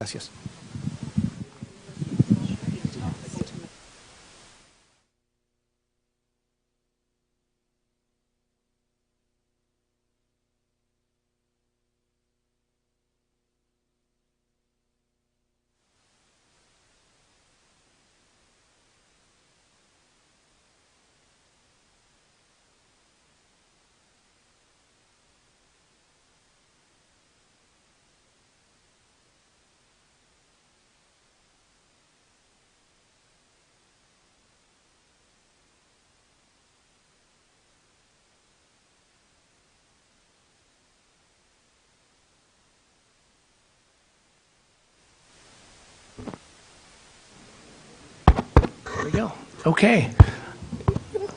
Gracias. There we go. Okay.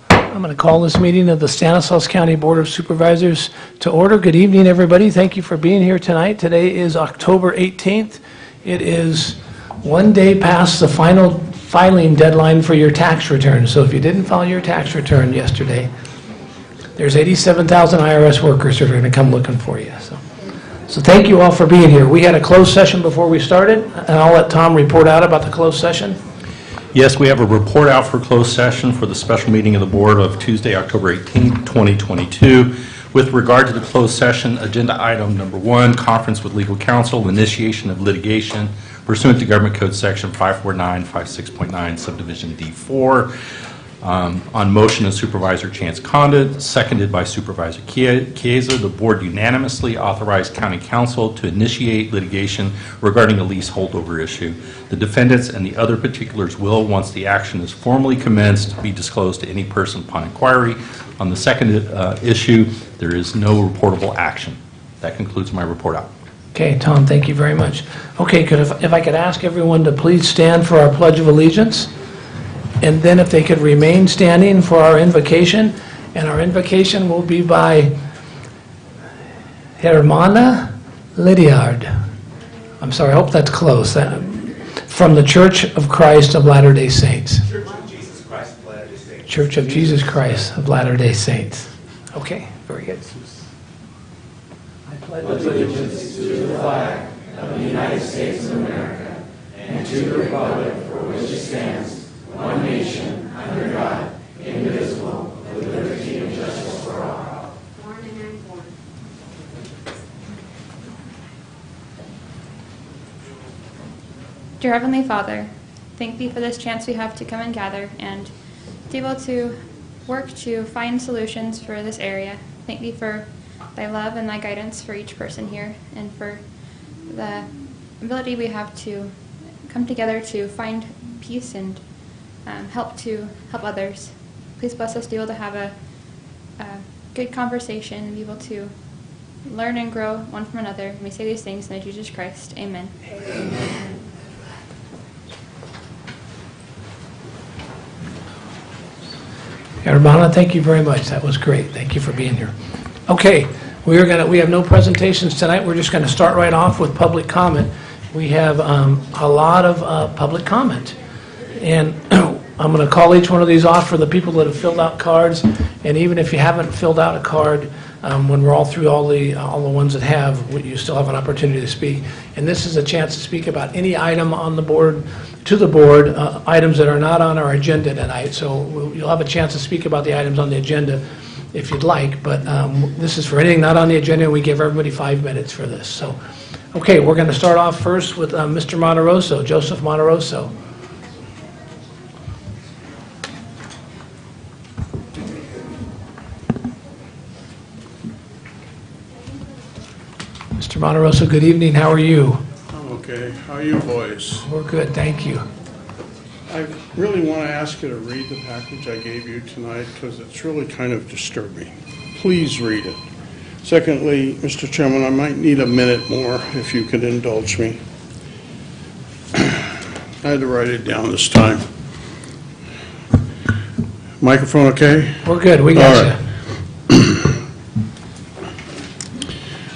I'm going to call this meeting of the Stanislaus County Board of Supervisors to order. Good evening, everybody. Thank you for being here tonight. Today is October 18th. It is one day past the final filing deadline for your tax return. So if you didn't file your tax return yesterday, there's 87,000 IRS workers that are going to come looking for you. So thank you all for being here. We had a closed session before we started, and I'll let Tom report out about the closed session. Yes, we have a report out for closed session for the special meeting of the board of Tuesday, October 18th, 2022. With regard to the closed session, agenda item number 1, conference with legal counsel, initiation of litigation pursuant to Government Code Section 54956.9, subdivision D4. On motion of Supervisor Chance Condit, seconded by Supervisor Chiesa, the board unanimously authorized County Counsel to initiate litigation regarding a lease holdover issue. The defendants and the other particulars will, once the action is formally commenced, be disclosed to any person upon inquiry. On the second issue, there is no reportable action. That concludes my report out. Okay, Tom, thank you very much. Okay, if I could ask everyone to please stand for our Pledge of Allegiance. And then if they could remain standing for our invocation, and our invocation will be by Hermana Lydiard. I'm sorry, I hope that's close. From the Church of Christ of Latter-day Saints. Church of Jesus Christ of Latter-day Saints. Church of Jesus Christ of Latter-day Saints. Okay, very good. I pledge Allegiance to the flag of the United States of America and to the republic for which it stands, one nation, under God, indivisible, with liberty and justice for all. Born and unborn. Dear Heavenly Father, thank Thee for this chance we have to come and gather and be able to work to find solutions for this area. Thank Thee for Thy love and Thy guidance for each person here, and for the ability we have to come together to find peace and help others. Please bless us to be able to have a good conversation and be able to learn and grow one from another. And we say these things in Jesus Christ. Amen. Amen. Hermana, thank you very much. That was great. Thank you for being here. Okay, we have no presentations tonight. We're just going to start right off with public comment. We have a lot of public comment, and I'm going to call each one of these off for the people that have filled out cards. And even if you haven't filled out a card, when we're all through all the ones that have, you still have an opportunity to speak. And this is a chance to speak about any item on the board, items that are not on our agenda tonight. So you'll have a chance to speak about the items on the agenda if you'd like. But this is for anything not on the agenda, and we give everybody 5 minutes for this. So, okay, we're going to start off first with Mr. Monteroso, Joseph Monteroso. Mr. Monteroso, good evening. How are you? I'm okay. How are you boys? We're good, thank you. I really want to ask you to read the package I gave you tonight because it's really kind of disturbing. Please read it. Secondly, Mr. Chairman, I might need a minute more if you could indulge me. I had to write it down this time. Microphone okay? We're good, we got you.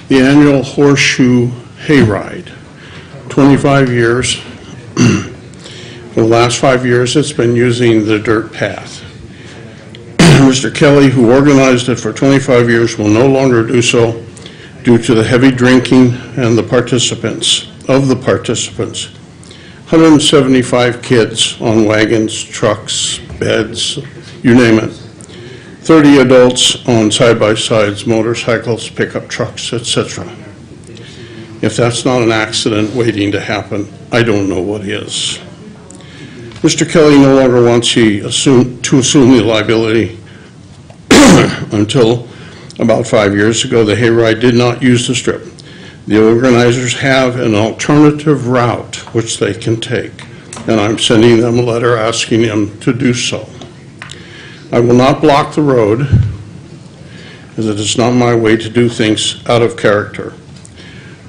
The annual Horseshoe Hayride, 25 years. For the last 5 years, it's been using the dirt path. Mr. Kelly, who organized it for 25 years, will no longer do so due to the heavy drinking and the participants. of the participants. 175 kids on wagons, trucks, beds, you name it. 30 adults on side-by-sides, motorcycles, pickup trucks, etc. If that's not an accident waiting to happen, I don't know what is. Mr. Kelly no longer wants to assume the liability. Until about 5 years ago, the hayride did not use the strip. The organizers have an alternative route which they can take, and I'm sending them a letter asking them to do so. I will not block the road, as it is not my way to do things out of character.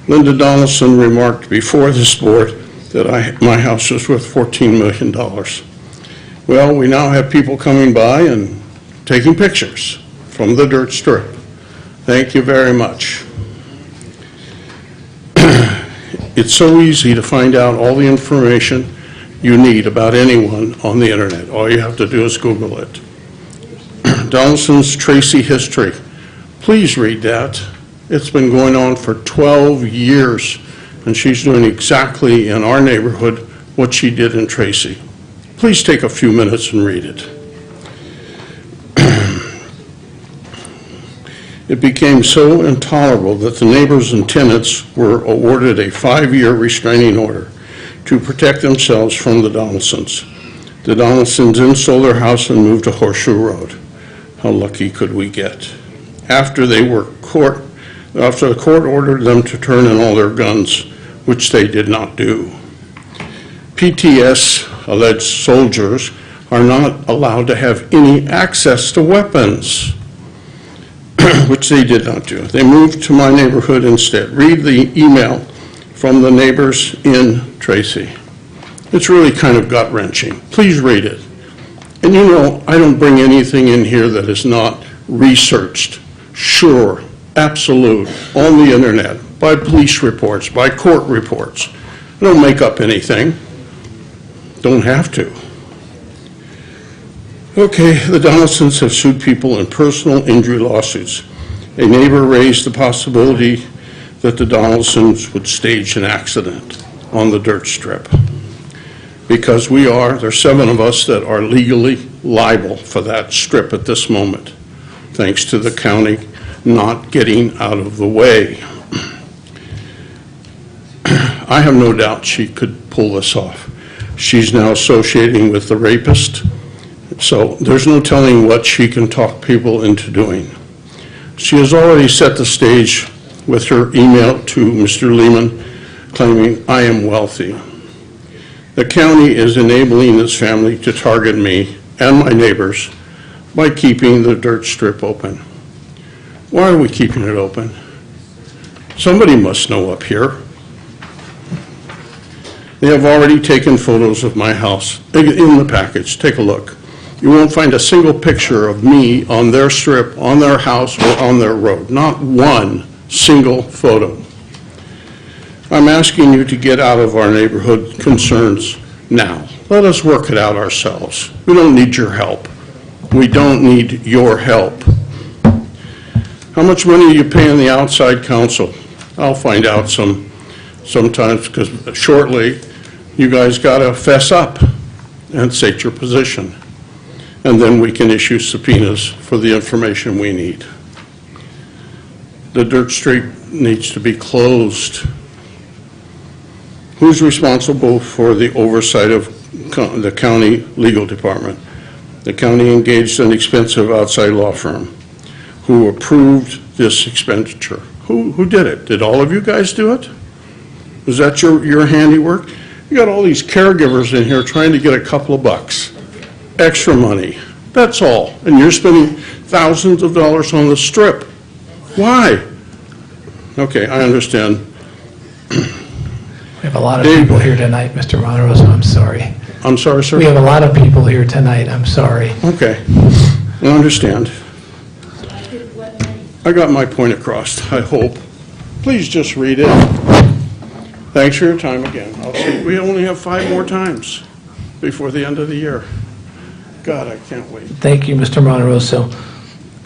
Linda Donaldson remarked before this board that my house was worth $14 million. Well, we now have people coming by and taking pictures from the dirt strip. Thank you very much. It's so easy to find out all the information you need about anyone on the internet. All you have to do is Google it. Donaldson's Tracy history. Please read that. It's been going on for 12 years, and she's doing exactly in our neighborhood what she did in Tracy. Please take a few minutes and read it. It became so intolerable that the neighbors and tenants were awarded a 5-year restraining order to protect themselves from the Donaldsons. The Donaldsons then sold their house and moved to Horseshoe Road. How lucky could we get? After the court ordered them to turn in all their guns, which they did not do. PTS, alleged soldiers, are not allowed to have any access to weapons, which they did not do. They moved to my neighborhood instead. Read the email from the neighbors in Tracy. It's really kind of gut-wrenching. Please read it. And you know, I don't bring anything in here that is not researched, sure, absolute, on the internet, by police reports, by court reports. I don't make up anything. Don't have to. Okay, the Donaldsons have sued people in personal injury lawsuits. A neighbor raised the possibility that the Donaldsons would stage an accident on the dirt strip. Because there's 7 of us that are legally liable for that strip at this moment, thanks to the county not getting out of the way. I have no doubt she could pull this off. She's now associating with the rapist, so there's no telling what she can talk people into doing. She has already set the stage with her email to Mr. Lehman claiming I am wealthy. The county is enabling this family to target me and my neighbors by keeping the dirt strip open. Why are we keeping it open? Somebody must know up here. They have already taken photos of my house in the package. Take a look. You won't find a single picture of me on their strip, on their house, or on their road. Not one single photo. I'm asking you to get out of our neighborhood concerns now. Let us work it out ourselves. We don't need your help. We don't need your help. How much money are you paying the outside counsel? I'll find out sometimes, because shortly you guys got to fess up and state your position. And then we can issue subpoenas for the information we need. The dirt street needs to be closed. Who's responsible for the oversight of the county legal department? The county engaged an expensive outside law firm who approved this expenditure. Who did it? Did all of you guys do it? Was that your handiwork? You got all these caregivers in here trying to get a couple of bucks, extra money. That's all. And you're spending thousands of dollars on the strip. Why? Okay, I understand. We have a lot of people here tonight, Mr. Monroe, so I'm sorry. I'm sorry, sir? We have a lot of people here tonight, I'm sorry. Okay, I understand. I got my point across, I hope. Please just read it. Thanks for your time again. I'll see. We only have 5 more times before the end of the year. God, I can't wait. Thank you, Mr. Monroe.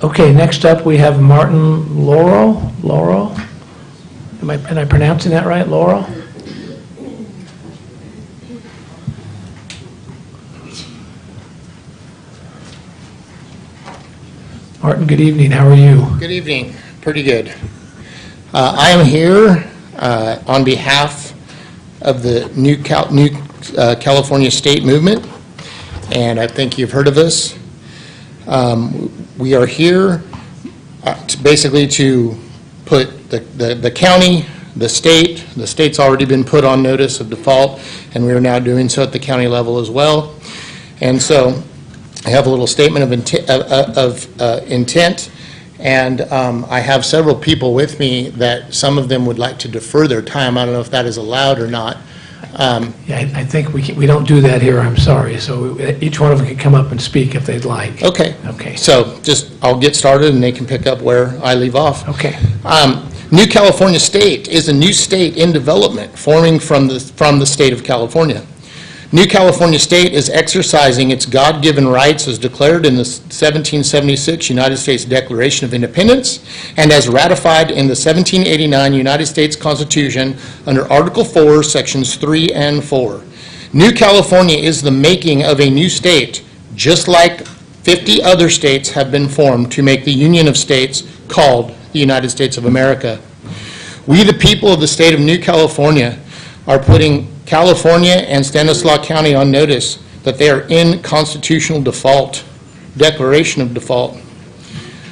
Okay, next up we have Martin Laurel. Am I pronouncing that right, Laurel? Martin, good evening. How are you? Good evening. Pretty good. I am here on behalf of the New California State Movement, and I think you've heard of us. We are here basically to put the county, the state's already been put on notice of default, and we are now doing so at the county level as well. And so I have a little statement of intent, and I have several people with me that some of them would like to defer their time. I don't know if that is allowed or not. Yeah, I think we don't do that here, I'm sorry. So each one of them can come up and speak if they'd like. Okay. Okay. So I'll get started and they can pick up where I leave off. Okay. New California State is a new state in development forming from the state of California. New California State is exercising its God-given rights as declared in the 1776 United States Declaration of Independence and as ratified in the 1789 United States Constitution under Article 4, Sections 3 and 4. New California is the making of a new state, just like 50 other states have been formed to make the Union of States called the United States of America. We, the people of the state of New California, are putting California and Stanislaus County on notice that they are in constitutional default, declaration of default.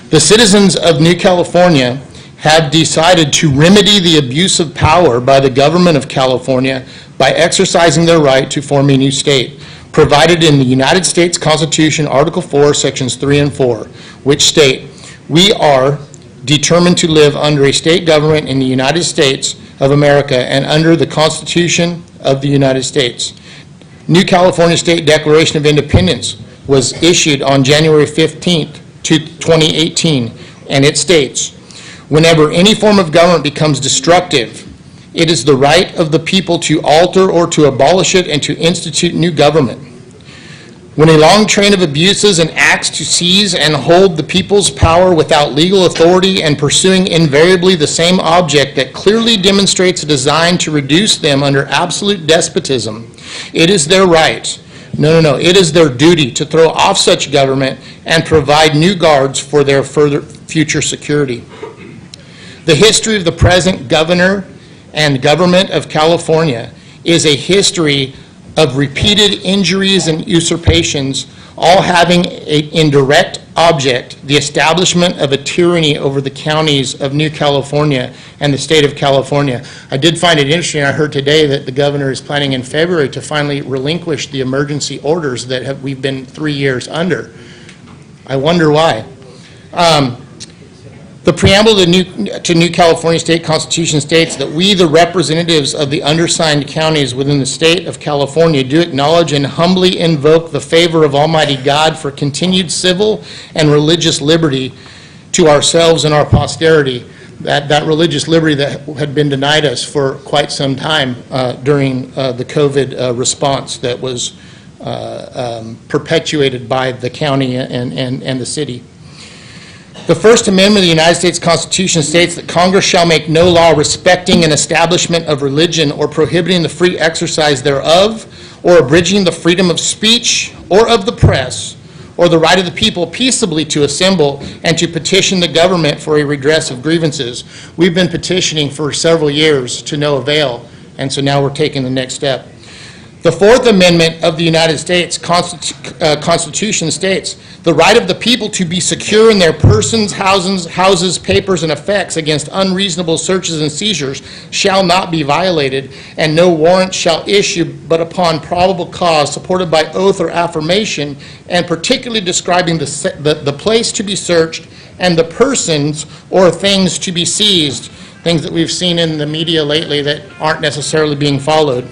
The citizens of New California have decided to remedy the abuse of power by the government of California by exercising their right to form a new state, provided in the United States Constitution, Article 4, Sections 3 and 4, which state, we are determined to live under a state government in the United States of America and under the Constitution of the United States. New California State Declaration of Independence was issued on January 15th, 2018, and it states, whenever any form of government becomes destructive, it is the right of the people to alter or to abolish it and to institute new government. When a long train of abuses and acts to seize and hold the people's power without legal authority and pursuing invariably the same object that clearly demonstrates a design to reduce them under absolute despotism, it is their right, it is their duty to throw off such government and provide new guards for their further future security. The history of the present governor and government of California is a history of repeated injuries and usurpations, all having an indirect object, the establishment of a tyranny over the counties of New California and the state of California. I did find it interesting, I heard today that the governor is planning in February to finally relinquish the emergency orders that we've been 3 years under. I wonder why. The preamble to New California State Constitution states that we, the representatives of the undersigned counties within the state of California, do acknowledge and humbly invoke the favor of Almighty God for continued civil and religious liberty to ourselves and our posterity. That religious liberty that had been denied us for quite some time during the COVID response that was perpetuated by the county and the city. The First Amendment of the United States Constitution states that Congress shall make no law respecting an establishment of religion or prohibiting the free exercise thereof, or abridging the freedom of speech or of the press, or the right of the people peaceably to assemble and to petition the government for a redress of grievances. We've been petitioning for several years to no avail, and so now we're taking the next step. The Fourth Amendment of the United States Constitution states, the right of the people to be secure in their persons, houses, papers, and effects against unreasonable searches and seizures shall not be violated, and no warrant shall issue but upon probable cause, supported by oath or affirmation, and particularly describing the place to be searched and the persons or things to be seized, things that we've seen in the media lately that aren't necessarily being followed.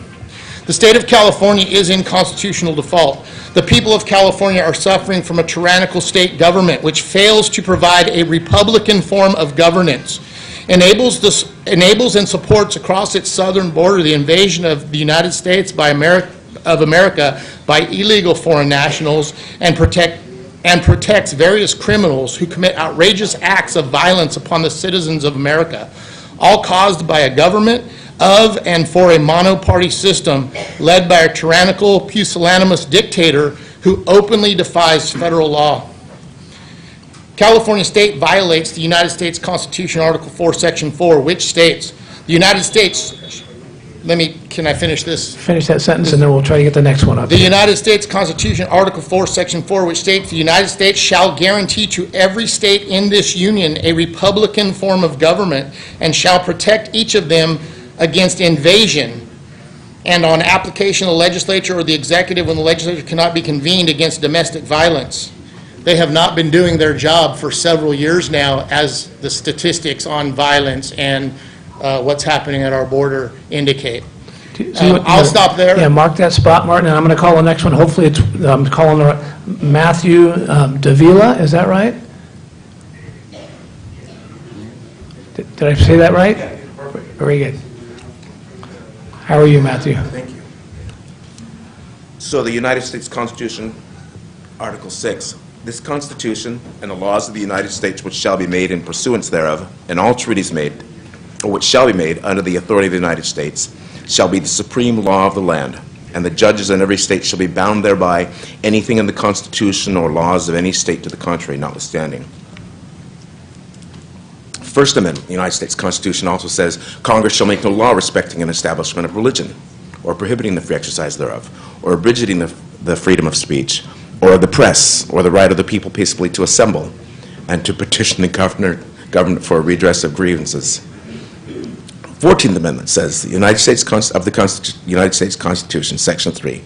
The state of California is in constitutional default. The people of California are suffering from a tyrannical state government which fails to provide a Republican form of governance, enables and supports across its southern border the invasion of the United States of America by illegal foreign nationals, and protects various criminals who commit outrageous acts of violence upon the citizens of America, all caused by a government of and for a monoparty system led by a tyrannical, pusillanimous dictator who openly defies federal law. California state violates the United States Constitution, Article 4, Section 4, which states, the United States, can I finish this? Finish that sentence, and then we'll try to get the next one up. The United States Constitution, Article 4, Section 4, which states, the United States shall guarantee to every state in this union a republican form of government and shall protect each of them against invasion and on application of the legislature or the executive when the legislature cannot be convened against domestic violence. They have not been doing their job for several years now, as the statistics on violence and what's happening at our border indicate. I'll stop there. Yeah, mark that spot, Martin, and I'm going to call the next one. Hopefully it's, I'm calling Matthew Avila, is that right? Did I say that right? Very good. How are you, Matthew? Thank you. So the United States Constitution, Article 6, this Constitution and the laws of the United States which shall be made in pursuance thereof, and all treaties made, or which shall be made under the authority of the United States, shall be the supreme law of the land, and the judges in every state shall be bound thereby, anything in the Constitution or laws of any state to the contrary notwithstanding. First Amendment, the United States Constitution also says, Congress shall make no law respecting an establishment of religion, or prohibiting the free exercise thereof, or abridging the freedom of speech, or of the press, or the right of the people peaceably to assemble, and to petition the government for a redress of grievances. 14th Amendment says, the United States Constitution, Section 3,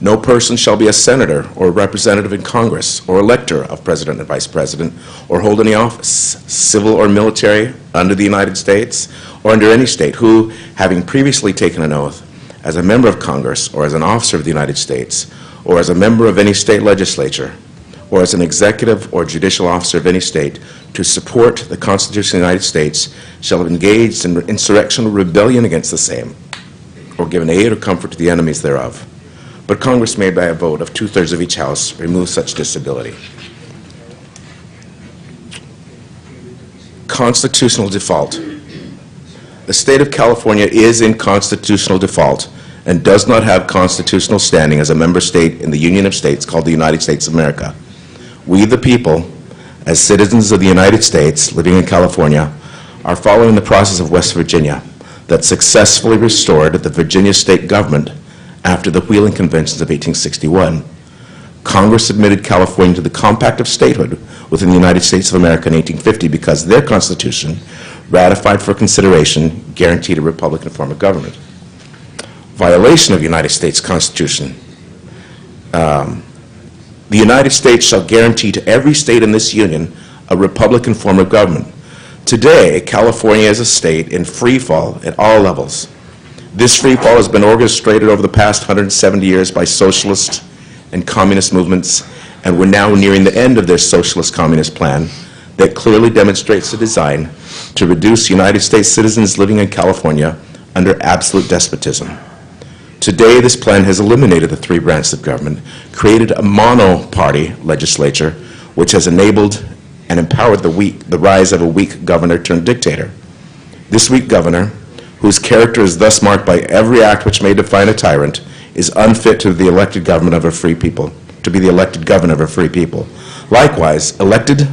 no person shall be a senator or representative in Congress or elector of President and Vice President or hold any office, civil or military, under the United States or under any state who, having previously taken an oath as a member of Congress or as an officer of the United States or as a member of any state legislature or as an executive or judicial officer of any state to support the Constitution of the United States shall have engaged in insurrection or rebellion against the same or given aid or comfort to the enemies thereof. But Congress may, by a vote of 2/3 of each House, remove such disability. Constitutional default. The state of California is in constitutional default and does not have constitutional standing as a member state in the Union of States called the United States of America. We, the people, as citizens of the United States living in California, are following the process of West Virginia that successfully restored the Virginia state government after the Wheeling Conventions of 1861. Congress admitted California to the Compact of Statehood within the United States of America in 1850 because their Constitution, ratified for consideration, guaranteed a Republican form of government. Violation of the United States Constitution. The United States shall guarantee to every state in this union a Republican form of government. Today, California is a state in free fall at all levels. This free fall has been orchestrated over the past 170 years by socialist and communist movements, and we're now nearing the end of their socialist communist plan that clearly demonstrates the design to reduce United States citizens living in California under absolute despotism. Today, this plan has eliminated the three branches of government, created a mono-party legislature, which has enabled and empowered the rise of a weak governor turned dictator. This weak governor, whose character is thus marked by every act which may define a tyrant, is unfit to the elected government of a free people, to be the elected governor of a free people. Likewise, elected,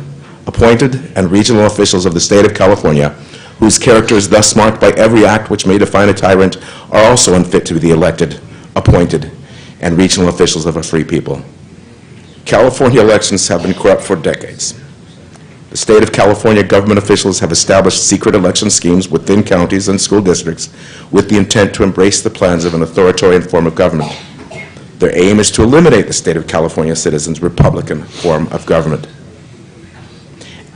appointed, and regional officials of the state of California, whose character is thus marked by every act which may define a tyrant, are also unfit to be the elected, appointed, and regional officials of a free people. California elections have been corrupt for decades. The state of California government officials have established secret election schemes within counties and school districts with the intent to embrace the plans of an authoritarian form of government. Their aim is to eliminate the state of California citizens' Republican form of government.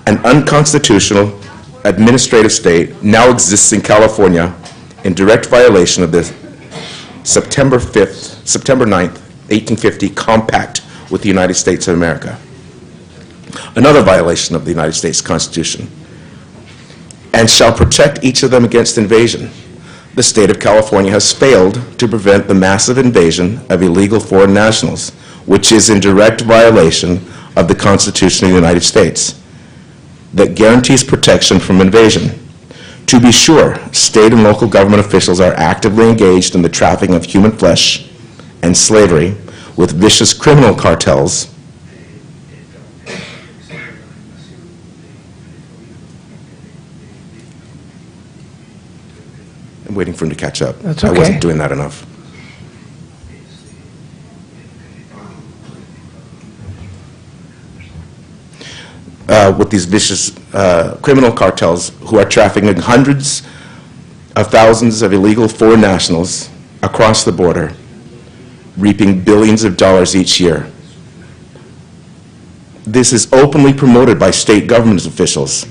An unconstitutional administrative state now exists in California in direct violation of the September 9th, 1850 Compact with the United States of America. Another violation of the United States Constitution, and shall protect each of them against invasion. The state of California has failed to prevent the massive invasion of illegal foreign nationals, which is in direct violation of the Constitution of the United States that guarantees protection from invasion. To be sure, state and local government officials are actively engaged in the trafficking of human flesh and slavery with vicious criminal cartels waiting for him to catch up. That's I okay. wasn't doing that enough. With these vicious criminal cartels who are trafficking hundreds of thousands of illegal foreign nationals across the border, reaping billions of dollars each year. This is openly promoted by state government officials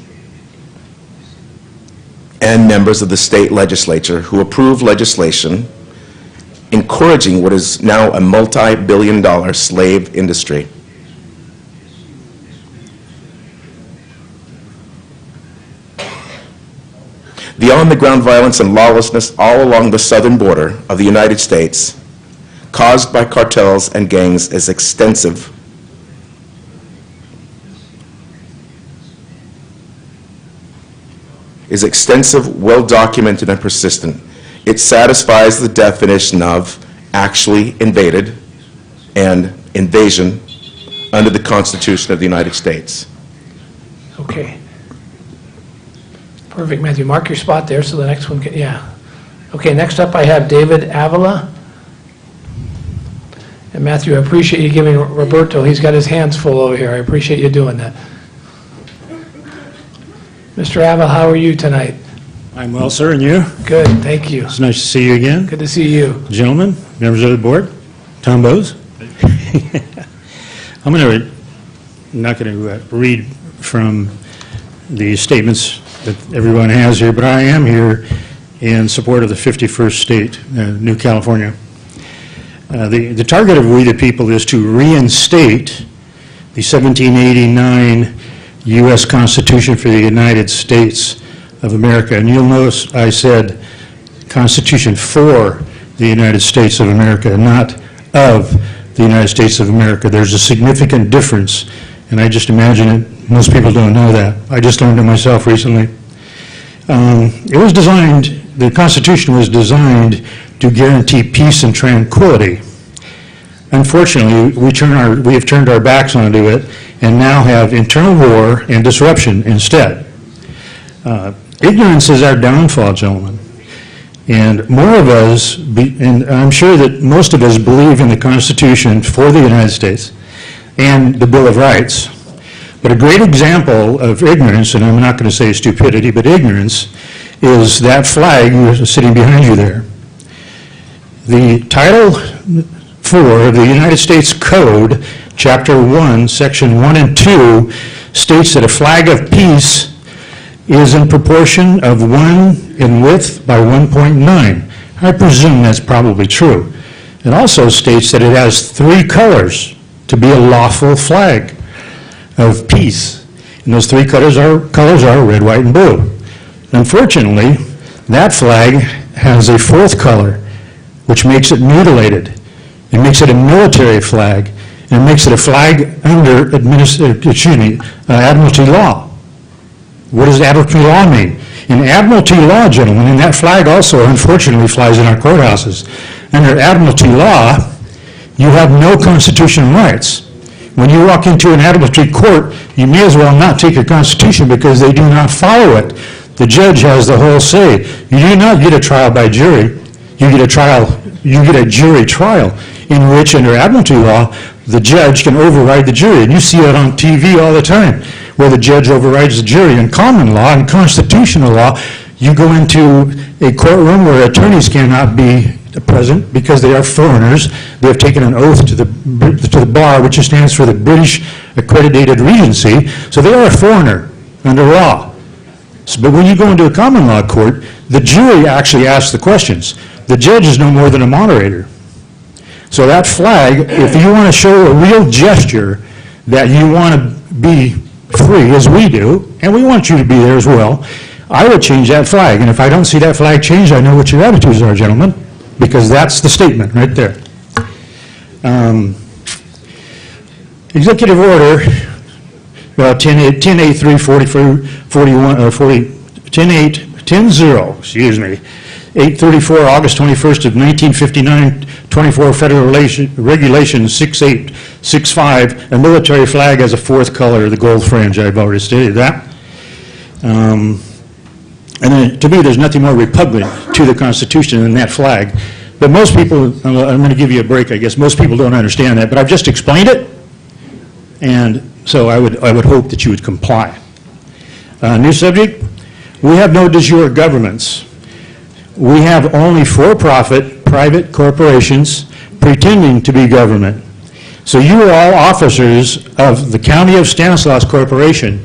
and members of the state legislature who approve legislation encouraging what is now a multi-billion-dollar slave industry. The on-the-ground violence and lawlessness all along the southern border of the United States, caused by cartels and gangs, is extensive. Well-documented, and persistent. It satisfies the definition of actually invaded and invasion under the Constitution of the United States. Okay. Perfect, Matthew. Mark your spot there so the next one can, yeah. Okay, next up I have David Avila. And Matthew, I appreciate you giving Roberto, he's got his hands full over here. I appreciate you doing that. Mr. Avila, how are you tonight? I'm well, sir, and you? Good, thank you. It's nice to see you again. Good to see you. Gentlemen, members of the board, Tom Bose. I'm not going to read from the statements that everyone has here, but I am here in support of the 51st state, New California. The target of We the People is to reinstate the 1789 U.S. Constitution for the United States of America. And you'll notice I said Constitution for the United States of America, not of the United States of America. There's a significant difference, and I just imagine it. Most people don't know that. I just learned it myself recently. The Constitution was designed to guarantee peace and tranquility. Unfortunately, we have turned our backs onto it and now have internal war and disruption instead. Ignorance is our downfall, gentlemen. And more of us, and I'm sure that most of us believe in the Constitution for the United States and the Bill of Rights. But a great example of ignorance, and I'm not going to say stupidity, but ignorance, is that flag sitting behind you there. The Title 4 of the United States Code, Chapter 1, Section 1 and 2, states that a flag of peace is in proportion of 1 in width by 1.9. I presume that's probably true. It also states that it has 3 colors to be a lawful flag of peace. And those 3 colors are red, white, and blue. Unfortunately, that flag has a 4th color, which makes it mutilated. It makes it a military flag, and it makes it a flag under Admiralty law. What does Admiralty law mean? In Admiralty law, gentlemen, and that flag also unfortunately flies in our courthouses, under Admiralty law, you have no constitutional rights. When you walk into an Admiralty court, you may as well not take your Constitution because they do not follow it. The judge has the whole say. You do not get a trial by jury. You get a jury trial in which, under Admiralty law, the judge can override the jury. And you see it on TV all the time, where the judge overrides the jury. In common law and constitutional law, you go into a courtroom where attorneys cannot be present because they are foreigners. They have taken an oath to the bar, which stands for the British Accredited Regency. So they are a foreigner under law. But when you go into a common law court, the jury actually asks the questions. The judge is no more than a moderator. So that flag, if you want to show a real gesture that you want to be free, as we do, and we want you to be there as well, I would change that flag. And if I don't see that flag changed, I know what your attitudes are, gentlemen, because that's the statement right there. Executive Order 834, August 21st of 1959, 24 Federal Regulation 6865, a military flag has a 4th color, the gold fringe. I've already stated that. And then, to me, there's nothing more repugnant to the Constitution than that flag. But most people, I'm going to give you a break, I guess, most people don't understand that, but I've just explained it, and so I would hope that you would comply. New subject, we have no de jure governments. We have only for-profit private corporations pretending to be government. So you are all officers of the County of Stanislaus Corporation.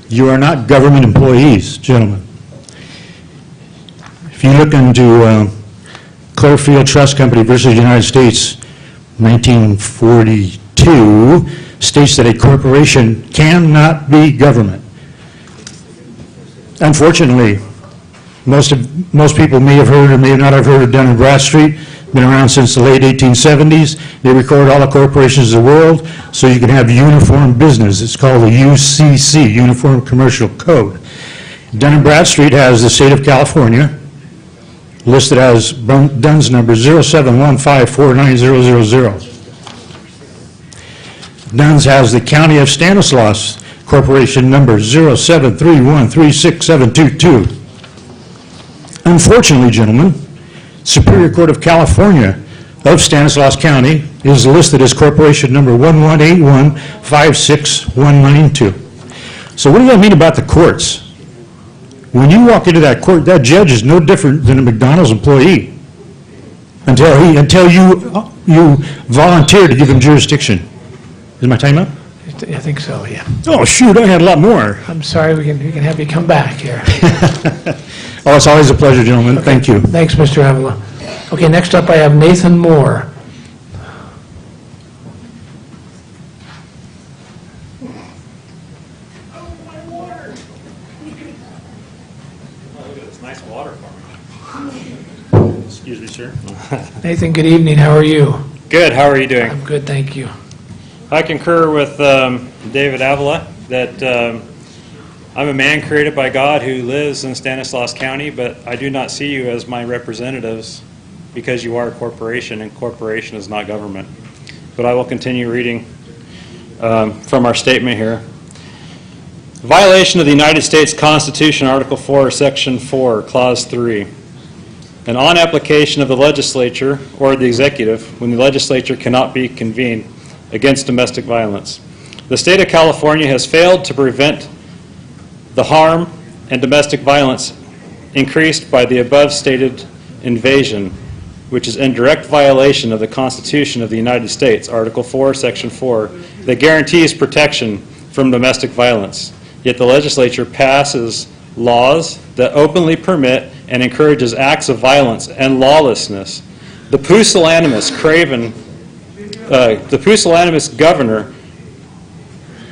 You are not government employees, gentlemen. If you look into Clearfield Trust Company versus United States, 1942, states that a corporation cannot be government. Unfortunately, most people may have heard or may not have heard of Dun & Bradstreet. Been around since the late 1870s. They record all the corporations of the world so you can have uniform business. It's called the UCC, Uniform Commercial Code. Dun & Bradstreet has the state of California, listed as DUNS number 0715490000. DUNS has the County of Stanislaus Corporation number 073136722. Unfortunately, gentlemen, Superior Court of California of Stanislaus County is listed as corporation number 1181569192. So what does that mean about the courts? When you walk into that court, that judge is no different than a McDonald's employee until you volunteer to give him jurisdiction. Is my time up? I think so, yeah. Oh, shoot, I had a lot more. I'm sorry, we can have you come back here. Oh, it's always a pleasure, gentlemen. Thank you. Thanks, Mr. Avila. Okay, next up I have Nathan Moore. Nice water for me. Excuse me, sir. Nathan, good evening. How are you? Good. How are you doing? I'm good, thank you. I concur with David Avila that I'm a man created by God who lives in Stanislaus County, but I do not see you as my representatives because you are a corporation, and corporation is not government. But I will continue reading from our statement here. Violation of the United States Constitution, Article 4, Section 4, Clause 3. An on-application of the legislature or the executive when the legislature cannot be convened against domestic violence. The state of California has failed to prevent the harm and domestic violence increased by the above stated invasion, which is in direct violation of the Constitution of the United States, Article 4, Section 4, that guarantees protection from domestic violence. Yet the legislature passes laws that openly permit and encourages acts of violence and lawlessness. The pusillanimous governor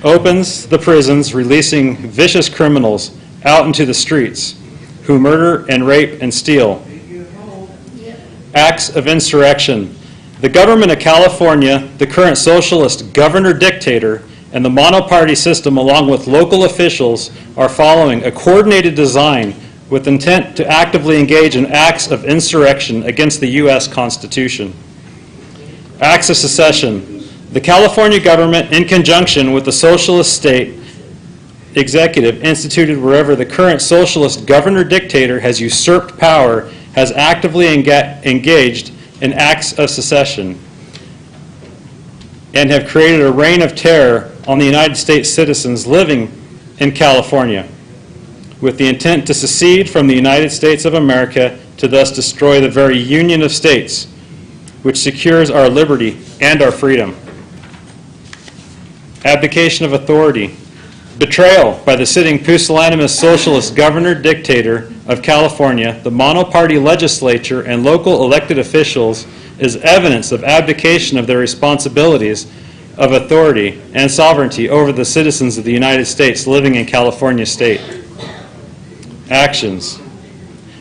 opens the prisons, releasing vicious criminals out into the streets who murder and rape and steal. Acts of insurrection. The government of California, the current socialist governor-dictator, and the monoparty system, along with local officials, are following a coordinated design with intent to actively engage in acts of insurrection against the U.S. Constitution. Acts of secession. The California government, in conjunction with the socialist state executive instituted wherever the current socialist governor-dictator has usurped power, has actively engaged in acts of secession and have created a reign of terror on the United States citizens living in California with the intent to secede from the United States of America to thus destroy the very union of states which secures our liberty and our freedom. Abdication of authority. Betrayal by the sitting pusillanimous socialist governor-dictator of California, the monoparty legislature, and local elected officials is evidence of abdication of their responsibilities of authority and sovereignty over the citizens of the United States living in California state. Actions.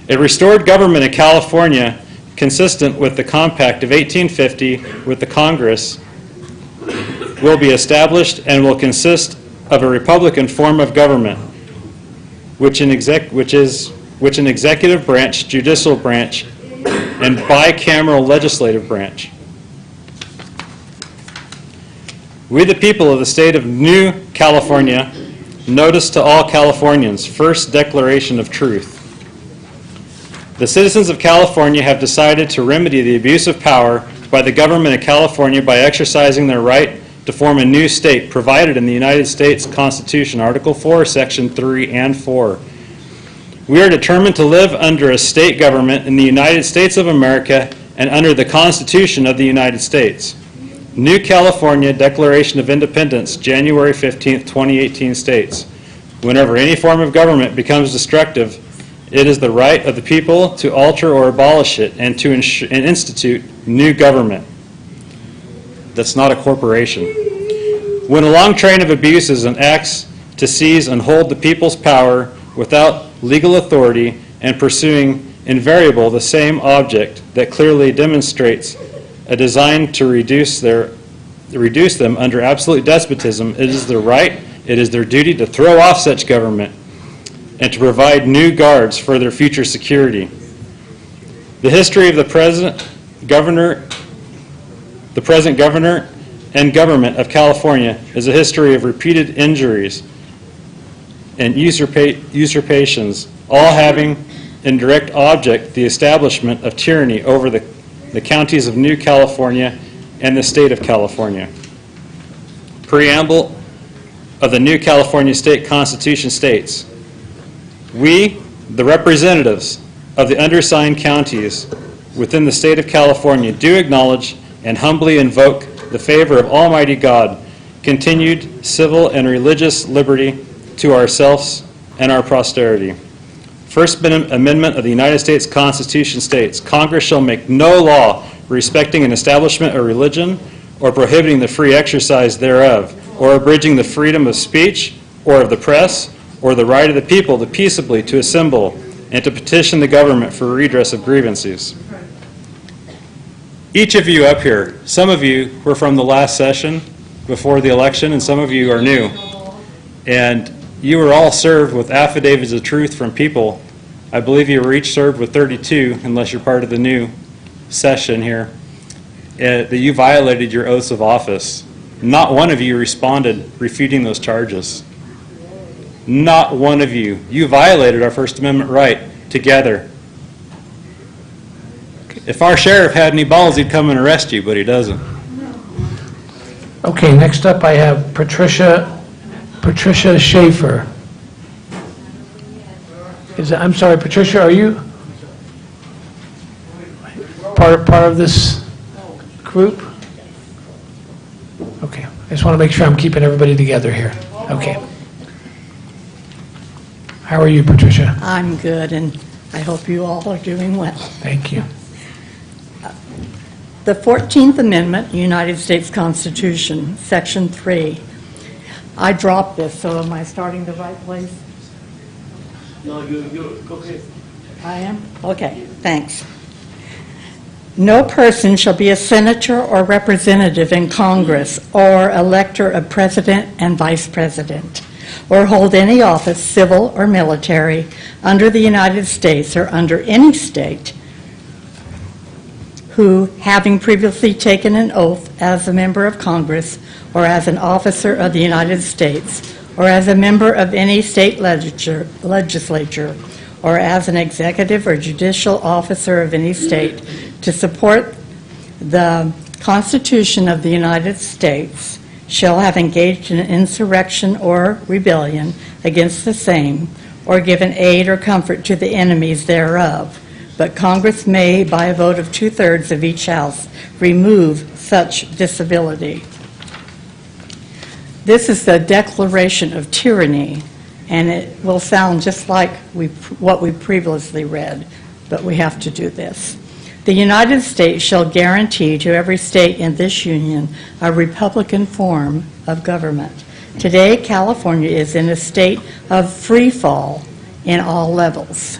A restored government in California consistent with the Compact of 1850 with the Congress will be established and will consist of a Republican form of government, which an executive branch, judicial branch, and bicameral legislative branch. We, the people of the state of New California, notice to all Californians, first declaration of truth. The citizens of California have decided to remedy the abuse of power by the government of California by exercising their right to form a new state provided in the United States Constitution, Article 4, Section 3 and 4. We are determined to live under a state government in the United States of America and under the Constitution of the United States. New California Declaration of Independence, January 15, 2018 states, whenever any form of government becomes destructive, it is the right of the people to alter or abolish it and to institute new government. That's not a corporation. When a long train of abuses and acts to seize and hold the people's power without legal authority and pursuing invariable the same object that clearly demonstrates a design to reduce them under absolute despotism, it is their duty to throw off such government and to provide new guards for their future security. The history of the present governor and government of California is a history of repeated injuries and usurpations, all having in direct object the establishment of tyranny over the counties of New California and the state of California. Preamble of the New California State Constitution states, "We, the representatives of the undersigned counties within the state of California, do acknowledge and humbly invoke the favor of Almighty God, continued civil and religious liberty to ourselves and our posterity." First Amendment of the United States Constitution states, "Congress shall make no law respecting an establishment of religion or prohibiting the free exercise thereof, or abridging the freedom of speech or of the press, or the right of the people to peaceably to assemble and to petition the government for redress of grievances." Each of you up here, some of you were from the last session before the election, and some of you are new. And you were all served with affidavits of truth from people. I believe you were each served with 32, unless you're part of the new session here, that you violated your oaths of office. Not one of you responded refuting those charges. Not one of you. You violated our First Amendment right together. If our sheriff had any balls, he'd come and arrest you, but he doesn't. Okay, next up I have Patricia Schaefer. I'm sorry, Patricia, are you part of this group? Okay, I just want to make sure I'm keeping everybody together here. Okay. How are you, Patricia? I'm good, and I hope you all are doing well. Thank you. The 14th Amendment, United States Constitution, Section 3. I dropped this, so am I starting the right place? No, you go ahead. I am? Okay, thanks. No person shall be a senator or representative in Congress or elector of president and vice president, or hold any office, civil or military, under the United States or under any state, who, having previously taken an oath as a member of Congress or as an officer of the United States or as a member of any state legislature or as an executive or judicial officer of any state, to support the Constitution of the United States, shall have engaged in insurrection or rebellion against the same, or given aid or comfort to the enemies thereof. But Congress may, by a vote of 2/3 of each house, remove such disability. This is the declaration of tyranny, and it will sound just like what we previously read, but we have to do this. The United States shall guarantee to every state in this union a Republican form of government. Today, California is in a state of free fall in all levels.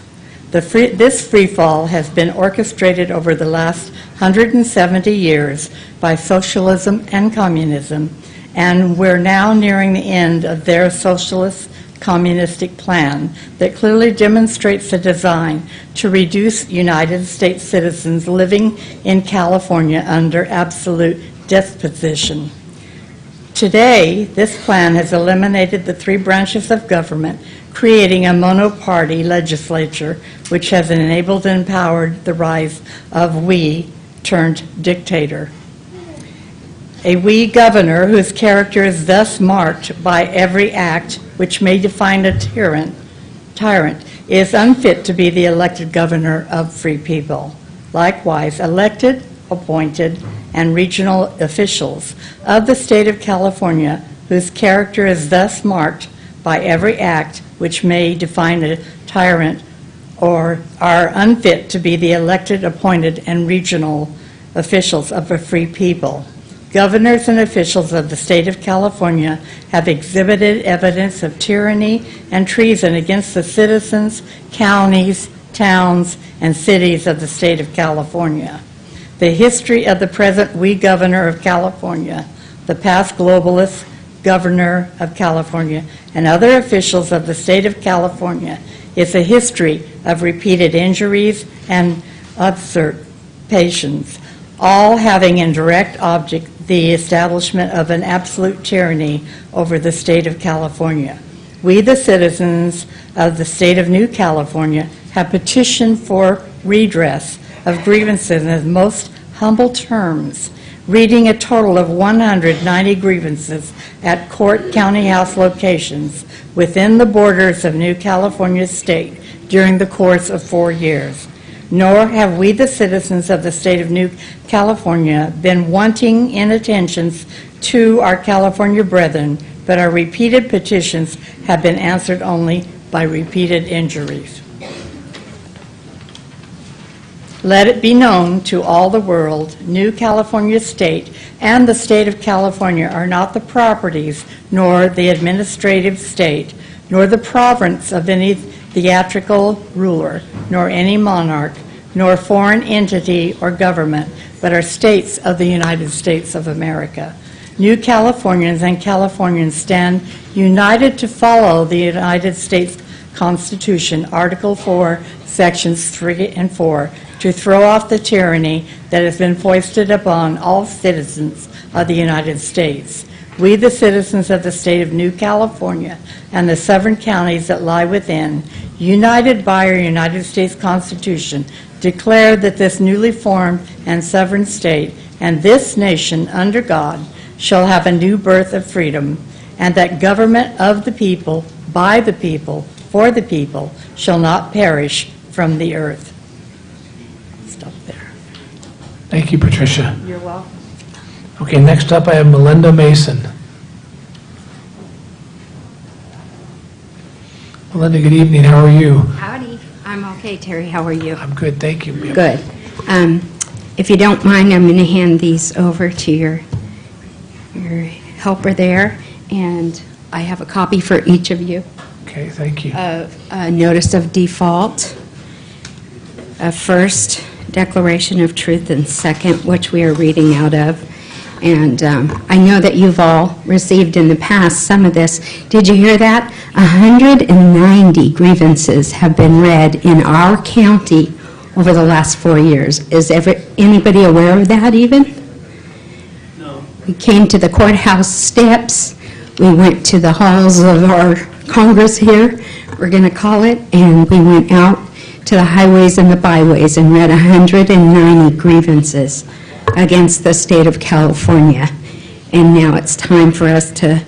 This free fall has been orchestrated over the last 170 years by socialism and communism, and we're now nearing the end of their socialist communistic plan that clearly demonstrates a design to reduce United States citizens living in California under absolute despotism Today, this plan has eliminated the three branches of government, creating a monoparty legislature, which has enabled and empowered the rise of we turned dictator. A we governor whose character is thus marked by every act which may define a tyrant is unfit to be the elected governor of free people. Likewise, elected, appointed, and regional officials of the state of California whose character is thus marked by every act which may define a tyrant or are unfit to be the elected, appointed, and regional officials of a free people. Governors and officials of the state of California have exhibited evidence of tyranny and treason against the citizens, counties, towns, and cities of the state of California. The history of the present we governor of California, the past globalist governor of California, and other officials of the state of California is a history of repeated injuries and usurpations, all having in direct object the establishment of an absolute tyranny over the state of California. We, the citizens of the state of New California, have petitioned for redress of grievances in the most humble terms, reading a total of 190 grievances at court county house locations within the borders of New California state during the course of 4 years. Nor have we, the citizens of the state of New California, been wanting in attentions to our California brethren, but our repeated petitions have been answered only by repeated injuries. Let it be known to all the world, New California State and the state of California are not the properties, nor the administrative state, nor the province of any theatrical ruler, nor any monarch, nor foreign entity or government, but are states of the United States of America. New Californians and Californians stand united to follow the United States Constitution, Article 4, Sections 3 and 4, to throw off the tyranny that has been foisted upon all citizens of the United States. We, the citizens of the state of New California and the 7 counties that lie within, united by our United States Constitution, declare that this newly formed and sovereign state and this nation under God shall have a new birth of freedom, and that government of the people, by the people, for the people, shall not perish from the earth. Stop there. Thank you, Patricia. You're welcome. Okay, next up I have Melinda Mason. Melinda, good evening. How are you? Howdy. I'm okay, Terry. How are you? I'm good, thank you. Good. If you don't mind, I'm going to hand these over to your helper there, and I have a copy for each of you Okay, thank you. of a notice of default, a first declaration of truth, and second, which we are reading out of. And I know that you've all received in the past some of this. Did you hear that? 190 grievances have been read in our county over the last 4 years. Is anybody aware of that even? No. We came to the courthouse steps. We went to the halls of our Congress here, we're going to call it, and we went out to the highways and the byways and read 190 grievances against the state of California. And now it's time for us to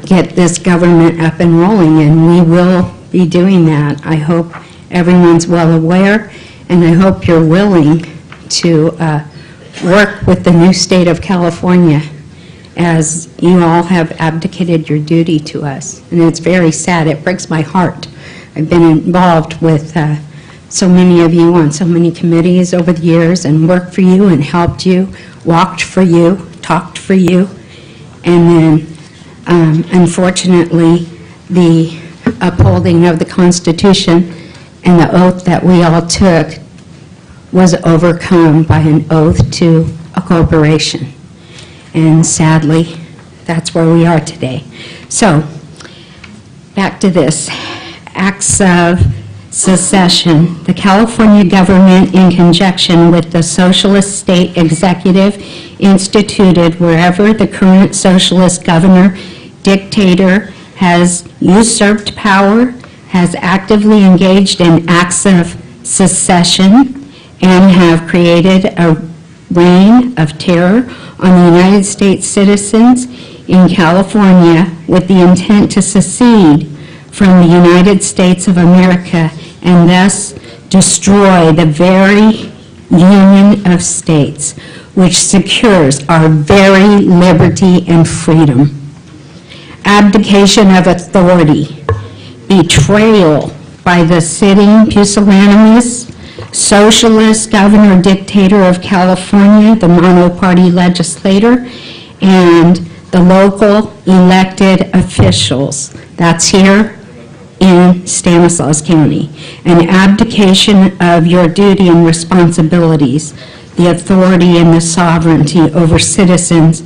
get this government up and rolling, and we will be doing that. I hope everyone's well aware, and I hope you're willing to work with the new state of California, as you all have abdicated your duty to us. And it's very sad. It breaks my heart. I've been involved with so many of you on so many committees over the years and worked for you and helped you, walked for you, talked for you. And then, unfortunately, the upholding of the Constitution and the oath that we all took was overcome by an oath to a corporation. And sadly, that's where we are today. So, back to this. Acts of secession, the California government, in conjunction with the socialist state executive, instituted wherever the current socialist governor dictator has usurped power, has actively engaged in acts of secession, and have created a reign of terror on the United States citizens in California with the intent to secede from the United States of America and thus destroy the very Union of States, which secures our very liberty and freedom. Abdication of authority, betrayal by the sitting pusillanimous socialist governor dictator of California, the monoparty legislator, and the local elected officials. That's here in Stanislaus County. An abdication of your duty and responsibilities, the authority and the sovereignty over citizens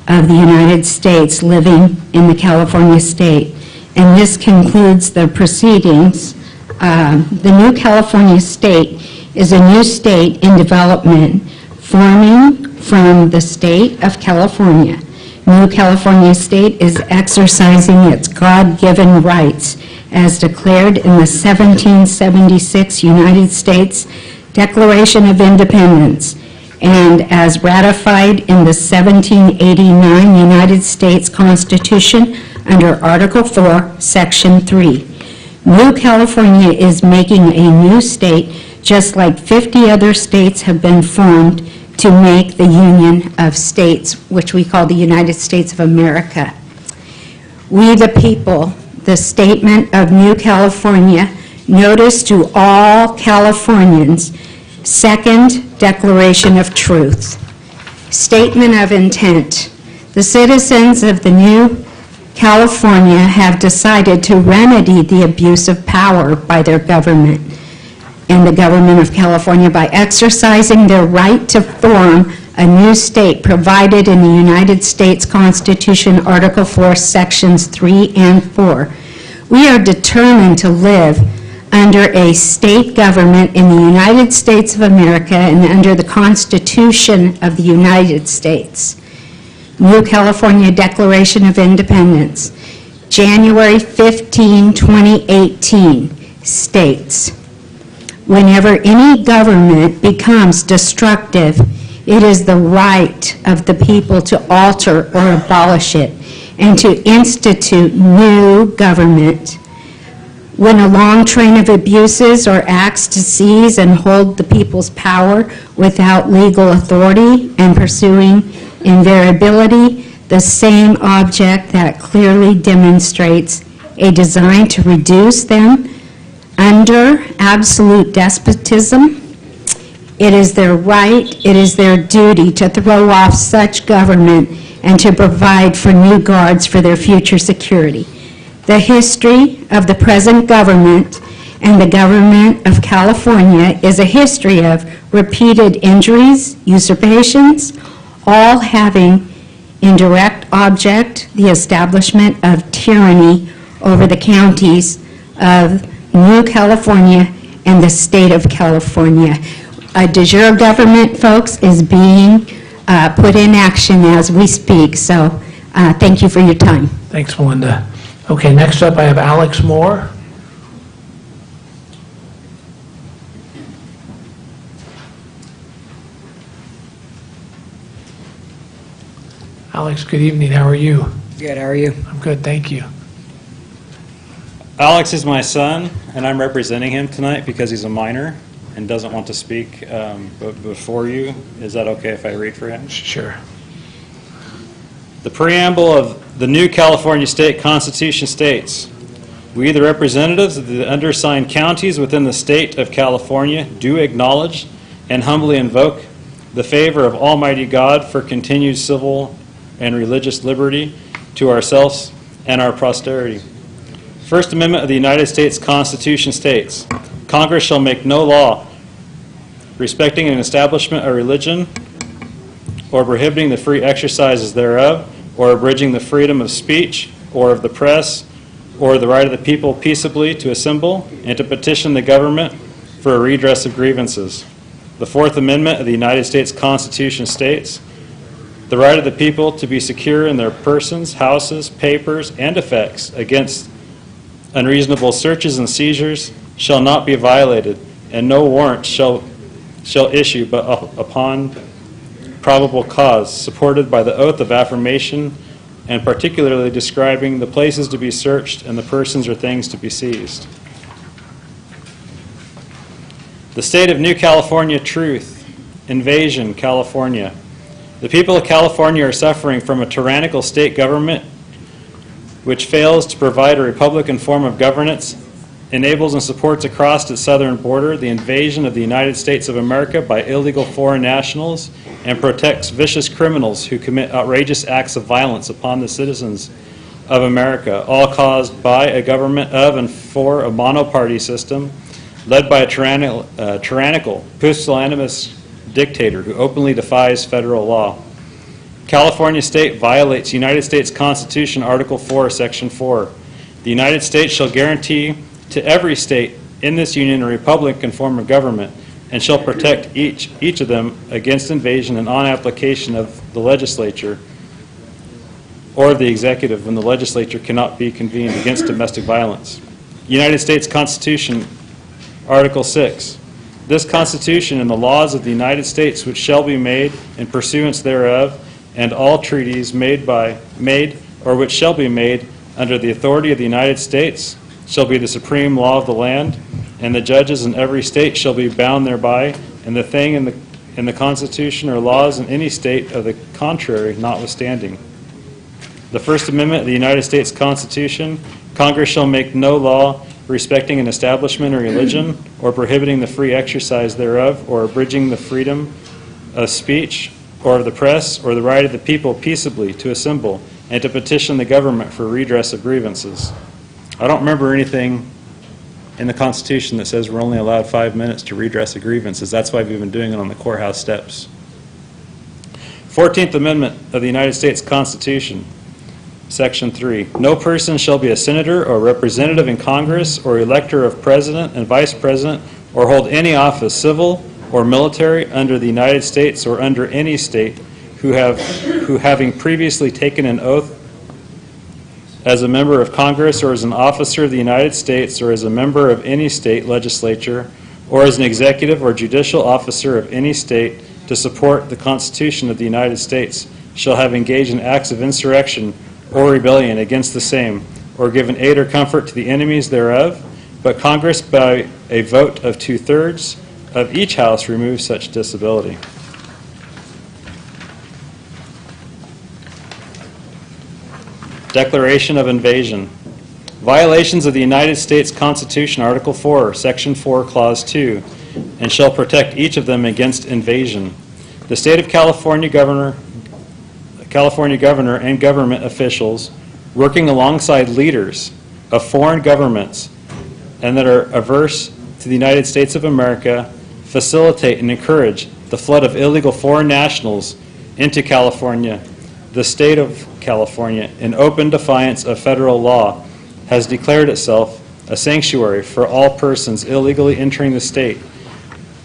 of the United States living in the California state. And this concludes the proceedings. The new California state is a new state in development forming from the state of California. New California state is exercising its God-given rights as declared in the 1776 United States Declaration of Independence and as ratified in the 1789 United States Constitution under Article 4, Section 3. New California is making a new state just like 50 other states have been formed to make the Union of States, which we call the United States of America. We the people, the statement of New California, notice to all Californians, second declaration of truth. Statement of intent. The citizens of the New California have decided to remedy the abuse of power by their government and the government of California by exercising their right to form a new state provided in the United States Constitution, Article 4, Sections 3 and 4. We are determined to live under a state government in the United States of America and under the Constitution of the United States. New California Declaration of Independence, January 15, 2018, states, whenever any government becomes destructive, it is the right of the people to alter or abolish it and to institute new government. When a long train of abuses or acts to seize and hold the people's power without legal authority and pursuing invariability, the same object that clearly demonstrates a design to reduce them under absolute despotism, it is their right, it is their duty to throw off such government and to provide for new guards for their future security. The history of the present government and the government of California is a history of repeated injuries, usurpations, all having in direct object the establishment of tyranny over the counties of New California and the state of California. A de jure government, folks, is being put in action as we speak, so thank you for your time. Thanks, Melinda. Okay, next up I have Alex Moore. Alex, good evening. How are you? Good, how are you? I'm good, thank you. Alex is my son, and I'm representing him tonight because he's a minor and doesn't want to speak before you. Is that okay if I read for him? Sure. The preamble of the new California State Constitution states, "We, the representatives of the undersigned counties within the state of California, do acknowledge and humbly invoke the favor of Almighty God for continued civil and religious liberty to ourselves and our posterity. First Amendment of the United States Constitution states, Congress shall make no law respecting an establishment of religion or prohibiting the free exercises thereof or abridging the freedom of speech or of the press or the right of the people peaceably to assemble and to petition the government for a redress of grievances. The Fourth Amendment of the United States Constitution states, "The right of the people to be secure in their persons, houses, papers, and effects against unreasonable searches and seizures shall not be violated, and no warrant shall issue but upon probable cause, supported by the oath of affirmation, and particularly describing the places to be searched and the persons or things to be seized." The state of New California truth, invasion, California. The people of California are suffering from a tyrannical state government which fails to provide a Republican form of governance, enables and supports across its southern border the invasion of the United States of America by illegal foreign nationals, and protects vicious criminals who commit outrageous acts of violence upon the citizens of America, all caused by a government of and for a monoparty system led by a tyrannical, pusillanimous dictator who openly defies federal law. California state violates United States Constitution, Article 4, Section 4. The United States shall guarantee to every state in this union a republican form of government, and shall protect each of them against invasion and on application of the legislature or the executive when the legislature cannot be convened against domestic violence. United States Constitution, Article 6. This Constitution and the laws of the United States which shall be made in pursuance thereof, and all treaties made or which shall be made under the authority of the United States, shall be the supreme law of the land, and the judges in every state shall be bound thereby, and the thing in the Constitution or laws in any state of the contrary notwithstanding. The First Amendment of the United States Constitution, Congress shall make no law respecting an establishment or religion, or prohibiting the free exercise thereof, or abridging the freedom of speech, or of the press, or the right of the people peaceably to assemble, and to petition the government for redress of grievances. I don't remember anything in the Constitution that says we're only allowed 5 minutes to redress a grievances. That's why we've been doing it on the courthouse steps. 14th Amendment of the United States Constitution, Section 3. No person shall be a senator or representative in Congress or elector of president and vice president or hold any office, civil or military, under the United States or under any state who having previously taken an oath as a member of Congress or as an officer of the United States or as a member of any state legislature or as an executive or judicial officer of any state to support the Constitution of the United States shall have engaged in acts of insurrection or rebellion against the same, or given aid or comfort to the enemies thereof, but Congress by a vote of 2/3 of each house removes such disability. Declaration of invasion. Violations of the United States Constitution, Article 4, Section 4, Clause 2, and shall protect each of them against invasion. The State of California Governor and government officials working alongside leaders of foreign governments and that are averse to the United States of America facilitate and encourage the flood of illegal foreign nationals into California. The state of California, in open defiance of federal law, has declared itself a sanctuary for all persons illegally entering the state.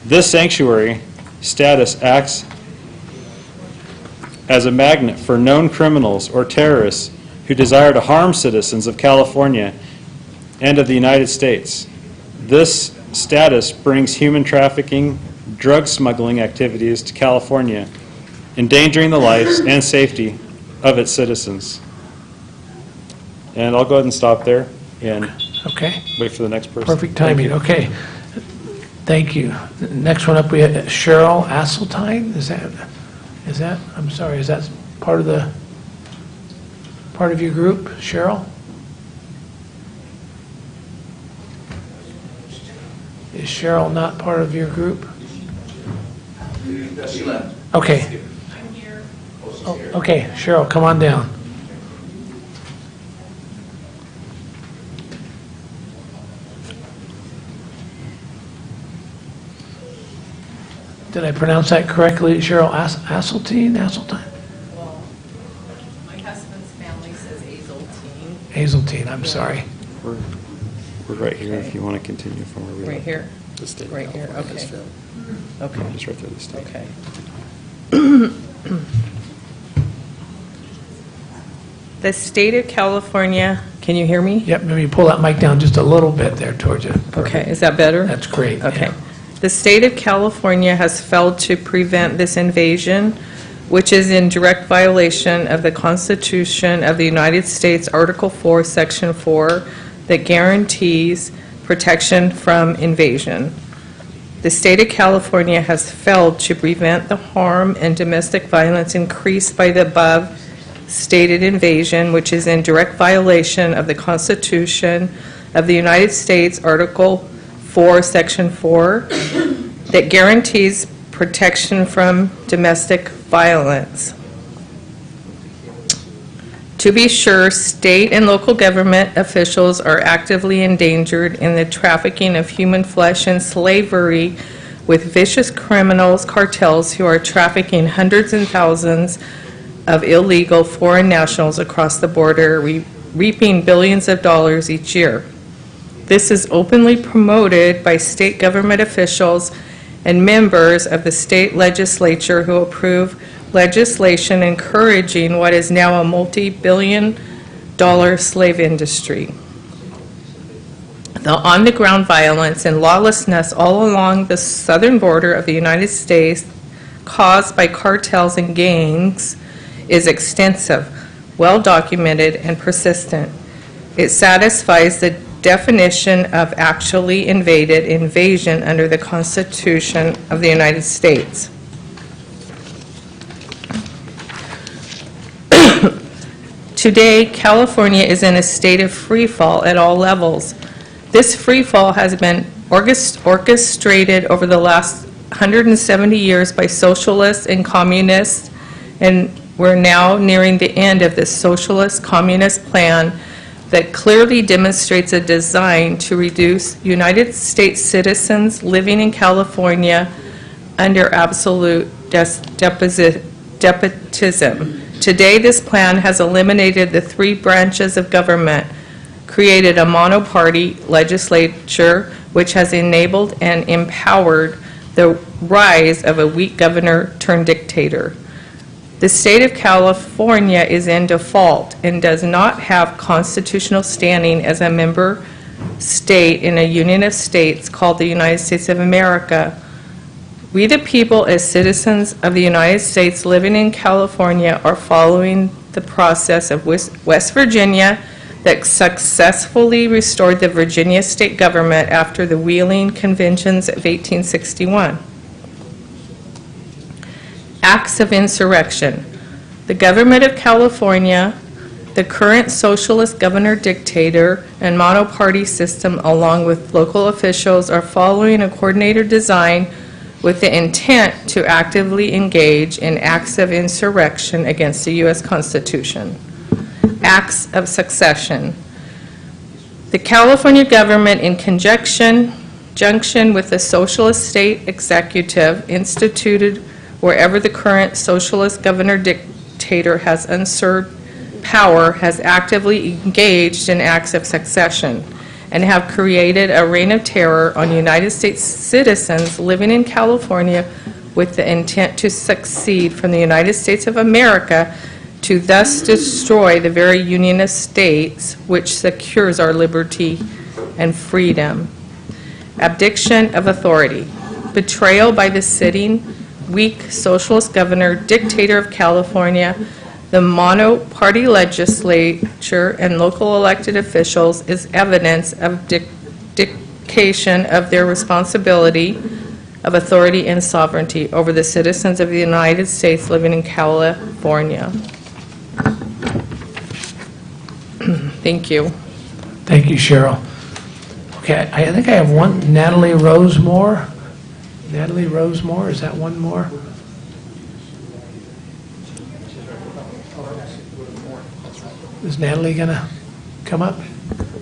This sanctuary status acts as a magnet for known criminals or terrorists who desire to harm citizens of California and of the United States. This status brings human trafficking, drug smuggling activities to California, endangering the lives and safety of its citizens. And I'll go ahead and stop there and Okay. wait for the next person. Perfect timing, okay. Thank you. Next one up, we have Cheryl Asseltine. Is that, I'm sorry, is that part of your group, Cheryl? Is Cheryl not part of your group? She left. Okay. Oh, okay, Cheryl, come on down. Did I pronounce that correctly, Cheryl? Asseltine? Well, my husband's family says Hazeltine. Hazeltine, I'm sorry. We're right here if you want to continue from where we are. Right here? Right here, okay. Okay, Just right there, the state. okay. The state of California, can you hear me? Yep, maybe pull that mic down just a little bit there towards you. Okay, is that better? That's great. Okay. yeah. The state of California has failed to prevent this invasion, which is in direct violation of the Constitution of the United States, Article 4, Section 4, that guarantees protection from invasion. The state of California has failed to prevent the harm and domestic violence increased by the above stated invasion, which is in direct violation of the Constitution of the United States, Article 4, Section 4, that guarantees protection from domestic violence. To be sure, state and local government officials are actively endangered in the trafficking of human flesh and slavery with vicious criminals, cartels who are trafficking hundreds and thousands of illegal foreign nationals across the border, reaping billions of dollars each year. This is openly promoted by state government officials and members of the state legislature who approve legislation encouraging what is now a multi-billion-dollar slave industry. The on-the-ground violence and lawlessness all along the southern border of the United States caused by cartels and gangs is extensive, well-documented, and persistent. It satisfies the definition of actually invaded invasion under the Constitution of the United States. Today, California is in a state of free fall at all levels. This free fall has been orchestrated over the last 170 years by socialists and communists, and we're now nearing the end of this socialist communist plan that clearly demonstrates a design to reduce United States citizens living in California under absolute despotism. Today, this plan has eliminated the three branches of government, created a monoparty legislature, which has enabled and empowered the rise of a weak governor turned dictator. The state of California is in default and does not have constitutional standing as a member state in a union of states called the United States of America. We, the people, as citizens of the United States living in California, are following the process of West Virginia that successfully restored the Virginia state government after the Wheeling Conventions of 1861. Acts of insurrection. The government of California, the current socialist governor dictator and monoparty system, along with local officials, are following a coordinated design with the intent to actively engage in acts of insurrection against the U.S. Constitution. Acts of succession. The California government, in conjunction with the socialist state executive, instituted wherever the current socialist governor dictator has usurped power, has actively engaged in acts of succession and have created a reign of terror on United States citizens living in California with the intent to succeed from the United States of America, to thus destroy the very union of states which secures our liberty and freedom. Abdication of authority. Betrayal by the sitting weak socialist governor dictator of California, the mono-party legislature, and local elected officials is evidence of abdication of their responsibility of authority and sovereignty over the citizens of the United States living in California. Thank you. Thank you, Cheryl. Okay, I think I have one, Natalie Rosemore. Natalie Rosemore, is that one more? Is Natalie going to come up?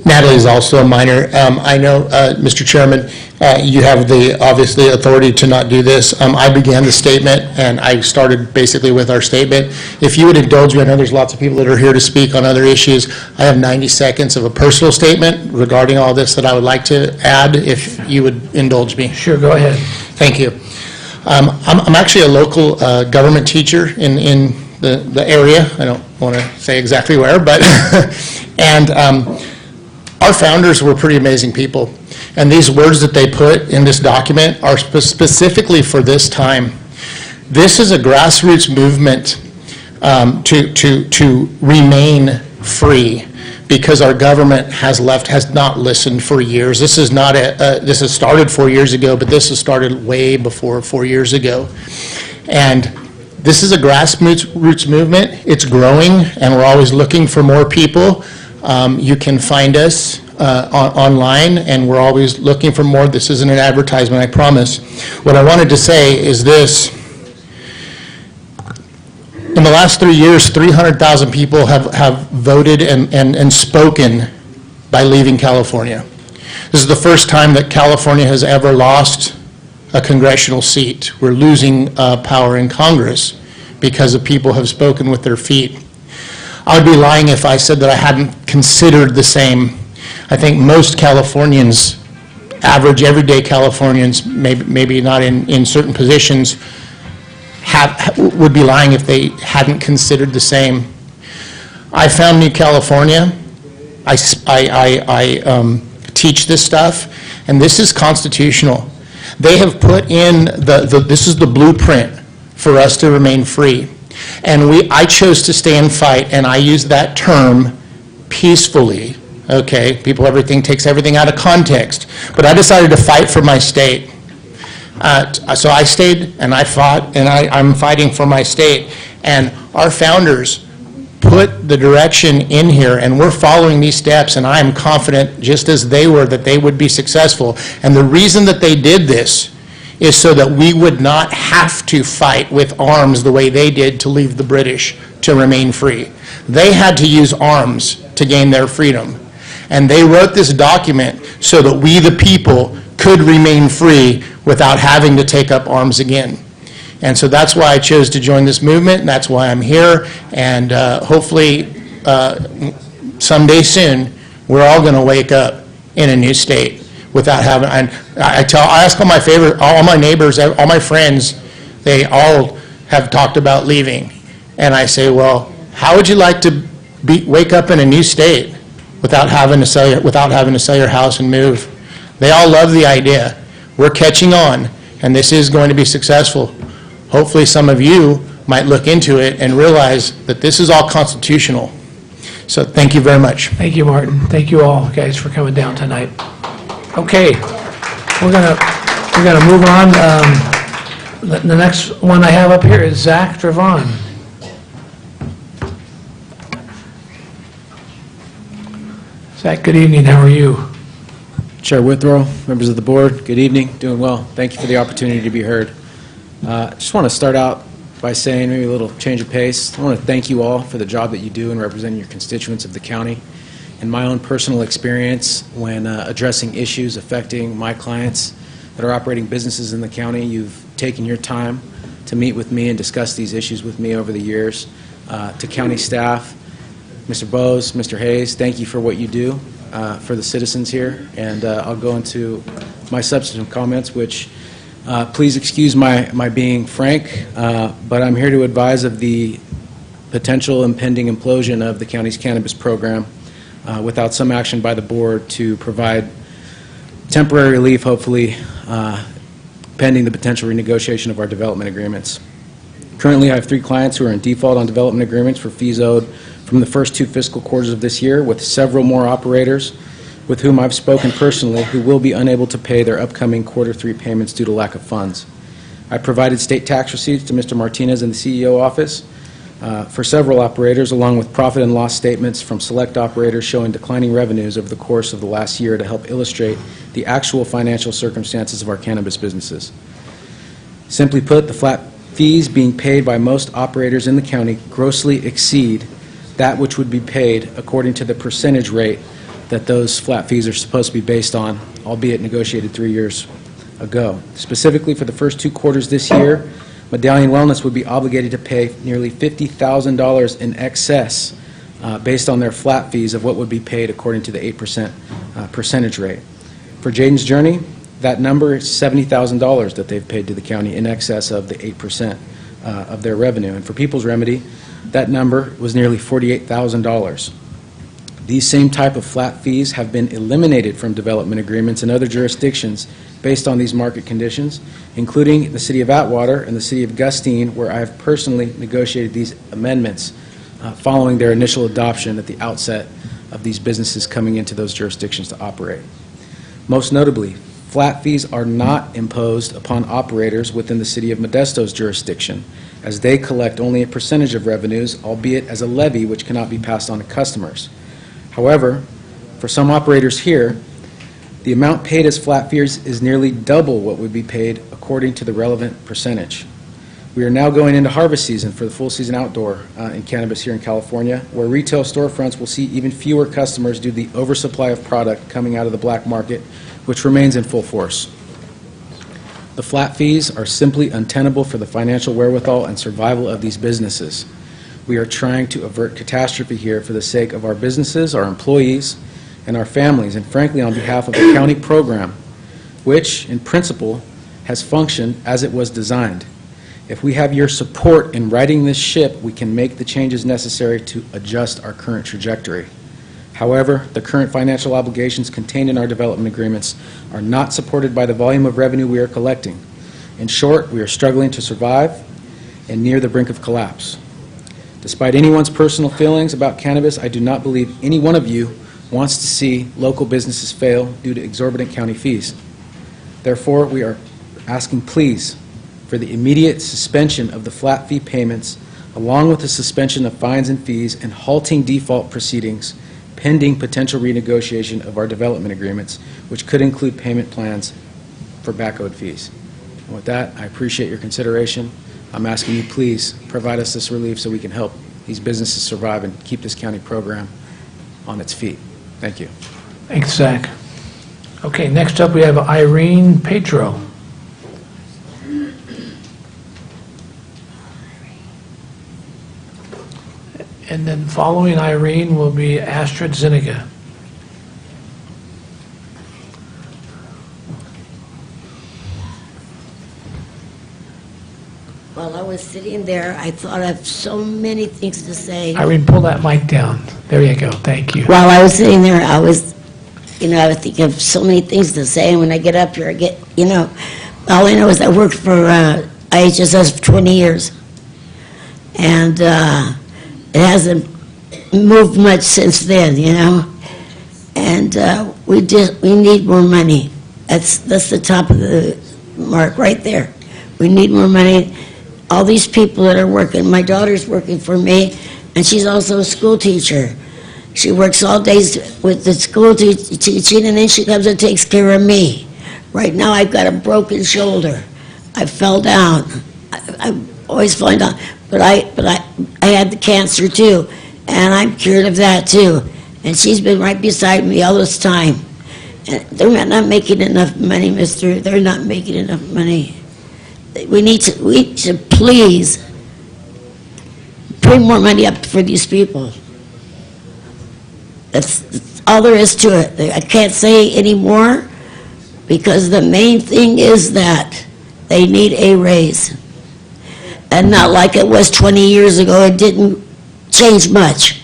Natalie's also a minor. I know, Mr. Chairman, you have the, obviously, authority to not do this. I began the statement, and I started basically with our statement. If you would indulge me, I know there's lots of people that are here to speak on other issues. I have 90 seconds of a personal statement regarding all this that I would like to add, if you would indulge me. Sure, go ahead. Thank you. I'm actually a local government teacher in the area. I don't want to say exactly where, but, and our founders were pretty amazing people. And these words that they put in this document are specifically for this time. This is a grassroots movement to remain free, because our government has not listened for years. This is not this has started 4 years ago, but this has started way before 4 years ago. And this is a grassroots movement. It's growing, and we're always looking for more people. You can find us online, and we're always looking for more. This isn't an advertisement, I promise. What I wanted to say is this. In the last 3 years, 300,000 people have voted and spoken by leaving California. This is the first time that California has ever lost a congressional seat. We're losing power in Congress because the people have spoken with their feet. I would be lying if I said that I hadn't considered the same. I think most Californians, average everyday Californians, maybe not in certain positions, would be lying if they hadn't considered the same. I found New California. I teach this stuff, and this is constitutional. They have put in this is the blueprint for us to remain free. And I chose to stay and fight, and I use that term peacefully. Okay, takes everything out of context. But I decided to fight for my state. So I stayed and I fought, and I'm fighting for my state. And our founders put the direction in here, and we're following these steps, and I am confident, just as they were, that they would be successful. And the reason that they did this is so that we would not have to fight with arms the way they did to leave the British to remain free. They had to use arms to gain their freedom. And they wrote this document so that we, the people, could remain free without having to take up arms again. And so that's why I chose to join this movement, and that's why I'm here. And hopefully someday soon, we're all going to wake up in a new state without having. I ask all my neighbors, all my friends, they all have talked about leaving. And I say, well, how would you like to wake up in a new state without having to sell your house and move? They all love the idea. We're catching on, and this is going to be successful. Hopefully some of you might look into it and realize that this is all constitutional. So thank you very much. Thank you, Martin. Thank you all, guys, for coming down tonight. Okay, we're gonna move on. The next one I have up here is Zach Dravon. Zach, good evening. How are you? Chair Withrow, members of the board, good evening. Doing well. Thank you for the opportunity to be heard. Just want to start out by saying maybe a little change of pace. I want to thank you all for the job that you do in representing your constituents of the county. In my own personal experience, when addressing issues affecting my clients that are operating businesses in the county, you've taken your time to meet with me and discuss these issues with me over the years. To county staff, Mr. Bose, Mr. Hayes, thank you for what you do for the citizens here. And I'll go into my substantive comments, which please excuse my being frank, but I'm here to advise of the potential impending implosion of the county's cannabis program without some action by the board to provide temporary relief, hopefully, pending the potential renegotiation of our development agreements. Currently, I have 3 clients who are in default on development agreements for fees owed from the first 2 fiscal quarters of this year, with several more operators with whom I've spoken personally who will be unable to pay their upcoming Q3 payments due to lack of funds. I provided state tax receipts to Mr. Martinez in the CEO office for several operators, along with profit and loss statements from select operators showing declining revenues over the course of the last year to help illustrate the actual financial circumstances of our cannabis businesses. Simply put, the flat fees being paid by most operators in the county grossly exceed that which would be paid according to the percentage rate that those flat fees are supposed to be based on, albeit negotiated 3 years ago. Specifically, for the first 2 quarters this year, Medallion Wellness would be obligated to pay nearly $50,000 in excess based on their flat fees of what would be paid according to the 8% percentage rate. For Jaden's Journey, that number is $70,000 that they've paid to the county in excess of the 8% of their revenue. And for People's Remedy, that number was nearly $48,000. These same type of flat fees have been eliminated from development agreements in other jurisdictions based on these market conditions, including the City of Atwater and the City of Gustine, where I have personally negotiated these amendments following their initial adoption at the outset of these businesses coming into those jurisdictions to operate. Most notably, flat fees are not imposed upon operators within the City of Modesto's jurisdiction, as they collect only a percentage of revenues, albeit as a levy which cannot be passed on to customers. However, for some operators here, the amount paid as flat fees is nearly double what would be paid according to the relevant percentage. We are now going into harvest season for the full season outdoor in cannabis here in California, where retail storefronts will see even fewer customers due to the oversupply of product coming out of the black market, which remains in full force. The flat fees are simply untenable for the financial wherewithal and survival of these businesses. We are trying to avert catastrophe here for the sake of our businesses, our employees, and our families, and frankly on behalf of the county program, which in principle has functioned as it was designed. If we have your support in righting this ship, we can make the changes necessary to adjust our current trajectory. However, the current financial obligations contained in our development agreements are not supported by the volume of revenue we are collecting. In short, we are struggling to survive and near the brink of collapse. Despite anyone's personal feelings about cannabis, I do not believe any one of you wants to see local businesses fail due to exorbitant county fees. Therefore, we are asking, please, for the immediate suspension of the flat fee payments, along with the suspension of fines and fees and halting default proceedings pending potential renegotiation of our development agreements, which could include payment plans for back-owed fees. And with that, I appreciate your consideration. I'm asking you, please, provide us this relief so we can help these businesses survive and keep this county program on its feet. Thank you. Thanks, Zach. Okay, next up we have Irene Pedro. And then following Irene will be Astrid Zuniga. While I was sitting there, I thought of so many things to say. Irene, pull that mic down. There you go. Thank you. While I was sitting there, I was thinking of so many things to say, and when I get up here, all I know is I worked for IHSS for 20 years, and it hasn't moved much since then, and we need more money. That's the top of the mark right there. We need more money. All these people that are working, my daughter's working for me, and she's also a school teacher. She works all days with the school teaching, and then she comes and takes care of me. Right now, I've got a broken shoulder. I fell down. I'm always falling down. But I had the cancer too, and I'm cured of that too. And she's been right beside me all this time. And they're not making enough money, mister. They're not making enough money. We need to please bring more money up for these people. That's all there is to it. I can't say any more because the main thing is that they need a raise. And not like it was 20 years ago. It didn't change much.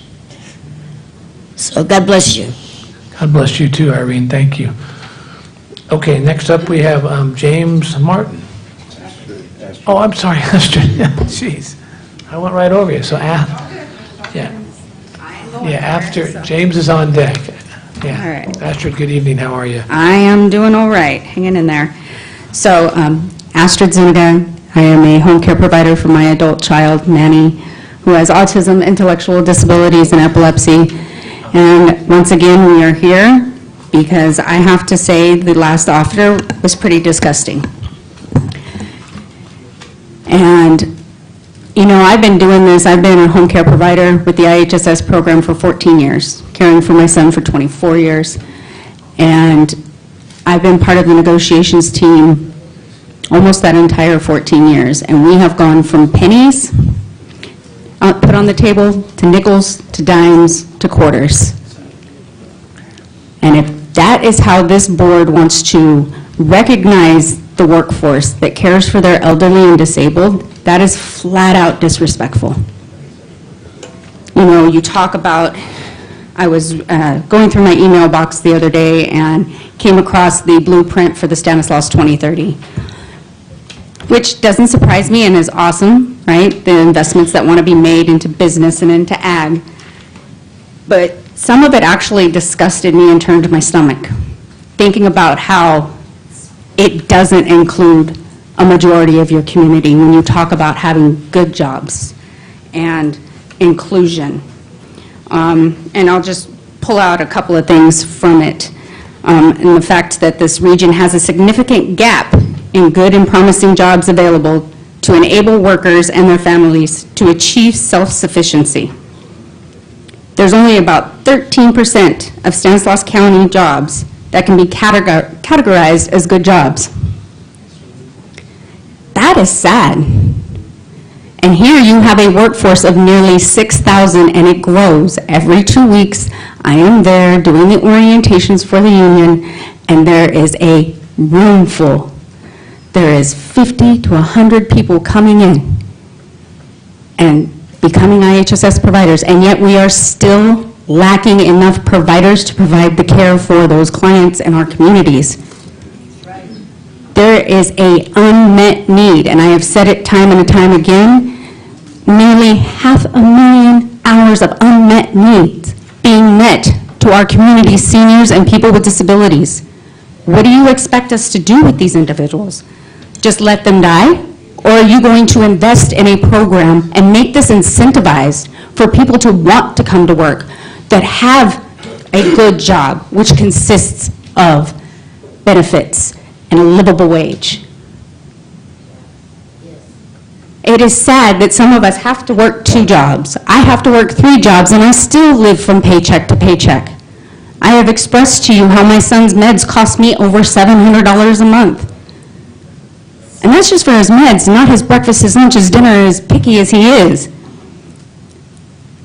So God bless you. God bless you too, Irene. Thank you. Okay, next up we have James Martin. Oh, I'm sorry, Astrid. Jeez. I went right over you. So, after James is on deck. Yeah. All right. Astrid, good evening. How are you? I am doing all right, hanging in there. So, Astrid Zuniga, I am a home care provider for my adult child, Manny, who has autism, intellectual disabilities, and epilepsy. And once again, we are here because I have to say the last auditor was pretty disgusting. And, You know, I've been doing this, I've been a home care provider with the IHSS program for 14 years, caring for my son for 24 years. And I've been part of the negotiations team almost that entire 14 years. And we have gone from pennies put on the table to nickels to dimes to quarters. And if that is how this board wants to recognize the workforce that cares for their elderly and disabled, that is flat out disrespectful. You know, you talk about, I was going through my email box the other day and came across the blueprint for the Stanislaus 2030, which doesn't surprise me and is awesome, right? The investments that want to be made into business and into ag. But some of it actually disgusted me and turned my stomach, thinking about how it doesn't include a majority of your community when you talk about having good jobs and inclusion. And I'll just pull out a couple of things from it. And the fact that this region has a significant gap in good and promising jobs available to enable workers and their families to achieve self-sufficiency. There's only about 13% of Stanislaus County jobs that can be categorized as good jobs. That is sad. And here you have a workforce of nearly 6,000, and it grows. Every 2 weeks, I am there doing the orientations for the union, and there is a room full. There is 50 to 100 people coming in and becoming IHSS providers, and yet we are still lacking enough providers to provide the care for those clients in our communities. There is an unmet need, and I have said it time and time again, nearly 500,000 hours of unmet needs being met to our community seniors and people with disabilities. What do you expect us to do with these individuals? Just let them die? Or are you going to invest in a program and make this incentivized for people to want to come to work that have a good job, which consists of benefits and a livable wage? It is sad that some of us have to work 2 jobs. I have to work 3 jobs, and I still live from paycheck to paycheck. I have expressed to you how my son's meds cost me over $700 a month. And that's just for his meds, not his breakfast, his lunch, his dinner, as picky as he is.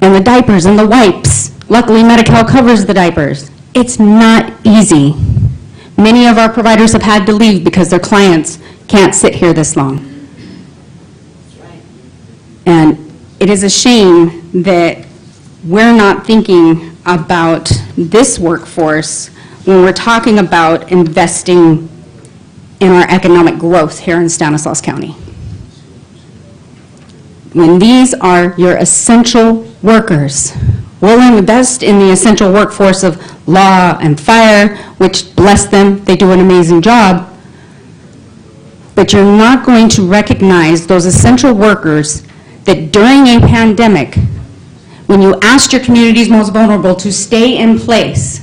And the diapers and the wipes. Luckily, Medi-Cal covers the diapers. It's not easy. Many of our providers have had to leave because their clients can't sit here this long. And it is a shame that we're not thinking about this workforce when we're talking about investing in our economic growth here in Stanislaus County. When these are your essential workers, we'll invest in the essential workforce of law and fire, which, bless them, they do an amazing job. But you're not going to recognize those essential workers that during a pandemic, when you asked your communities most vulnerable to stay in place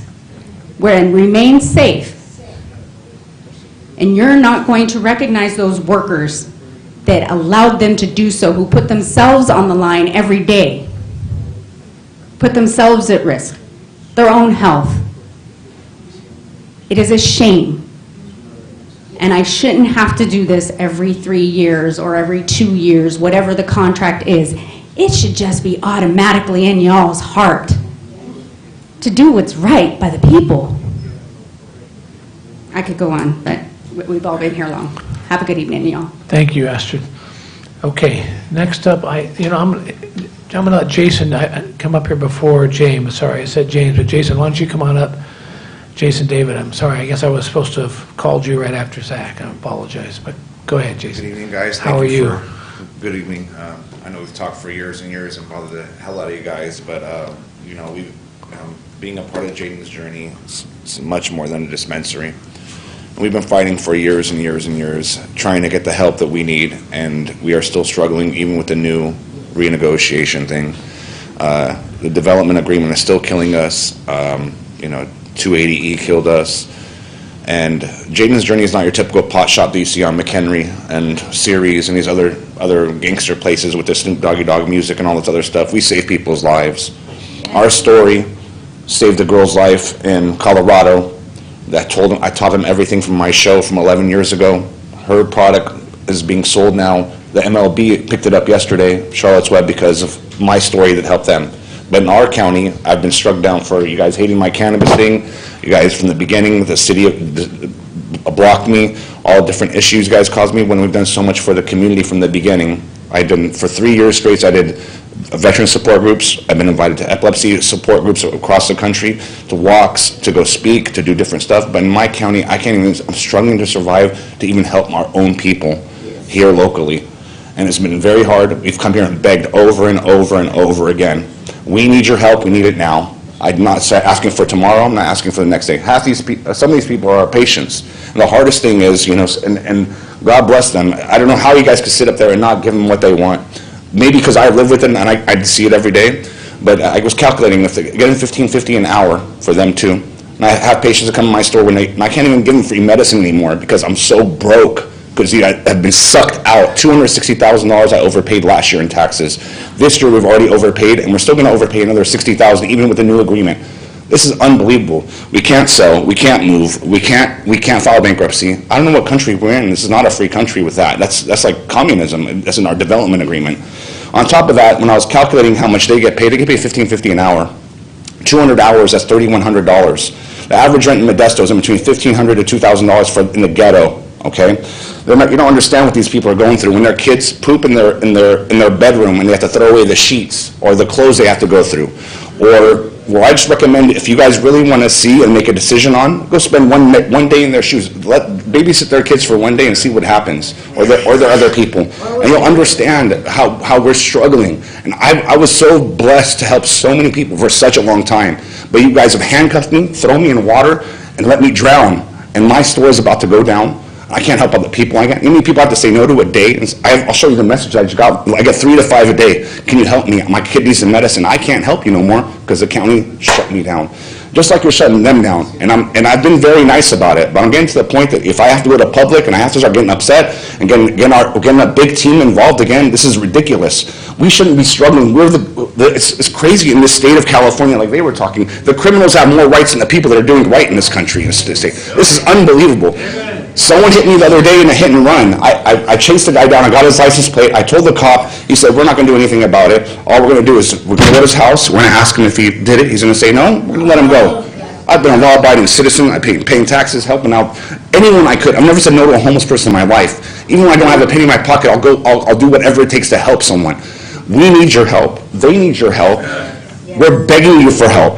and remain safe, and you're not going to recognize those workers that allowed them to do so, who put themselves on the line every day, put themselves at risk, their own health. It is a shame. And I shouldn't have to do this every 3 years or every 2 years, whatever the contract is. It should just be automatically in y'all's heart to do what's right by the people. I could go on, but we've all been here long. Have a good evening, y'all. Thank you, Astrid. Okay, next up, I'm going to let Jason come up here before James. Sorry, I said James, but Jason, why don't you come on up? Jason David, I'm sorry, I guess I was supposed to have called you right after Zach. I apologize, but go ahead, Jason. Good evening, guys. How are you? Good evening. I know we've talked for years and years and bothered the hell out of you guys, but, you know, we've being a part of Jaden's journey, it's much more than a dispensary. And we've been fighting for years and years and years, trying to get the help that we need, and we are still struggling even with the new renegotiation thing. The development agreement is still killing us. You know, 280E killed us. And Jaden's Journey is not your typical pot shop that you see on McHenry and Ceres and these other gangster places with the Snoop Doggy Dogg music and all this other stuff. We save people's lives. Our story saved a girl's life in Colorado. I taught him everything from my show from 11 years ago. Her product is being sold now. The MLB picked it up yesterday, Charlotte's Web, because of my story that helped them. But in our county, I've been struck down for you guys hating my cannabis thing. You guys from the beginning, the city blocked me. All different issues you guys caused me when we've done so much for the community from the beginning. For 3 years straight, I did veteran support groups. I've been invited to epilepsy support groups across the country, to walks, to go speak, to do different stuff. But in my county, I'm struggling to survive to even help our own people here locally. And it's been very hard. We've come here and begged over and over and over again. We need your help. We need it now. I'm not asking for tomorrow. I'm not asking for the next day. Some of these people are our patients. And the hardest thing is, and God bless them. I don't know how you guys could sit up there and not give them what they want. Maybe because I live with them and I see it every day. But I was calculating if they're getting $15.50 an hour for them too. And I have patients that come to my store and I can't even give them free medicine anymore because I'm so broke. Because I've been sucked out. $260,000 I overpaid last year in taxes. This year we've already overpaid, and we're still going to overpay another $60,000 even with the new agreement. This is unbelievable. We can't sell. We can't move. We can't file bankruptcy. I don't know what country we're in. This is not a free country with that. That's like communism. That's in our development agreement. On top of that, when I was calculating how much they get paid $15.50 an hour. 200 hours, that's $3,100. The average rent in Modesto is in between $1,500 to $2,000 in the ghetto. Okay, you don't understand what these people are going through when their kids poop in their bedroom and they have to throw away the sheets or the clothes they have to go through. Or I just recommend, if you guys really want to see and make a decision on, go spend one day in their shoes. Babysit their kids for one day and see what happens, or their other people, and you'll understand how we're struggling. And I was so blessed to help so many people for such a long time. But you guys have handcuffed me, thrown me in water, and let me drown. And my store is about to go down. I can't help other people. How many people I have to say no to a day? I'll show you the message I just got. I get 3 to 5 a day. Can you help me? My kid needs some medicine. I can't help you no more because the county shut me down. Just like you're shutting them down. And I've been very nice about it. But I'm getting to the point that if I have to go to public and I have to start getting upset and getting a big team involved again, this is ridiculous. We shouldn't be struggling. It's crazy in this state of California, like they were talking. The criminals have more rights than the people that are doing right in this country. This is unbelievable. Someone hit me the other day in a hit and run. I chased the guy down. I got his license plate. I told the cop. He said, we're not going to do anything about it. All we're going to do is we're going to go to his house. We're going to ask him if he did it. He's going to say no. We're going to let him go. I've been a law-abiding citizen. I've been paying taxes, helping out anyone I could. I've never said no to a homeless person in my life. Even when I don't have a penny in my pocket, I'll do whatever it takes to help someone. We need your help. They need your help. We're begging you for help.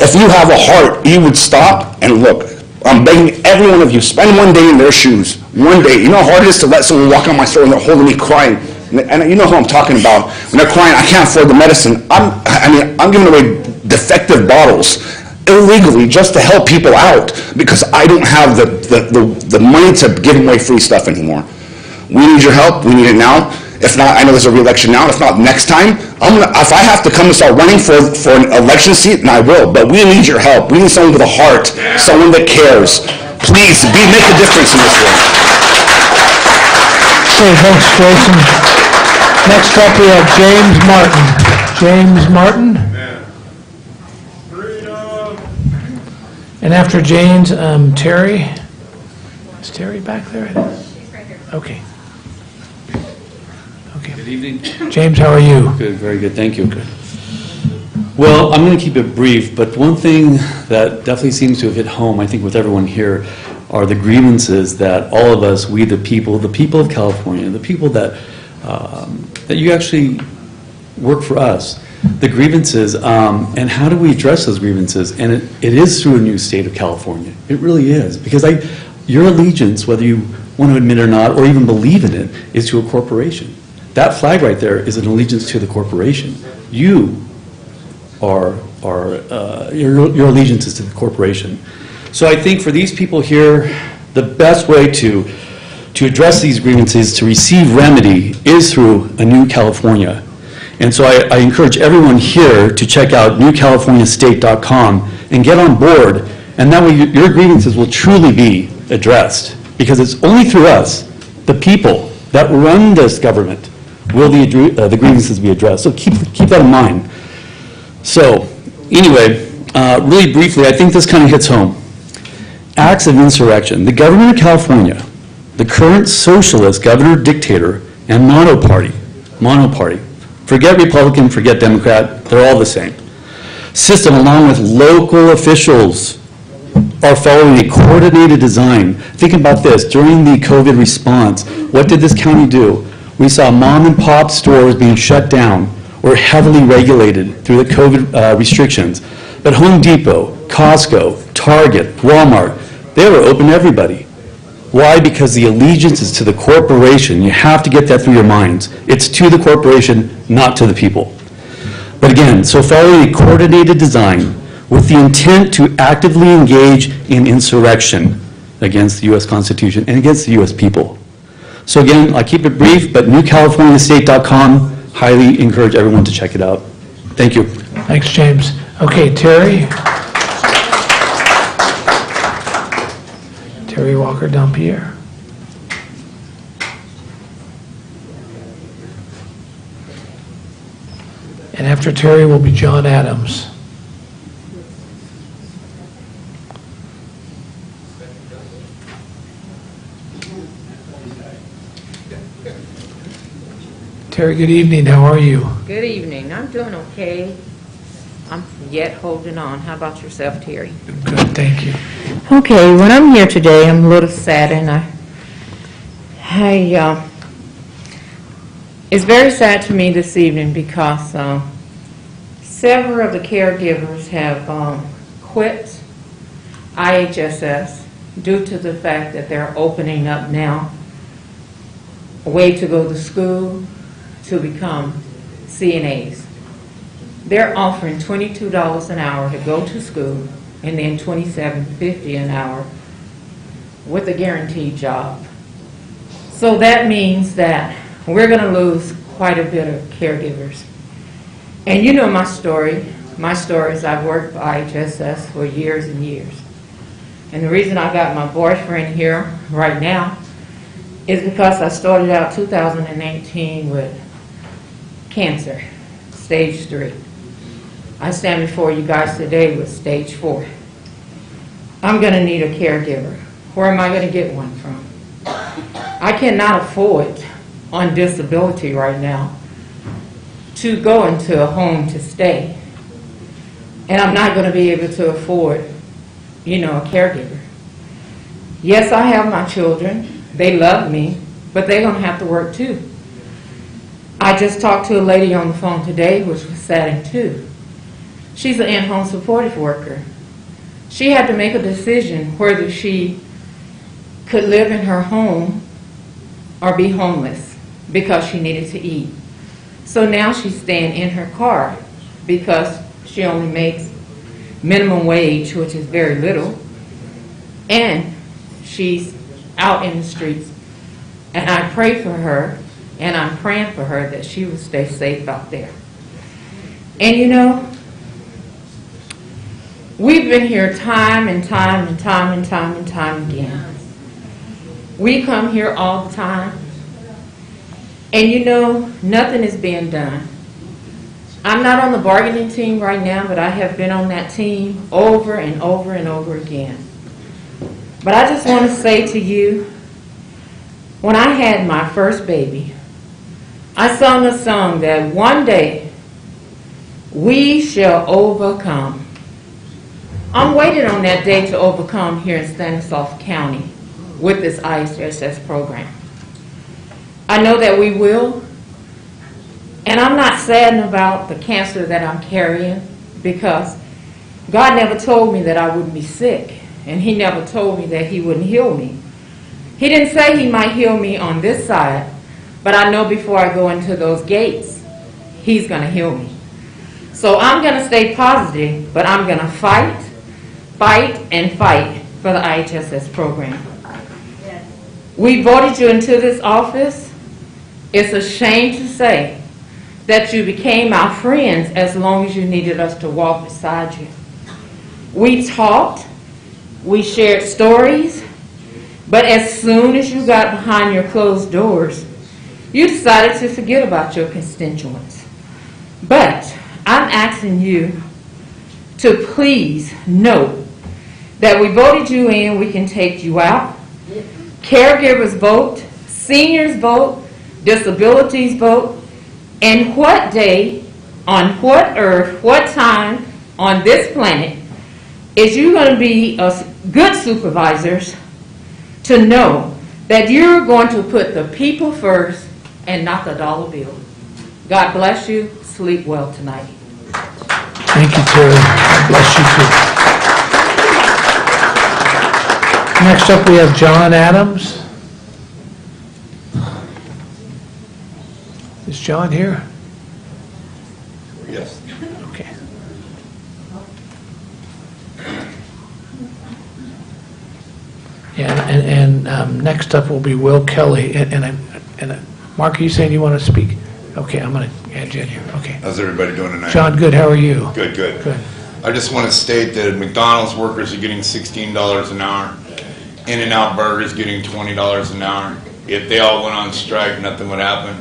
If you have a heart, you would stop and look. I'm begging every one of you, spend one day in their shoes. One day. You know how hard it is to let someone walk on my store and they're holding me crying. And you know who I'm talking about. When they're crying, I can't afford the medicine. I'm giving away defective bottles illegally just to help people out because I don't have the money to give away free stuff anymore. We need your help. We need it now. If not, I know there's a re-election now. If not, next time, if I have to come and start running for an election seat, then I will. But we need your help. We need someone with a heart, someone that cares. Please, make a difference in this world. Okay, thanks, Jason. Next up, we have James Martin. James Martin. And after James, Terry. Is Terry back there? She's right here. Okay. Good evening. James, how are you? Good, very good, thank you. Good. Well, I'm going to keep it brief, but one thing that definitely seems to have hit home, I think, with everyone here, are the grievances that all of us, we the people of California, the people that you actually work for us, the grievances, and how do we address those grievances? And it is through a new state of California. It really is, because your allegiance, whether you want to admit it or not, or even believe in it, is to a corporation. That flag right there is an allegiance to the corporation. Your allegiance is to the corporation. So I think for these people here, the best way to address these grievances, to receive remedy, is through a new California. And so I encourage everyone here to check out newcaliforniastate.com and get on board And that way, your grievances will truly be addressed, because it's only through us, the people that run this government, will the grievances be addressed. So keep that in mind. So, anyway, really briefly, I think this kind of hits home. Acts of insurrection. The government of California, the current socialist governor dictator and monoparty, forget Republican, forget Democrat, they're all the same, system, along with local officials, are following a coordinated design. Think about this. During the COVID response, what did this county do? We saw mom and pop stores being shut down or heavily regulated through the COVID restrictions. But Home Depot, Costco, Target, Walmart, they were open to everybody. Why? Because the allegiance is to the corporation. You have to get that through your minds. It's to the corporation, not to the people. But again, so following a coordinated design with the intent to actively engage in insurrection against the U.S. Constitution and against the U.S. people. So again, I keep it brief, but newcaliforniastate.com, highly encourage everyone to check it out. Thank you. Thanks, James. Okay, Terry. Terry Walker Dampier. And after Terry will be John Adams. Terry, good evening. How are you? Good evening. I'm doing okay. I'm yet holding on. How about yourself, Terry? Good, thank you. Okay, when I'm here today, I'm a little sad, and it's very sad to me this evening because several of the caregivers have quit IHSS due to the fact that they're opening up now a way to go to school to become CNAs. They're offering $22 an hour to go to school and then $27.50 an hour with a guaranteed job. So that means that we're going to lose quite a bit of caregivers. And you know my story. My story is I've worked for IHSS for years and years. And the reason I got my boyfriend here right now is because I started out 2018 with cancer, stage 3. I stand before you guys today with stage 4. I'm going to need a caregiver. Where am I going to get one from? I cannot afford, on disability right now, to go into a home to stay. And I'm not going to be able to afford, a caregiver. Yes, I have my children. They love me, but they're going to have to work too. I just talked to a lady on the phone today, which was sad too. She's an in-home supportive worker. She had to make a decision whether she could live in her home or be homeless because she needed to eat. So now she's staying in her car because she only makes minimum wage, which is very little, and she's out in the streets. And I pray for her, and I'm praying for her that she will stay safe out there. And we've been here time and time and time and time and time again. We come here all the time, and nothing is being done. I'm not on the bargaining team right now, but I have been on that team over and over and over again. But I just want to say to you, when I had my first baby, I sung a song that one day we shall overcome. I'm waiting on that day to overcome here in Stanislaus County with this IHSS program. I know that we will, and I'm not saddened about the cancer that I'm carrying because God never told me that I wouldn't be sick, and He never told me that He wouldn't heal me. He didn't say He might heal me on this side, but I know before I go into those gates, He's going to heal me. So I'm going to stay positive, but I'm going to fight and fight for the IHSS program. Yes. We voted you into this office. It's a shame to say that you became our friends as long as you needed us to walk beside you. We talked, We shared stories, but as soon as you got behind your closed doors, you decided to forget about your constituents. But I'm asking you to please know that we voted you in, we can take you out. Caregivers vote, seniors vote, disabilities vote, and what day, on what earth, what time on this planet is you going to be a good supervisors to know that you're going to put the people first and not the dollar bill. God bless you. Sleep well tonight. Thank you, Terry. God bless you, too. Next up, we have John Adams. Is John here? Yes. Okay. Yeah, and next up will be Will Kelly. And Mark, are you saying you want to speak? Okay, I'm going to add you in here. Okay. How's everybody doing tonight? John, good. How are you? Good, good. Good. I just want to state that McDonald's workers are getting $16 an hour. In-N-Out Burgers getting $20 an hour. If they all went on strike, nothing would happen.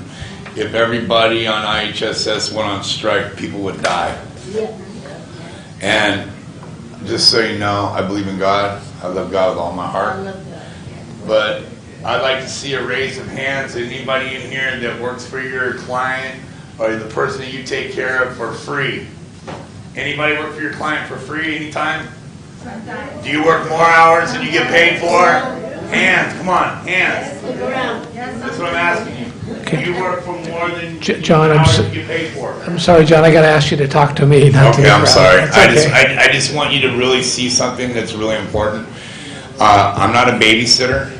If everybody on IHSS went on strike, people would die. And just so you know, I believe in God. I love God with all my heart. But I'd like to see a raise of hands. Anybody in here that works for your client or the person that you take care of for free? Anybody work for your client for free anytime? Do you work more hours than you get paid for? Hands, come on, hands. That's what I'm asking you. Do you work for more than John, hours you get paid for? I'm sorry, John, I got to ask you to talk to me, not to Okay, the I'm crowd. sorry. That's okay. I just want you to really see something that's really important. I'm not a babysitter,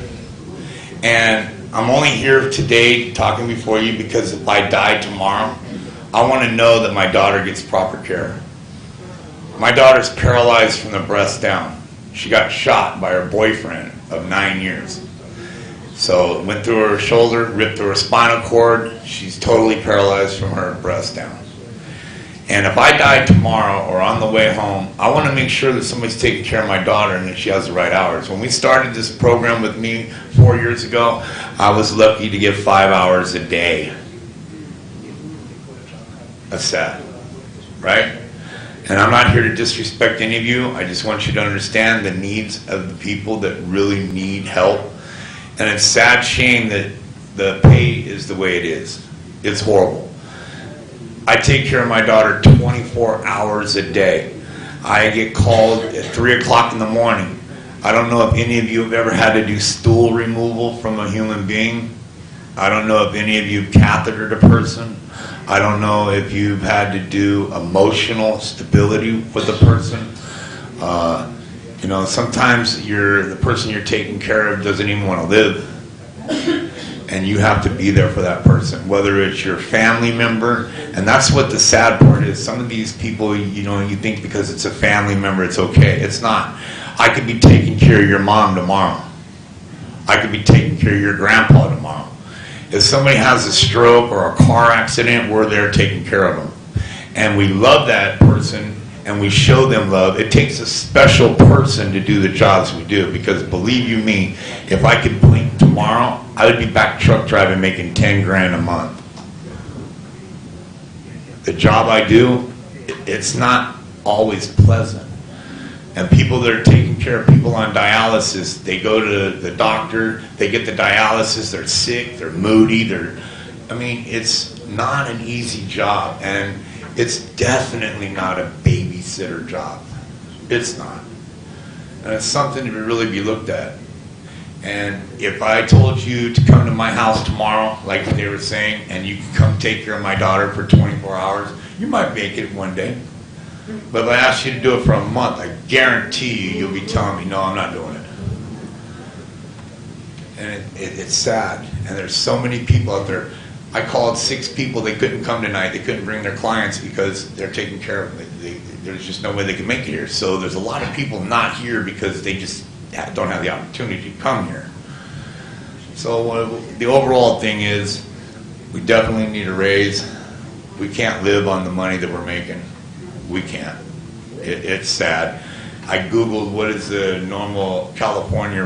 and I'm only here today talking before you because if I die tomorrow, I want to know that my daughter gets proper care. My daughter's paralyzed from the breast down. She got shot by her boyfriend of 9 years. So it went through her shoulder, ripped through her spinal cord. She's totally paralyzed from her breast down. And if I die tomorrow or on the way home, I want to make sure that somebody's taking care of my daughter and that she has the right hours. When we started this program with me 4 years ago, I was lucky to get 5 hours a day. That's sad, right? And I'm not here to disrespect any of you. I just want you to understand the needs of the people that really need help. And it's a sad shame that the pay is the way it is. It's horrible. I take care of my daughter 24 hours a day. I get called at 3 o'clock in the morning. I don't know if any of you have ever had to do stool removal from a human being. I don't know if any of you have cathetered a person. I don't know if you've had to do emotional stability with a person. You know, sometimes the person you're taking care of doesn't even want to live. And you have to be there for that person, whether it's your family member. And that's what the sad part is. Some of these people, you know, you think because it's a family member, it's okay. It's not. I could be taking care of your mom tomorrow. I could be taking care of your grandpa tomorrow. If somebody has a stroke or a car accident, we're there taking care of them. And we love that person and we show them love. It takes a special person to do the jobs we do because believe you me, if I could blink tomorrow, I would be back truck driving making 10 grand a month. The job I do, it's not always pleasant. And people that are taking care of people on dialysis, they go to the doctor, they get the dialysis, they're sick, they're moody, it's not an easy job. And it's definitely not a babysitter job. It's not. And it's something to really be looked at. And if I told you to come to my house tomorrow, like they were saying, and you can come take care of my daughter for 24 hours, you might make it one day. But if I asked you to do it for a month, I guarantee you'll be telling me, no, I'm not doing it. And it's sad. And there's so many people out there. I called 6 people, they couldn't come tonight. They couldn't bring their clients because they're taking care of them. There's just no way they can make it here. So there's a lot of people not here because they just don't have the opportunity to come here. So the overall thing is, we definitely need a raise. We can't live on the money that we're making. We can't. It's sad. I Googled what is the normal California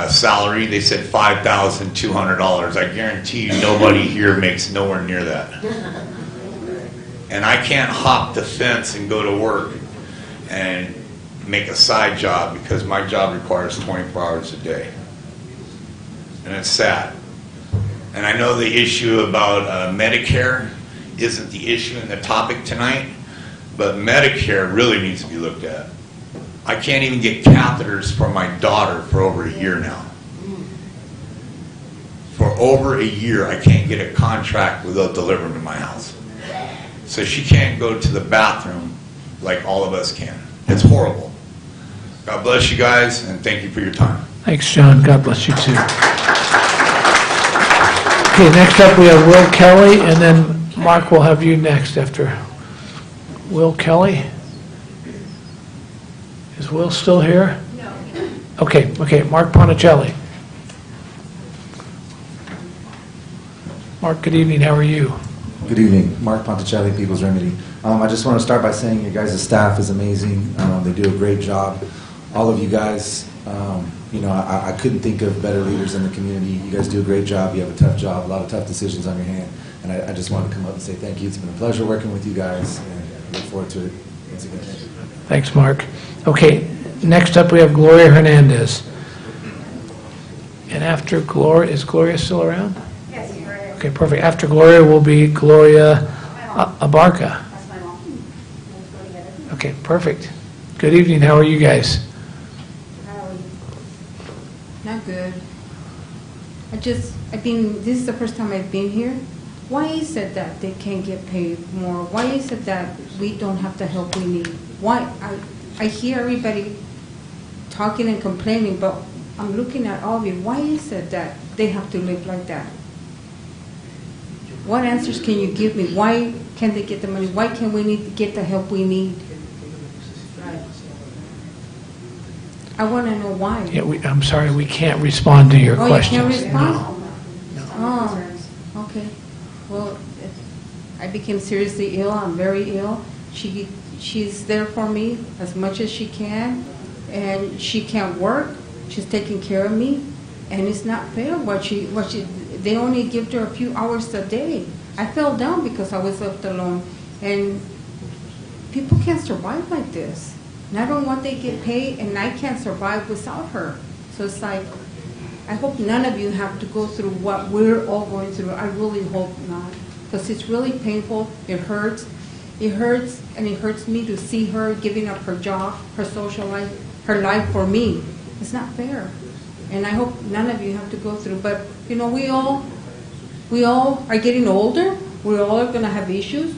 salary. They said $5,200. I guarantee you nobody here makes nowhere near that. And I can't hop the fence and go to work and make a side job because my job requires 24 hours a day. And it's sad. And I know the issue about Medicare isn't the issue in the topic tonight, but Medicare really needs to be looked at. I can't even get catheters for my daughter for over a year now. For over a year, I can't get a contract without delivering to my house. So she can't go to the bathroom like all of us can. It's horrible. God bless you guys, and thank you for your time. Thanks, John. God bless you, too. Okay, next up we have Will Kelly, and then Mark will have you next after Will Kelly. Is Will still here? No. Okay, Mark Ponticelli. Mark, good evening. How are you? Good evening. Mark Ponticelli, People's Remedy. I just want to start by saying your guys' staff is amazing. They do a great job. All of you guys, I couldn't think of better leaders in the community. You guys do a great job. You have a tough job, a lot of tough decisions on your hand. And I just wanted to come up and say thank you. It's been a pleasure working with you guys, and I look forward to it. Once again. Thanks, Mark. Okay, next up we have Gloria Hernandez. And after Gloria, is Gloria still around? Yes, Gloria. Okay, perfect. After Gloria will be Gloria Abarca. That's my mom. Okay, perfect. Good evening. How are you guys? Not good. this is the first time I've been here. Why is it that they can't get paid more? Why is it that we don't have the help we need? Why, I hear everybody talking and complaining, but I'm looking at all of you. Why is it that they have to live like that? What answers can you give me? Why can't they get the money? Why can't we get the help we need? I want to know why. Yeah, I'm sorry, we can't respond to your questions. You can't respond? No. Oh, okay. Well, I became seriously ill. I'm very ill. She's there for me as much as she can, and she can't work. She's taking care of me, and it's not fair they only give her a few hours a day. I fell down because I was left alone, and people can't survive like this. Not only what they get paid, and I can't survive without her. So it's like, I hope none of you have to go through what we're all going through. I really hope not, because it's really painful. It hurts. It hurts, and it hurts me to see her giving up her job, her social life, her life for me. It's not fair. And I hope none of you have to go through. But, you know, we all are getting older. We all are going to have issues.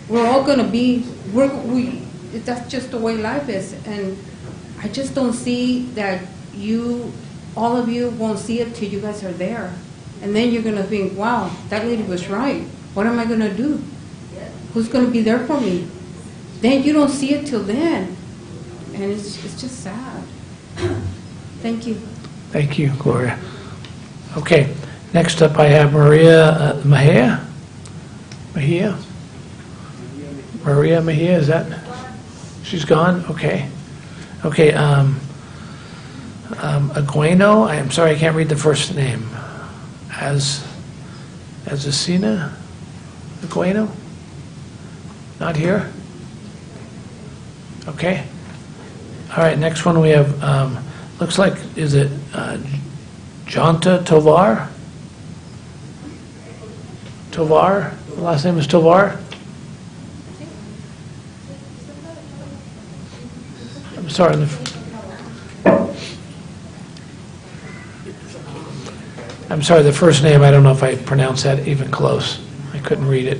We're all going to be, that's just the way life is. And I just don't see that all of you won't see it till you guys are there. And then you're going to think, wow, that lady was right. What am I going to do? Who's going to be there for me? Then you don't see it till then. And it's just sad. Thank you. Thank you, Gloria. Okay, next up I have Maria Mejia. Maria, is that? She's gone? Okay. Okay, Agueno, I'm sorry, I can't read the first name. Azucena Agueno? Not here? Okay. All right, next one we have, looks like, is it Jonta Tovar? Tovar? The last name is Tovar? I'm sorry. I'm sorry, the first name, I don't know if I pronounced that even close. I couldn't read it.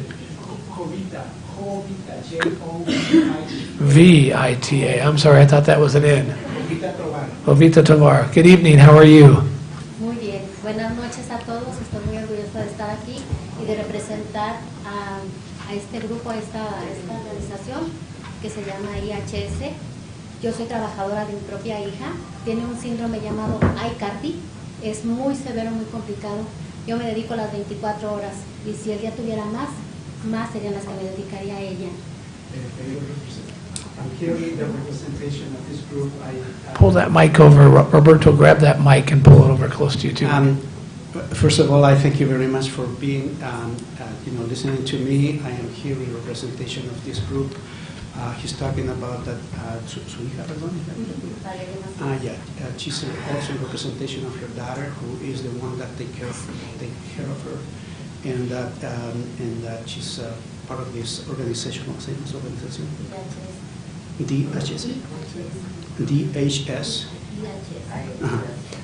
V-I-T-A. I'm sorry, I thought that was an N. Jovita Tovar. Good evening, how are you? Muy bien. Buenas noches a todos. Estoy muy orgullosa de estar aquí y de representar a este grupo, a esta organización que se llama IHS. Yo soy trabajadora de mi propia hija. Tiene un síndrome llamado iCardi. Es muy severo, muy complicado. Yo me dedico las 24 horas y si el día tuviera más serían las que me dedicaría a ella. hearing the representation of this group. Pull that mic over. Roberto, grab that mic and pull it over close to you, too. First of all, I thank you very much for being, listening to me. I am here in representation of this group. He's talking about that, she's also in representation of her daughter, who is the one that take care of her, and that she's part of this organization. DHS.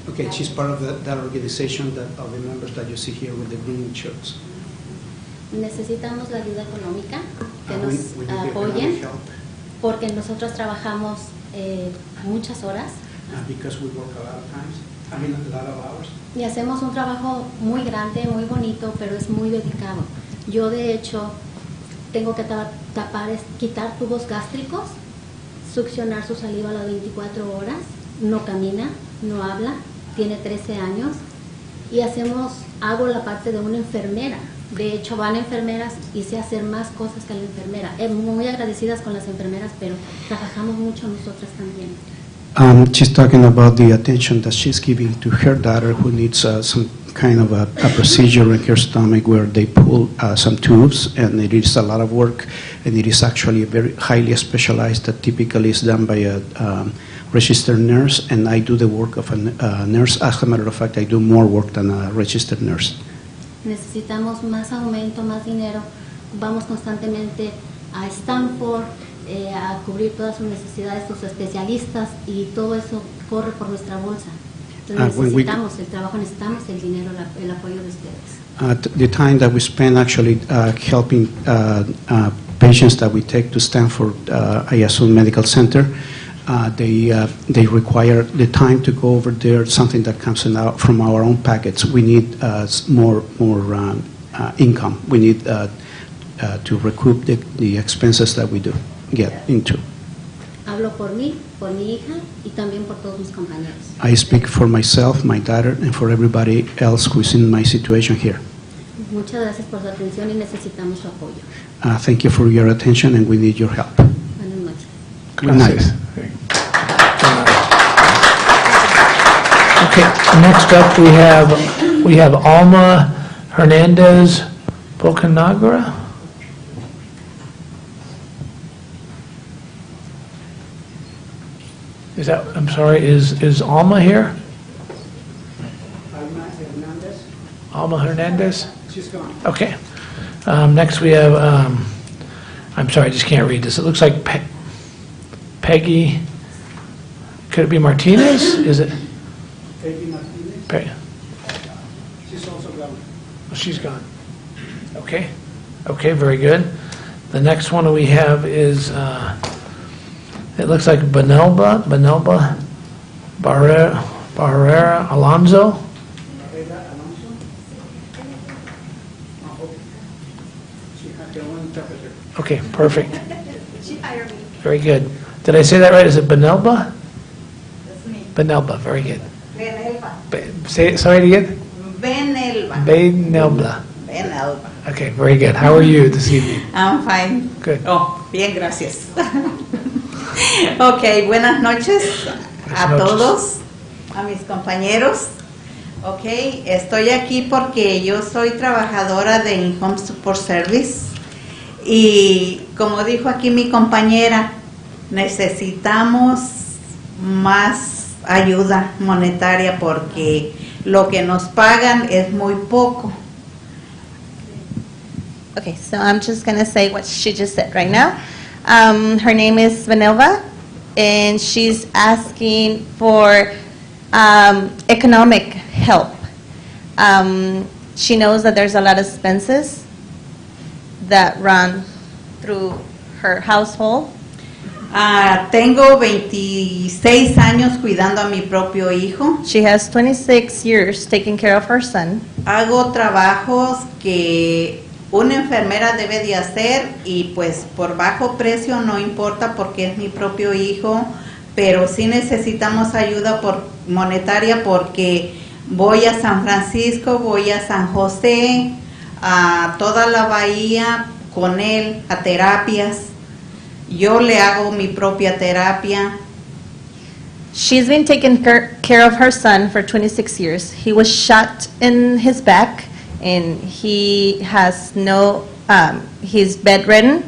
Okay, she's part of that organization of the members that you see here with the green shirts. Necesitamos la ayuda económica, que nos apoyen, porque nosotros trabajamos muchas horas. Because we work a lot of hours. Y hacemos un trabajo muy grande, muy bonito, pero es muy dedicado. Yo, de hecho, tengo que quitar tubos gástricos, succionar su saliva a las 24 horas, no camina, no habla, tiene 13 años, y hago la parte de una enfermera. De hecho, van enfermeras y sé hacer más cosas que la enfermera. Muy agradecidas con las enfermeras, pero trabajamos mucho nosotras también. She's talking about the attention that she's giving to her daughter, who needs some kind of a procedure in her stomach where they pull some tubes, and it is a lot of work, and it is actually very highly specialized that typically is done by a registered nurse, and I do the work of a nurse. As a matter of fact, I do more work than a registered nurse. Necesitamos más aumento, más dinero. Vamos constantemente a Stanford a cubrir todas sus necesidades, sus especialistas, y todo eso corre por nuestra bolsa. Entonces necesitamos el trabajo, necesitamos el dinero, el apoyo de ustedes. The time that we spend actually helping patients that we take to Stanford, I assume Medical Center, they require the time to go over there, something that comes out from our own packets. We need more income. We need to recoup the expenses that we do get into. Hablo por mí, por mi hija y también por todos mis compañeros. I speak for myself, my daughter, and for everybody else who is in my situation here. Muchas gracias por su atención y necesitamos su apoyo. Thank you for your attention, and we need your help. Buenas noches. Good night. Okay, next up we have Alma Hernandez Bocanagra. I'm sorry, is Alma here? Alma Hernandez? She's gone. Okay. Next we have, I'm sorry, I just can't read this. It looks like Peggy, could it be Martinez? Is it? Peggy Martinez? She's also gone. Oh, she's gone. Okay. Okay, very good. The next one we have is, it looks like Benelba Barrera Alonso. Okay, perfect. Very good. Did I say that right? Is it Benelba? That's me. Benelba, very good. Benelba. Say it again. Benelba. Benelba. Benelba. Okay, very good. How are you this evening? I'm fine. Good. Oh, bien, gracias. Ok, buenas noches a todos, a mis compañeros. Ok, estoy aquí porque yo soy trabajadora de In-Home Support Service y como dijo aquí mi compañera, necesitamos más ayuda monetaria porque lo que nos pagan es muy poco. Okay, so I'm just going to say what she just said right now. Her name is Vanelva, and she's asking for economic help. She knows that there's a lot of expenses that run through her household. Tengo 26 años cuidando a mi propio hijo. She has 26 years taking care of her son. Hago trabajos que una enfermera debe de hacer y pues por bajo precio no importa porque es mi propio hijo, pero sí necesitamos ayuda monetaria porque voy a San Francisco, voy a San José, a toda la bahía con él, a terapias. Yo le hago mi propia terapia. She's been taking care of her son for 26 years. He was shot in his back, and he has he's bedridden.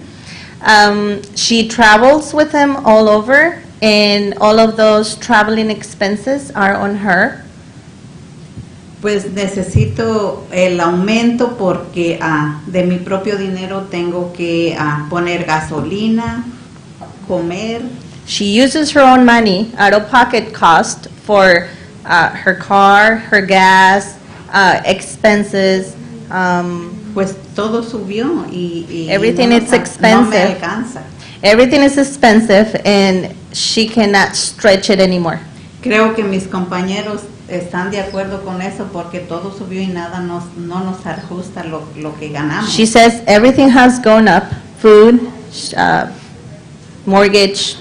She travels with him all over, and all of those traveling expenses are on her. Pues necesito el aumento porque de mi propio dinero tengo que poner gasolina, comer. She uses her own money, out-of-pocket cost, for her car, her gas, expenses. Pues todo subió y Everything no, is no expensive. me alcanza. Everything is expensive, and she cannot stretch it anymore. Creo que mis compañeros están de acuerdo con eso porque todo subió y nada no nos ajusta lo que ganamos. She says everything has gone up, food, mortgage,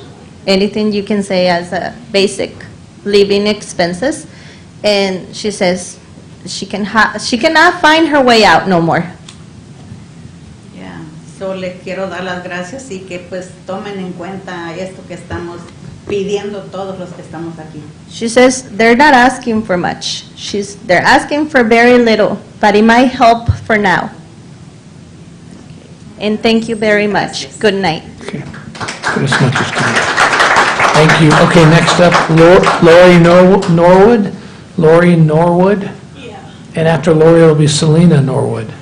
anything you can say as a basic living expenses, and she says she cannot find her way out no more. Yeah. So les quiero dar las gracias y que pues tomen en cuenta esto que estamos pidiendo todos los que estamos aquí. She says they're not asking for much. They're asking for very little, but it might help for now. And thank you very much. Good night. Okay. Good as much as can. Thank you. Okay, next up, Lori Norwood. Lori Norwood. Yeah. And after Lori, it'll be Selena Norwood.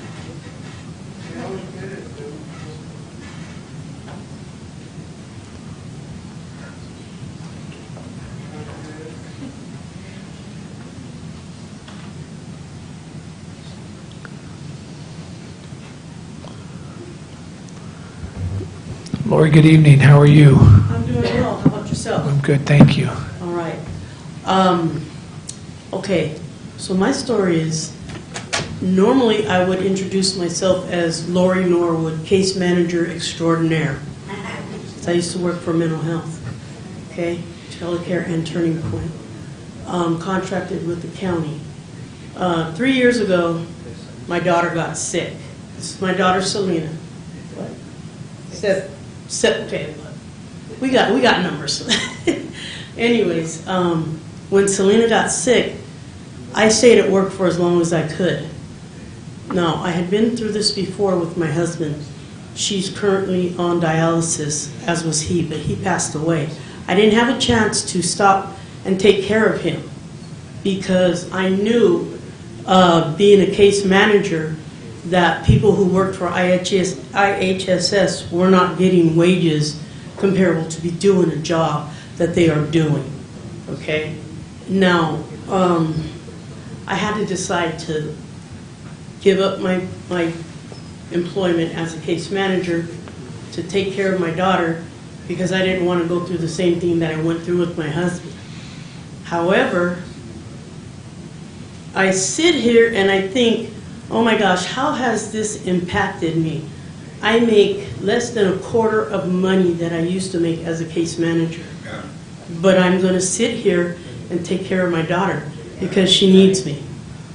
Lori, good evening. How are you? I'm doing well. How about yourself? I'm good, thank you. All right. Okay, so my story is, normally I would introduce myself as Lori Norwood, Case Manager Extraordinaire. I used to work for mental health, okay, telecare and Turning Point, contracted with the county. 3 years ago, my daughter got sick. This is my daughter Selena. What? Okay, we got numbers. Anyways, when Selena got sick, I stayed at work for as long as I could. Now, I had been through this before with my husband. She's currently on dialysis, as was he, but he passed away. I didn't have a chance to stop and take care of him because I knew, being a case manager, that people who worked for IHSS were not getting wages comparable to be doing a job that they are doing, okay? Now, I had to decide to give up my employment as a case manager to take care of my daughter because I didn't want to go through the same thing that I went through with my husband. However, I sit here and I think, oh my gosh, how has this impacted me? I make less than a quarter of money that I used to make as a case manager. But I'm going to sit here and take care of my daughter because she needs me,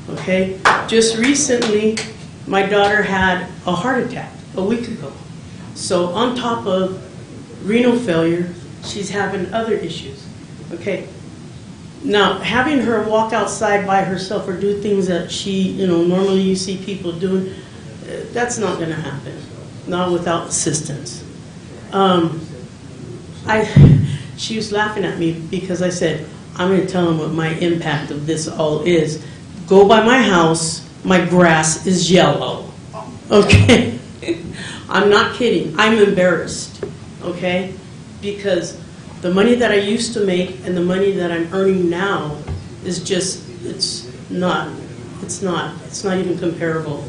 okay? Just recently, my daughter had a heart attack a week ago. So on top of renal failure, she's having other issues, okay? Now, having her walk outside by herself or do things that she, normally you see people doing, that's not going to happen, not without assistance. She was laughing at me because I said, I'm going to tell them what my impact of this all is. Go by my house, my grass is yellow, okay? I'm not kidding, I'm embarrassed, okay? Because the money that I used to make and the money that I'm earning now is just, it's not even comparable.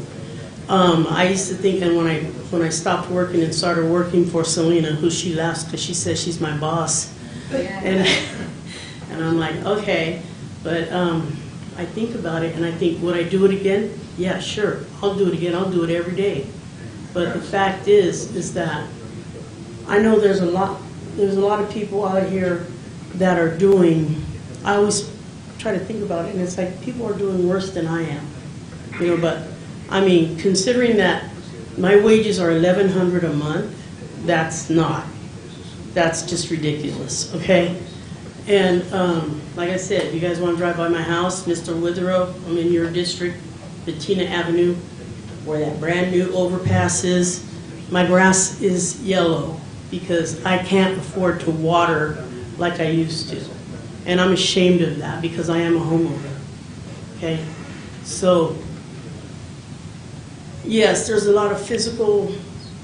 I used to think, and when I stopped working and started working for Selena, who she laughs because she says she's my boss, and I'm like, okay, but I think about it and I think, would I do it again? Yeah, sure, I'll do it again. I'll do it every day. But the fact is that I know there's a lot of people out here that are doing, I always try to think about it, and it's like people are doing worse than I am. But I mean, considering that my wages are $1,100 a month, that's not. That's just ridiculous, okay? And like I said, if you guys want to drive by my house, Mr. Withrow, I'm in your district, Bettina Avenue, where that brand-new overpass is. My grass is yellow because I can't afford to water like I used to. And I'm ashamed of that because I am a homeowner, okay? So, yes, there's a lot of physical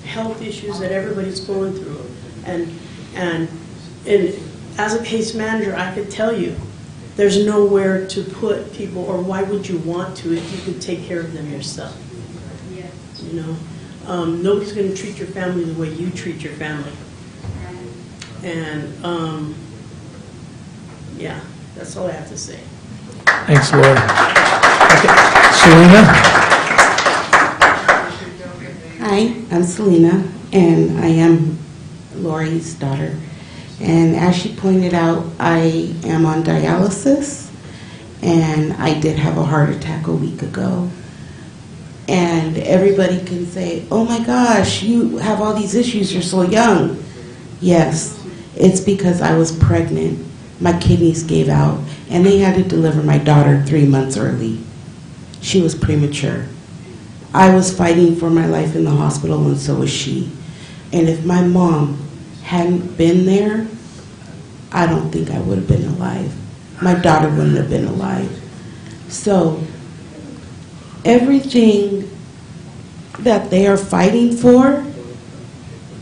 health issues that everybody's going through. And as a case manager, I could tell you, there's nowhere to put people, or why would you want to if you could take care of them yourself? You know, nobody's going to treat your family the way you treat your family. And yeah, that's all I have to say. Thanks, Lord. Okay. Selena? Hi, I'm Selena, and I am Lori's daughter. And as she pointed out, I am on dialysis, and I did have a heart attack a week ago. And everybody can say, oh my gosh, you have all these issues, you're so young. Yes, it's because I was pregnant. My kidneys gave out, and they had to deliver my daughter 3 months early. She was premature. I was fighting for my life in the hospital, and so was she. And if my mom hadn't been there, I don't think I would have been alive. My daughter wouldn't have been alive. So everything that they are fighting for,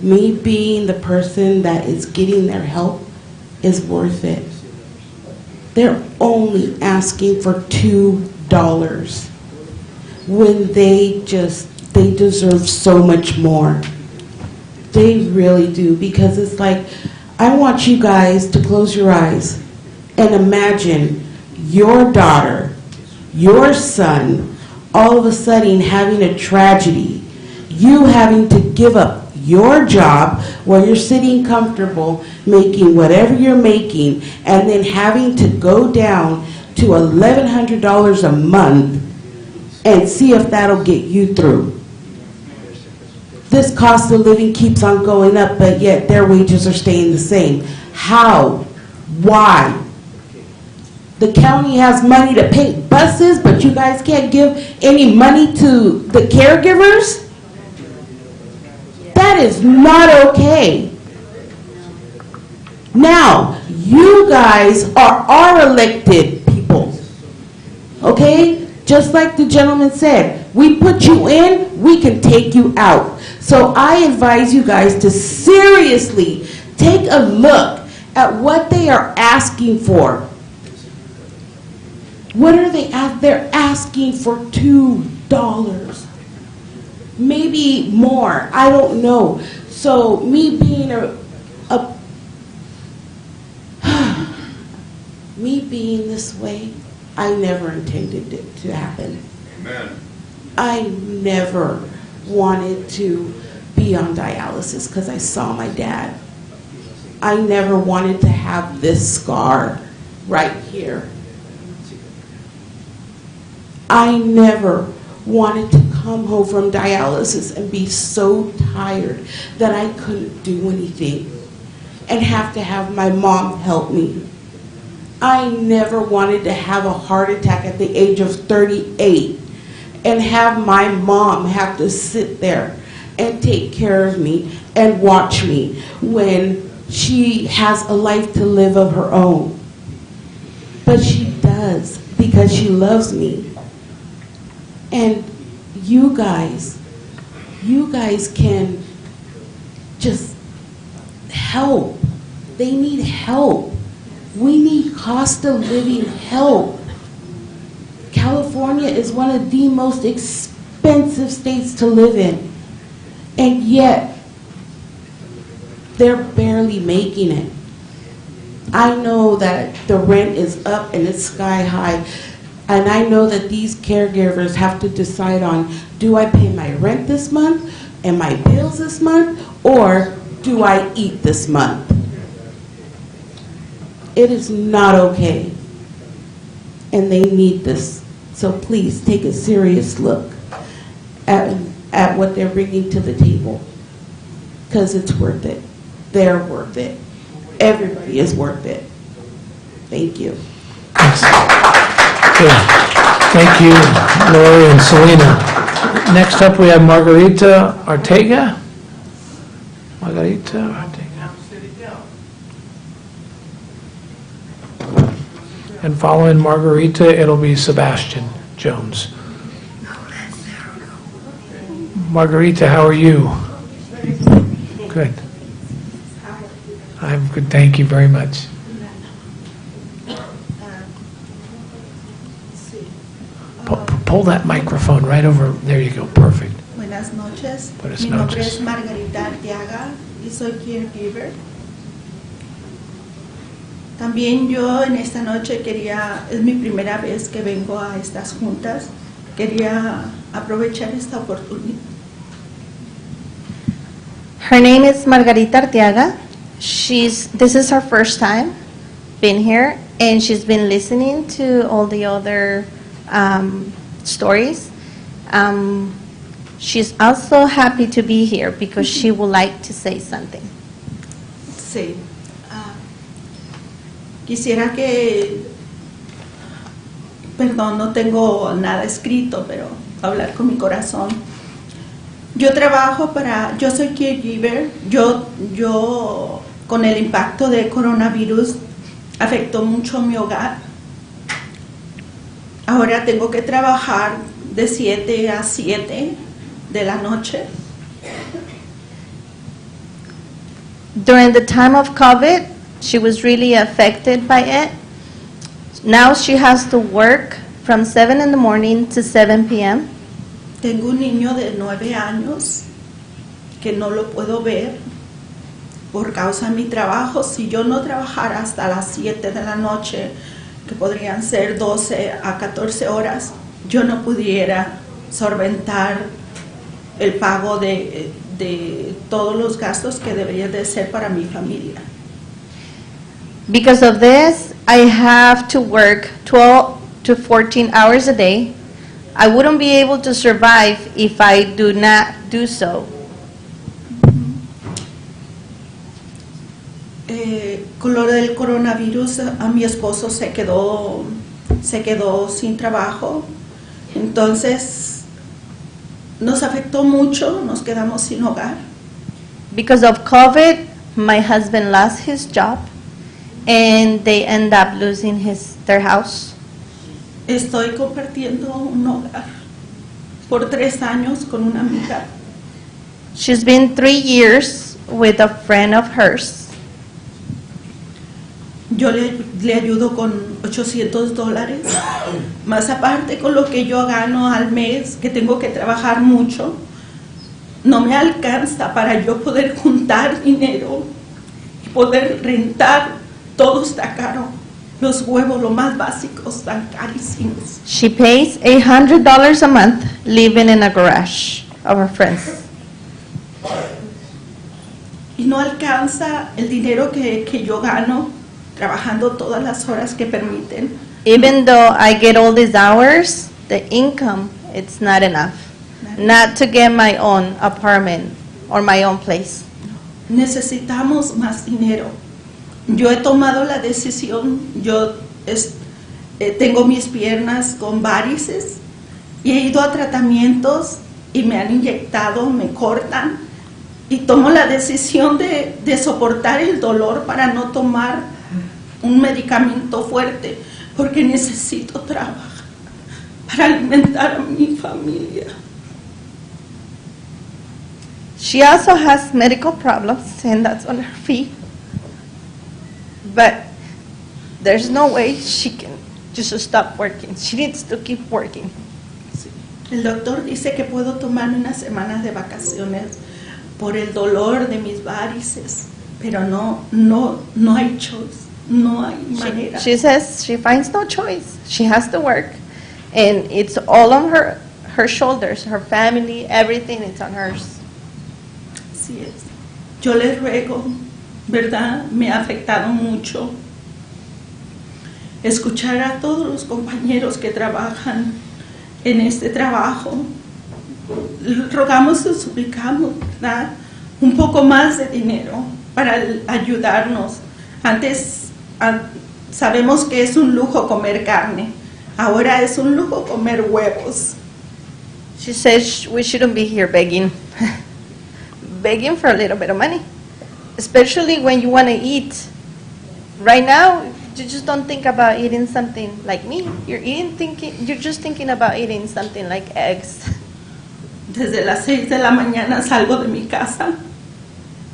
me being the person that is getting their help, is worth it. They're only asking for $2 when they deserve so much more. They really do, because it's like, I want you guys to close your eyes and imagine your daughter, your son, all of a sudden having a tragedy, you having to give up your job where you're sitting comfortable making whatever you're making, and then having to go down to $1,100 a month and see if that'll get you through. This cost of living keeps on going up, but yet their wages are staying the same. How? Why? The county has money to pay buses, but you guys can't give any money to the caregivers? That is not okay. Now, you guys are our elected people, okay? Just like the gentleman said, we put you in, we can take you out. So I advise you guys to seriously take a look at what they are asking for. What are they asking? They're asking for $2. Maybe more, I don't know. So me being me being this way, I never intended it to happen. Amen. I never wanted to be on dialysis because I saw my dad. I never wanted to have this scar right here. I never wanted to come home from dialysis and be so tired that I couldn't do anything and have to have my mom help me. I never wanted to have a heart attack at the age of 38 and have my mom have to sit there and take care of me and watch me when she has a life to live of her own. But she does, because she loves me. And you guys can just help. They need help. We need cost of living help. California is one of the most expensive states to live in, and yet they're barely making it. I know that the rent is up and it's sky high, and I know that these caregivers have to decide on, do I pay my rent this month and my bills this month, or do I eat this month? It is not okay, and they need this. So please take a serious look at what they're bringing to the table, because it's worth it. they're worth it. Everybody is worth it. Thank you. Good. Thank you, Lori and Selena. Next up, we have Margarita Ortega. Margarita Ortega. And following Margarita, it'll be Sebastian Jones. Margarita, how are you? Good. I'm good, thank you very much. Pull that microphone right over, there you go, perfect. Buenas noches. Buenas Mi nombre noches. es Margarita Ortega y soy caregiver. También yo en esta noche es mi primera vez que vengo a estas juntas, quería aprovechar esta oportunidad. Her name is Margarita Ortega. This is her first time being here, and she's been listening to all the other stories. She's also happy to be here because she would like to say something. Sí. Quisiera que, perdón, no tengo nada escrito, pero hablar con mi corazón. Yo soy caregiver, yo con el impacto de coronavirus afectó mucho mi hogar. Ahora tengo que trabajar de 7 a 7 de la noche. During the time of COVID, she was really affected by it. Now she has to work from 7 in the morning to 7 p.m. Tengo un niño de 9 años que no lo puedo ver por causa de mi trabajo. Si yo no trabajara hasta las 7 de la noche, que podrían ser 12 a 14 horas, yo no pudiera solventar el pago de todos los gastos que debería de ser para mi familia. Because of this, I have to work 12 to 14 hours a day. I wouldn't be able to survive if I do not do so. Con lo del coronavirus, a mi esposo se quedó sin trabajo. Entonces, nos afectó mucho, nos quedamos sin hogar. Because of COVID, my husband lost his job, and they end up losing their house. Estoy compartiendo un hogar por 3 años con una amiga. She's been 3 years with a friend of hers. Yo le ayudo con $800, más aparte con lo que yo gano al mes, que tengo que trabajar mucho, no me alcanza para yo poder juntar dinero y poder rentar. Todo está caro. Los huevos, lo más básicos, están carísimos. She pays $800 a month living in a garage of her friends. Y no alcanza el dinero que yo gano trabajando todas las horas que permiten. Even though I get all these hours, the income, it's not enough. Not to get my own apartment or my own place. Necesitamos más dinero. Yo he tomado la decisión, tengo mis piernas con varices y he ido a tratamientos y me han inyectado, me cortan y tomo la decisión de soportar el dolor para no tomar un medicamento fuerte porque necesito trabajar para alimentar a mi familia. She also has medical problems, and that's on her feet. But there's no way she can just stop working. She needs to keep working. El doctor dice que puedo tomarme unas semanas de vacaciones por el dolor de mis varices, pero no hay choice, no hay manera. She says she finds no choice. She has to work, and it's all on her shoulders, her family, everything is on hers. Así es. Yo les ruego, ¿verdad? Me ha afectado mucho escuchar a todos los compañeros que trabajan en este trabajo. Rogamos y suplicamos, ¿verdad? Un poco más de dinero para ayudarnos. Antes sabemos que es un lujo comer carne, ahora es un lujo comer huevos. She says we shouldn't be here begging, begging for a little bit of money, especially when you want to eat. Right now, you just don't think about eating something like me. You're just thinking about eating something like eggs. Desde las 6 de la mañana salgo de mi casa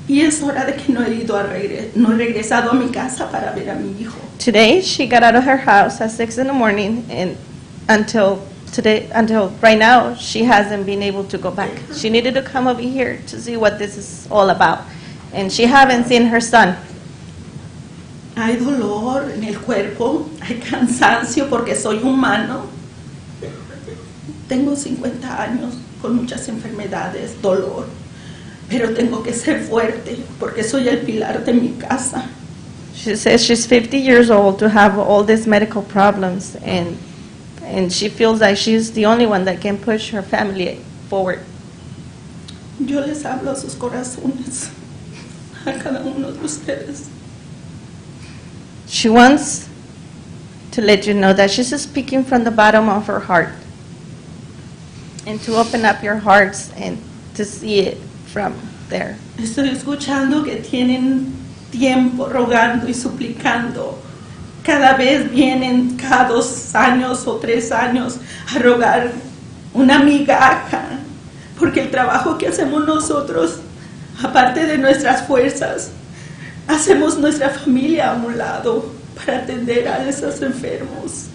y es hora de que no he regresado a mi casa para ver a mi hijo. Today, she got out of her house at 6 in the morning, and until right now, she hasn't been able to go back. She needed to come over here to see what this is all about, and she haven't seen her son. Hay dolor en el cuerpo, hay cansancio porque soy humano. Tengo 50 años con muchas enfermedades, dolor, pero tengo que ser fuerte porque soy el pilar de mi casa. She says she's 50 years old to have all these medical problems, and she feels like she's the only one that can push her family forward. Yo les hablo a sus corazones, a cada uno de ustedes. She wants to let you know that she's speaking from the bottom of her heart, and to open up your hearts and to see it from there. Estoy escuchando que tienen tiempo rogando y suplicando. Cada vez vienen cada 2 años o 3 años a rogar una migaja, porque el trabajo que hacemos nosotros, aparte de nuestras fuerzas, hacemos nuestra familia a un lado para atender a esos enfermos.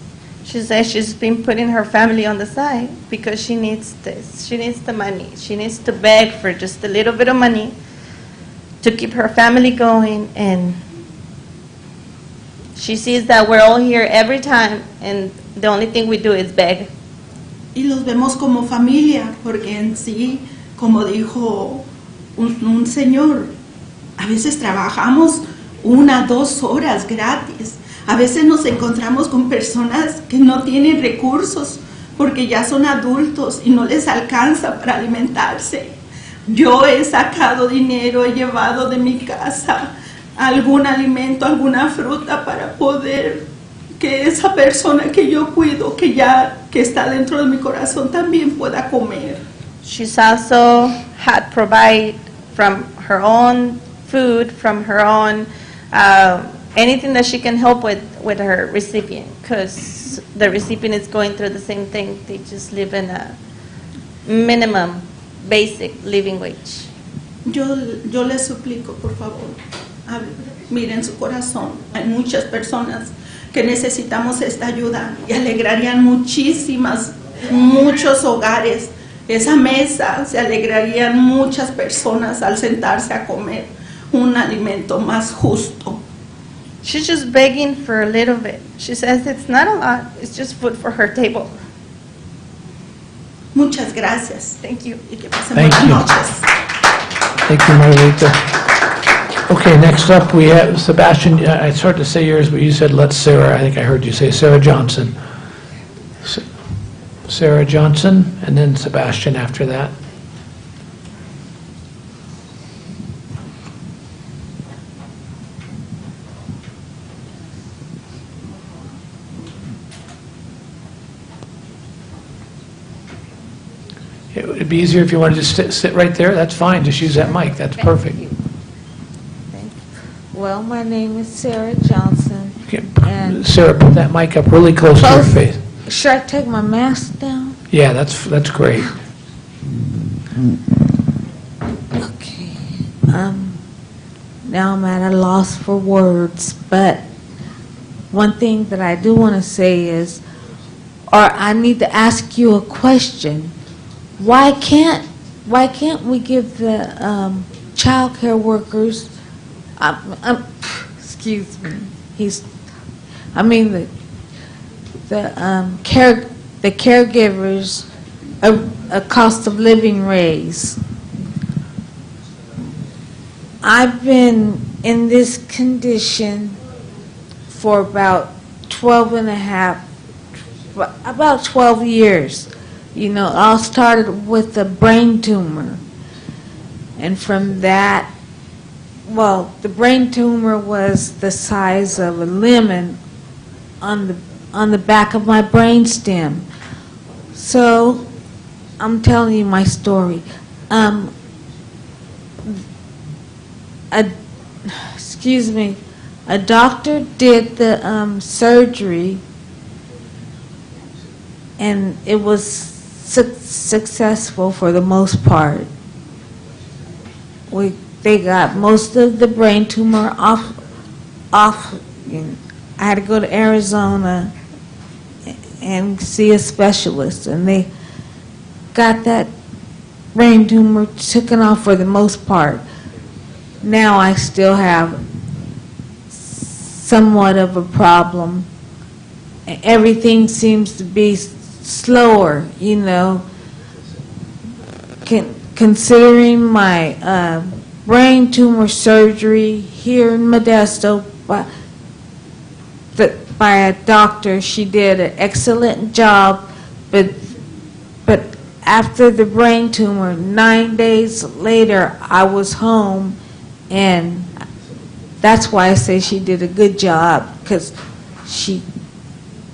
She says she's been putting her family on the side because she needs this. She needs the money. She needs to beg for just a little bit of money to keep her family going, and she sees that we're all here every time, and the only thing we do is beg. Y los vemos como familia, porque en sí, como dijo un señor, a veces trabajamos 1, 2 horas gratis. A veces nos encontramos con personas que no tienen recursos porque ya son adultos y no les alcanza para alimentarse. Yo he sacado dinero, he llevado de mi casa algún alimento, alguna fruta para poder que esa persona que yo cuido, que está dentro de mi corazón, también pueda comer. She's also had provide from her own food, from her own anything that she can help with her recipient, because the recipient is going through the same thing. They just live in a minimum basic living wage. Yo les suplico, por favor, miren su corazón. Hay muchas personas que necesitamos esta ayuda y alegrarían muchos hogares. Esa mesa se alegrarían muchas personas al sentarse a comer un alimento más justo. She's just begging for a little bit. She says it's not a lot, it's just food for her table. Muchas gracias. Thank you. Y que pasen Thank buenas you. noches. Thank you, Margarita. Okay, next up, we have Sebastian. It's hard to say yours, but you said let's Sarah. I think I heard you say Sarah Johnson. Sarah Johnson, and then Sebastian after that. It would be easier if you wanted to just sit right there. That's fine. Just use that mic. That's perfect. Well, my name is Sarah Johnson. Okay. And Sarah, put that mic up really close to your face. Should I take my mask down? Yeah, that's great. Okay. Now I'm at a loss for words, but one thing that I do want to say is, or I need to ask you a question. Why can't we give the child care workers, excuse me, the caregivers a cost of living raise? I've been in this condition for about 12 years. You know, it all started with a brain tumor. And from that, well, the brain tumor was the size of a lemon on the back of my brain stem. So, I'm telling you my story. A doctor did the surgery, and it was successful for the most part. They got most of the brain tumor off. I had to go to Arizona and see a specialist, and they got that brain tumor taken off for the most part. Now I still have somewhat of a problem. Everything seems to be slower, you know. Considering my brain tumor surgery here in Modesto by a doctor, she did an excellent job, but after the brain tumor, 9 days later, I was home, and that's why I say she did a good job, because she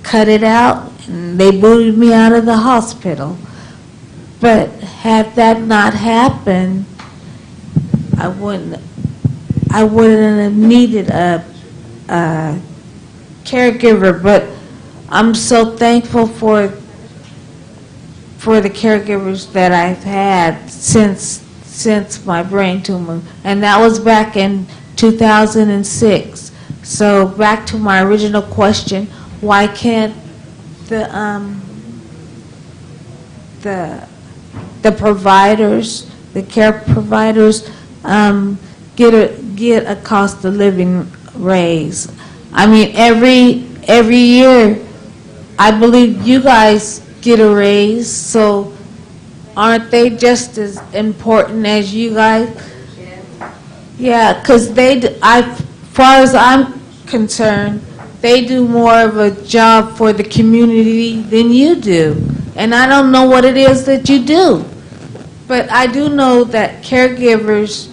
cut it out, and they booted me out of the hospital. But had that not happened, I wouldn't have needed a caregiver. But I'm so thankful for the caregivers that I've had since my brain tumor, and that was back in 2006. So back to my original question, why can't the providers, the care providers, get a cost of living raise? I mean, every year, I believe you guys get a raise, so aren't they just as important as you guys? Yeah, because as far as I'm concerned, they do more of a job for the community than you do. And I don't know what it is that you do. But I do know that caregivers,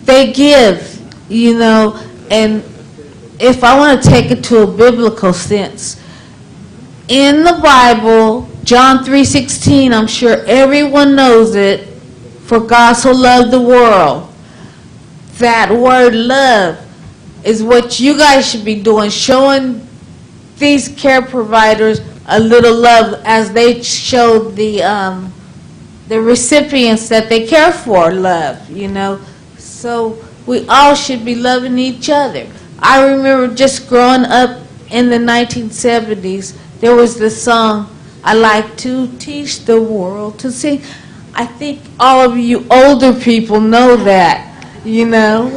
they give, you know, and if I want to take it to a biblical sense, in the Bible, John 3:16, I'm sure everyone knows it, for God so loved the world. That word love is what you guys should be doing, showing these care providers a little love as they show the recipients that they care for love, you know. So we all should be loving each other. I remember just growing up in the 1970s, there was this song, I like to teach the world to sing. I think all of you older people know that, you know.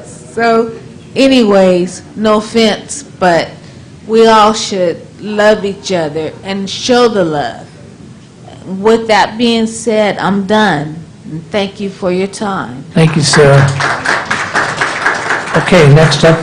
So anyways, no offense, but we all should love each other and show the love. With that being said, I'm done. And thank you for your time. Thank you, Sarah. Okay, next up,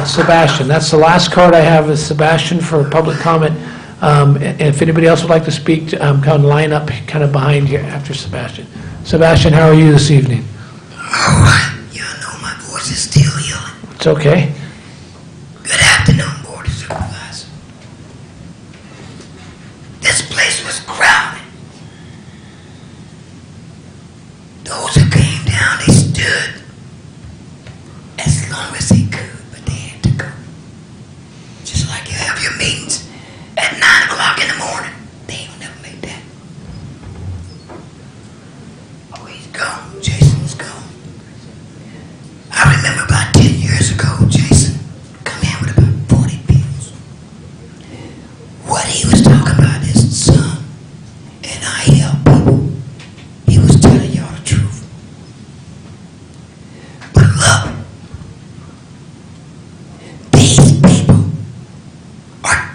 Sebastian. That's the last card I have is Sebastian for public comment. And if anybody else would like to speak, kind of line up kind of behind you after Sebastian. Sebastian, how are you this evening? All right. You know my voice is still yelling. It's okay. Good afternoon, Board of Supervisors. This place was crowded. Those who came down, they stood as long as they could, but they had to go. Just like you have your meetings at 9 o'clock in the morning. They ain't never make that. Oh, he's gone. Jason's gone. I remember about 10 years ago, Jason come in with about 40 bills. What he was talking about is son, and I help people. He was telling y'all the truth. But look, these people are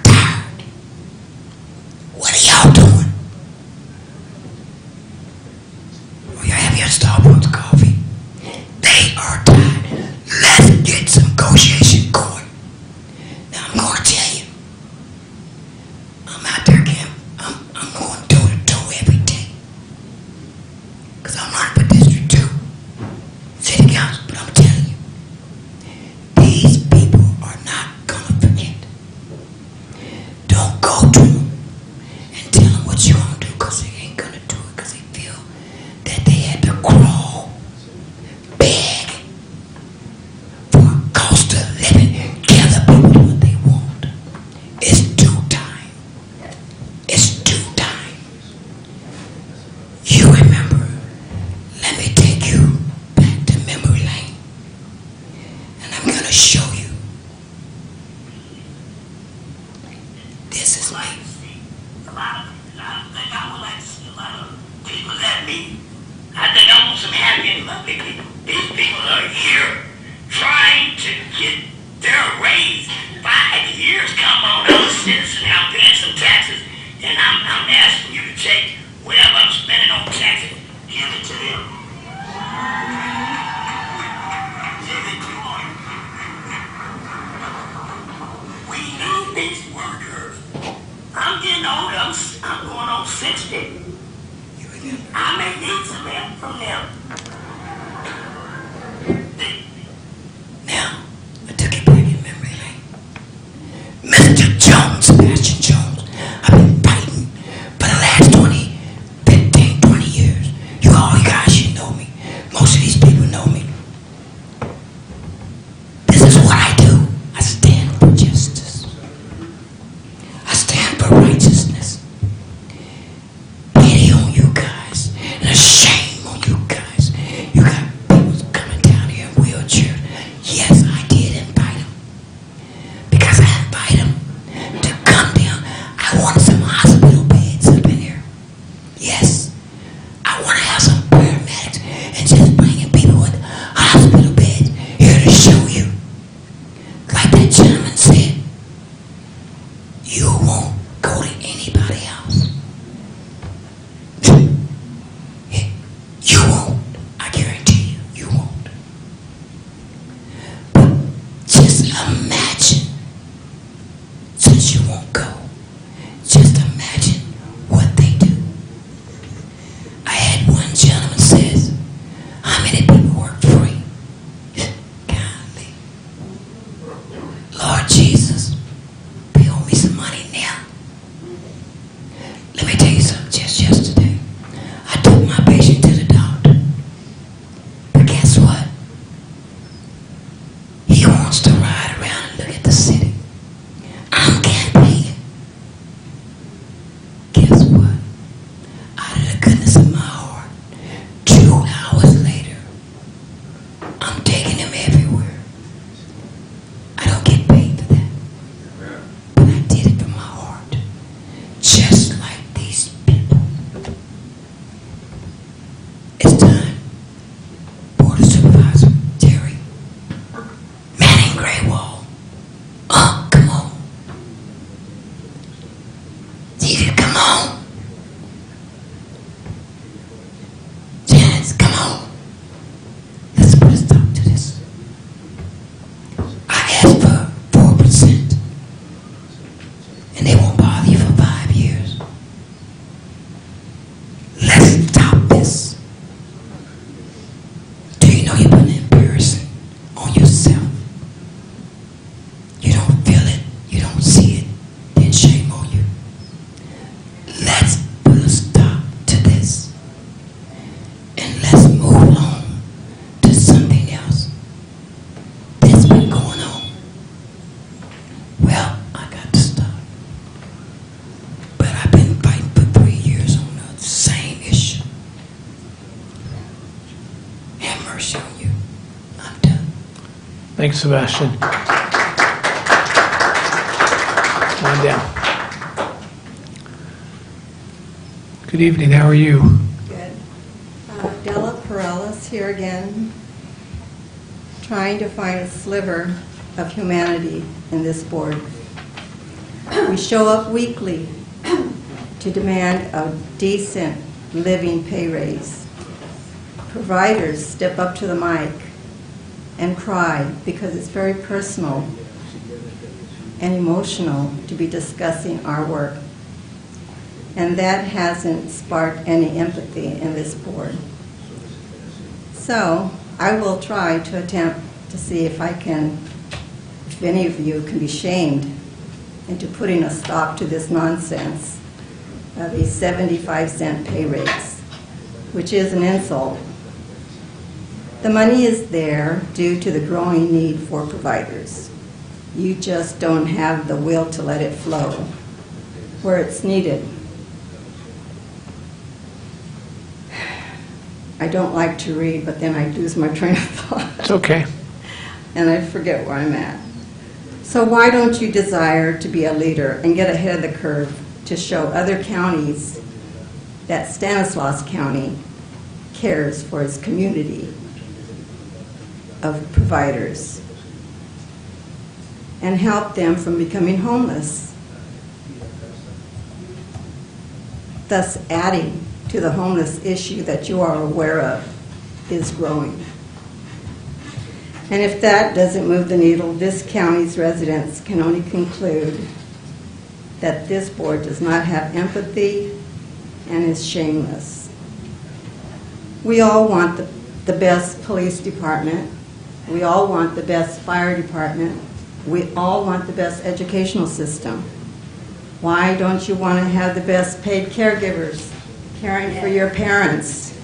It's like a lot of like I would like to see a lot of people that meet. I think I want some happy and lovely people. These people are here trying to get their raise. 5 years, come on, I'm a citizen, I'm paying some taxes, and I'm asking you to take whatever I'm spending on taxes, give it to them. Give it to them. We need these workers. I'm getting older, I'm going on 60. I may need some help from them. Now, I took it back in memory lane. Mr. Jones, Sebastian Jones, I've been fighting for the last 20 years. You guys should know me. Most of these people know me. This is what I do. I stand for justice. I stand for righteousness. Pity on you guys, and a shame on you guys. You got people coming down here in wheelchairs. Yes, I did invite them. Because I invited them to come down. I wanted some hospital beds up in here. Yes, I want to have some paramedics and just bringing people with hospital beds here to show you. Like that gentleman said, you won't go to anybody else. You won't. I guarantee you, you won't. But just imagine, since you won't go, just imagine what they do. I had one gentleman says, how many people work free? Golly. Lord Jesus, they owe me some money now. Let me tell you something. Just yesterday, I took my patient to the doctor. But guess what? He wants to ride around and look at the city. I'm campaigning. Guess what? Out of the goodness of my heart, 2 hours later, I'm taking him everywhere. I don't get paid for that. But I did it from my heart. Just like these people. It's time. Board of Supervisors, Jerry. Manning Graywall. Come on. Stevie, come on. Janice, come on. Let's put a stop to this. I asked for 4%, and they won't bother you for 5 years. Let's stop this. Do you know you're putting embarrassing on yourself? You don't feel it, you don't see it, then shame on you. Let's put a stop to this. And let's move on to something else that's been going on. Well, I got to stop. But I've been fighting for 3 years on the same issue. Have mercy on you. I'm done. Thanks, Sebastian. Come on down. Good evening, how are you? Good. Della Perellis here again, trying to find a sliver of humanity in this board. We show up weekly to demand a decent living pay raise. Providers step up to the mic and cry because it's very personal and emotional to be discussing our work. And that hasn't sparked any empathy in this board. So I will try to attempt to see if if any of you can be shamed into putting a stop to this nonsense of a 75-cent pay raise, which is an insult. The money is there due to the growing need for providers. You just don't have the will to let it flow where it's needed. I don't like to read, but then I lose my train of thought. It's okay. And I forget where I'm at. So why don't you desire to be a leader and get ahead of the curve to show other counties that Stanislaus County cares for its community of providers and help them from becoming homeless, thus adding to the homeless issue that you are aware of is growing. And if that doesn't move the needle, this county's residents can only conclude that this board does not have empathy and is shameless. We all want the best police department. We all want the best fire department. We all want the best educational system. Why don't you want to have the best paid caregivers caring for your parents,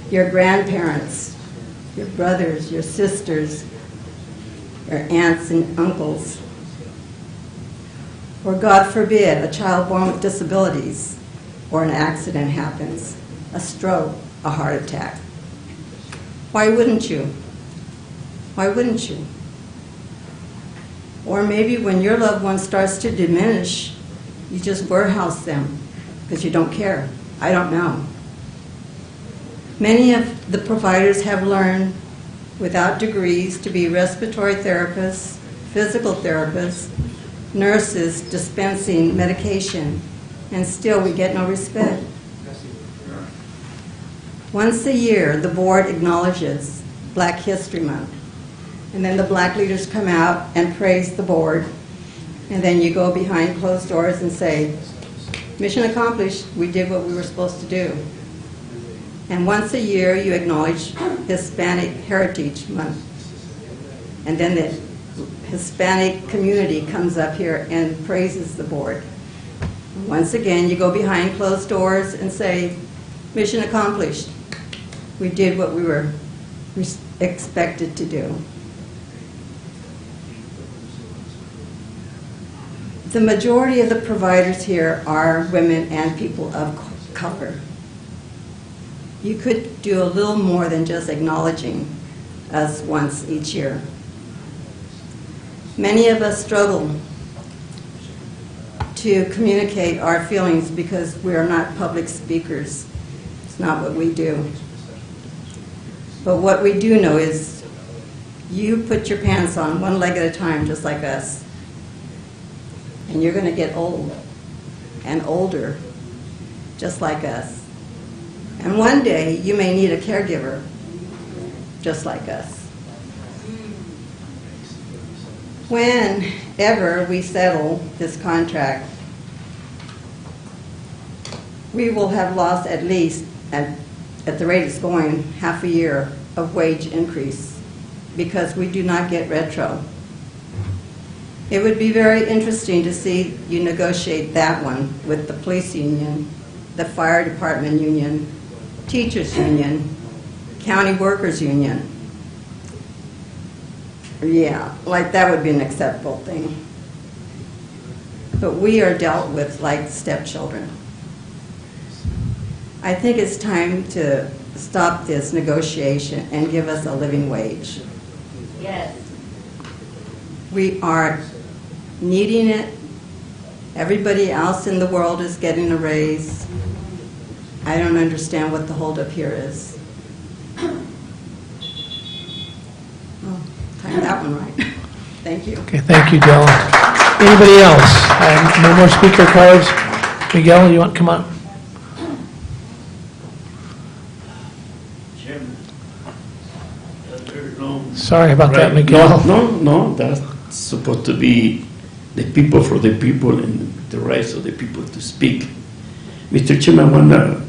your grandparents, your brothers, your sisters, your aunts and uncles? Or God forbid, a child born with disabilities, or an accident happens, a stroke, a heart attack. Why wouldn't you? Why wouldn't you? Or maybe when your loved one starts to diminish, you just warehouse them because you don't care. I don't know. Many of the providers have learned without degrees to be respiratory therapists, physical therapists, nurses dispensing medication, and still we get no respect. Once a year, the board acknowledges Black History Month, and then the black leaders come out and praise the board, and then you go behind closed doors and say, mission accomplished, we did what we were supposed to do. And once a year, you acknowledge Hispanic Heritage Month, and then the Hispanic community comes up here and praises the board. Once again, you go behind closed doors and say, mission accomplished. We did what we were expected to do. The majority of the providers here are women and people of color. You could do a little more than just acknowledging us once each year. Many of us struggle to communicate our feelings because we are not public speakers. It's not what we do. But what we do know is you put your pants on one leg at a time, just like us. And you're going to get old and older, just like us. And one day you may need a caregiver, just like us. Whenever we settle this contract, we will have lost at least, at the rate it's going, half a year of wage increase because we do not get retro. It would be very interesting to see you negotiate that one with the police union, the fire department union, teachers union, county workers union. Yeah, like that would be an acceptable thing. But we are dealt with like stepchildren. I think it's time to stop this negotiation and give us a living wage. Yes. We are needing it. Everybody else in the world is getting a raise. I don't understand what the holdup here is. Oh, timed that one right. Thank you. Okay, thank you, Della. Anybody else? No more speaker cards. Miguel, you want to come up? Sorry about that, Miguel. No, that's supposed to be the people for the people and the rights of the people to speak. Mr. Chairman, I want to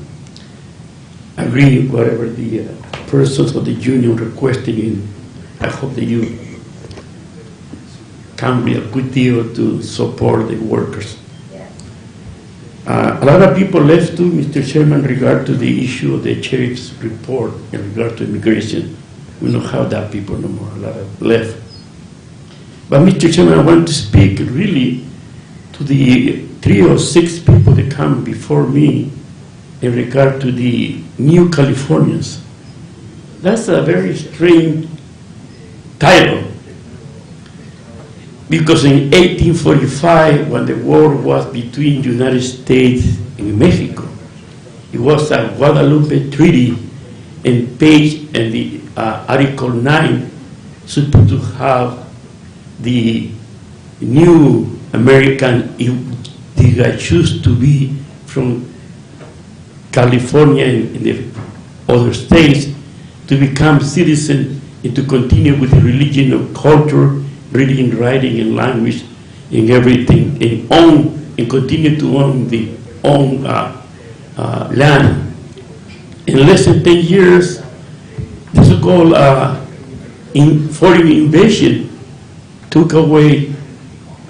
agree with whatever the persons of the union requesting, and I hope that you can be a good deal to support the workers. A lot of people left too, Mr. Chairman, in regard to the issue of the sheriff's report in regard to immigration. We don't have that people no more, a lot of left. But Mr. Chairman, I want to speak really to the 3 or 6 people that come before me in regard to the new Californians. That's a very strange title. Because in 1845, when the war was between United States and Mexico, it was a Guadalupe Treaty, and page and the Article 9 supposed to have the new American, if they choose to be from California and the other states, to become citizens and to continue with the religion or culture, reading, writing, and language, and everything, and own and continue to own the own land. In less than 10 years, the so-called foreign invasion took away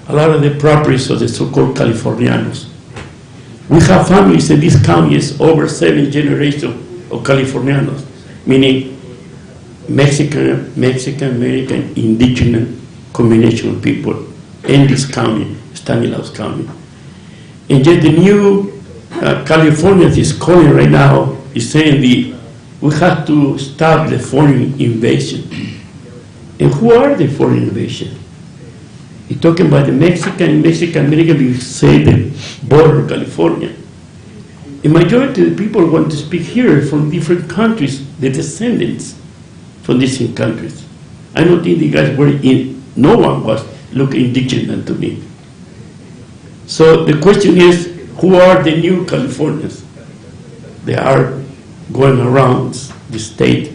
a lot of the properties of the so-called Californianos. We have families in this county, over 7 generations of Californianos, meaning Mexican, American, indigenous combination of people in this county, Stanislaus County. And yet the new California is calling right now, is saying we have to stop the foreign invasion. And who are the foreign invasion? You're talking about the Mexican American, we say the border of California. The majority of the people want to speak here from different countries, the descendants from different countries. I don't think the guys were in, no one was looking indigenous to me. So the question is, who are the new Californians? They are going around the state.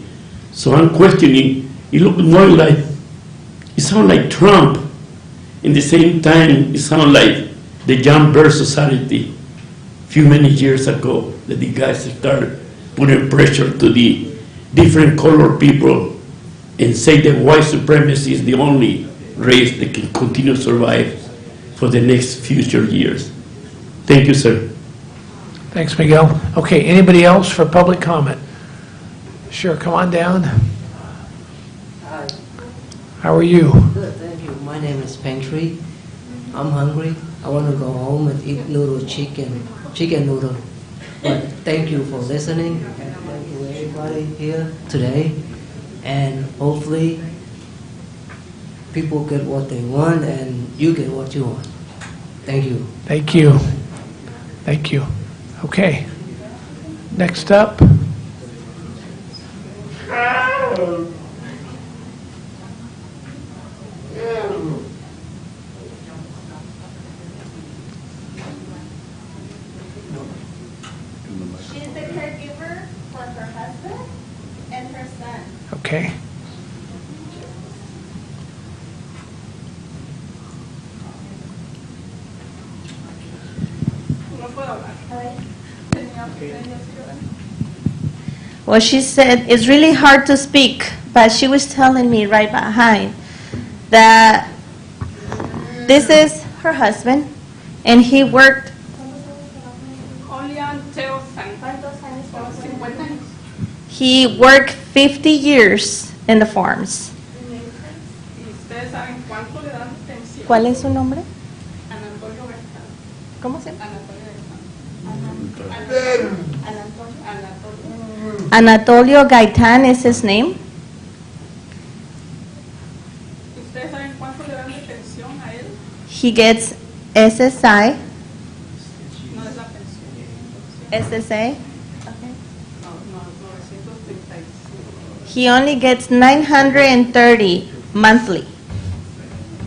So I'm questioning, it looks more like, it sounds like Trump. In the same time, it sounds like the John Bird Society a few many years ago, that the guys started putting pressure to the different colored people and say that white supremacy is the only race that can continue to survive for the next future years. Thank you, sir. Thanks, Miguel. Okay, anybody else for public comment? Sure, come on down. Hi. How are you? Good, thank you. My name is Pantry. I'm hungry. I want to go home and eat chicken noodle. But thank you for listening, and thank you everybody here today. And hopefully people get what they want and you get what you want. Thank you. Thank you. Thank you. Okay. Next up. She's the caregiver for her husband and her son. Okay. Well, she said it's really hard to speak, but she was telling me right behind that this is her husband, and he worked Only until 50 años. he worked 50 years in the farms. ¿Y ustedes saben cuánto le dan de pensión? ¿Cuál es su nombre? Anatolio Garzón. ¿Cómo se llama? Anatolio Gaitán is his name. ¿Ustedes saben cuánto le dan de pensión a él? He gets SSI. No es la pensión. SSA. No, 935. He only gets 930 monthly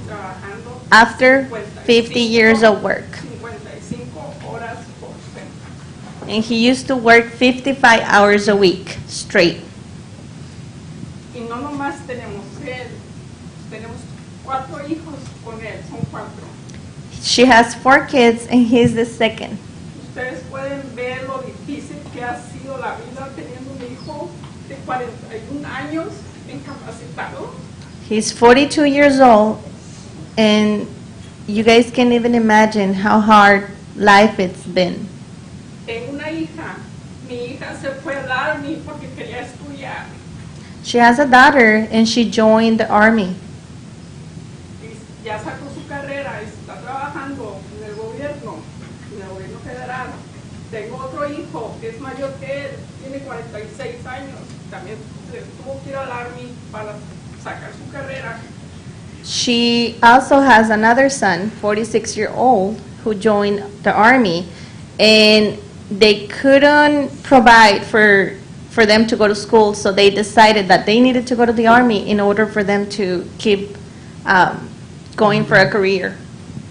Trabajando after 50 years of work. 55 horas por semana. And he used to work 55 hours a week straight. Y no nomás tenemos él, tenemos 4 hijos con él, son 4. She has 4 kids and he's the second. Ustedes pueden ver lo difícil que ha sido la vida teniendo un hijo de 41 años incapacitado. He's 42 years old, and you guys can't even imagine how hard life it's been. Tengo una hija, mi hija se fue al Army porque quería estudiar. She has a daughter, and she joined the army. Y ya sacó su carrera, está trabajando en el gobierno federal. Tengo otro hijo que es mayor que él, tiene 46 años, también tuvo que ir al Army para sacar su carrera. She also has another son, 46-year-old, who joined the Army, and they couldn't provide for them to go to school, so they decided that they needed to go to the Army in order for them to keep going for a career.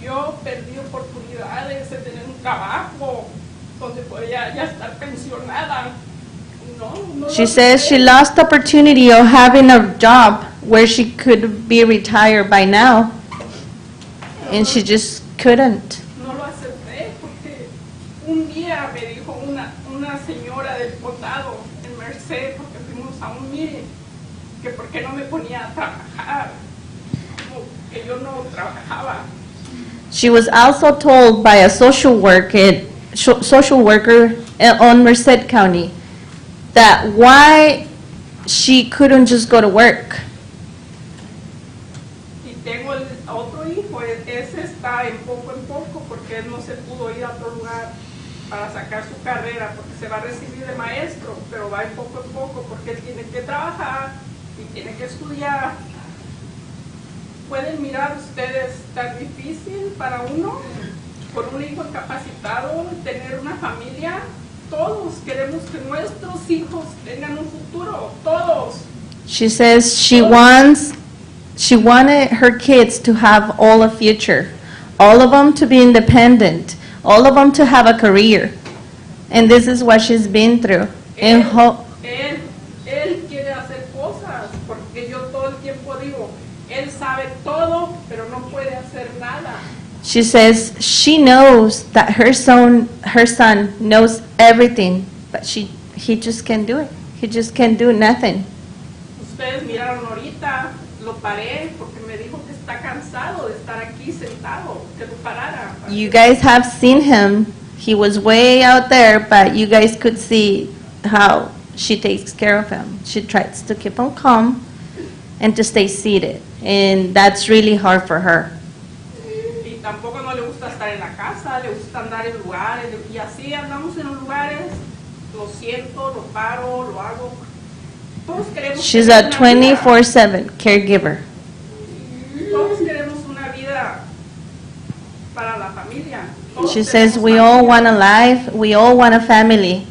Yo perdí oportunidades de tener un trabajo donde podía ya estar pensionada. No She says she lost the opportunity of having a job where she could be retired by now, and she just couldn't. No lo acepté porque un día me dijo una señora del condado en Merced, porque fuimos a un meeting, que por qué no me ponía a trabajar, como que yo no trabajaba. She was also told by a social worker on Merced County that why she couldn't just go to work. Y tengo otro hijo, ese está en poco porque él no se pudo ir a otro lugar para sacar su carrera, porque se va a recibir de maestro, pero va en poco porque él tiene que trabajar y tiene que estudiar. ¿Pueden mirar ustedes tan difícil para uno, con un hijo incapacitado, tener una familia? Todos queremos que nuestros hijos tengan un futuro, todos. She says she wanted her kids to have all a future, all of them to be independent, all of them to have a career. And this is what she's been through. Él quiere hacer cosas, porque yo todo el tiempo digo, él sabe todo, pero no puede hacer nada. She says she knows that her son knows everything, but he just can't do it. He just can't do nothing. Ustedes miraron ahorita, lo paré porque me dijo que está cansado de estar aquí sentado, que lo parara. You guys have seen him. He was way out there, but you guys could see how she takes care of him. She tries to keep him calm and to stay seated, and that's really hard for her. Y tampoco no le gusta estar en la casa, le gusta andar en lugares, y así andamos en los lugares, lo siento, lo paro, lo hago. Todos queremos She's tener a una vida. 24/7 caregiver. Todos queremos una vida para la familia. Todos She says tenemos we all familia. want a life, we all want a family.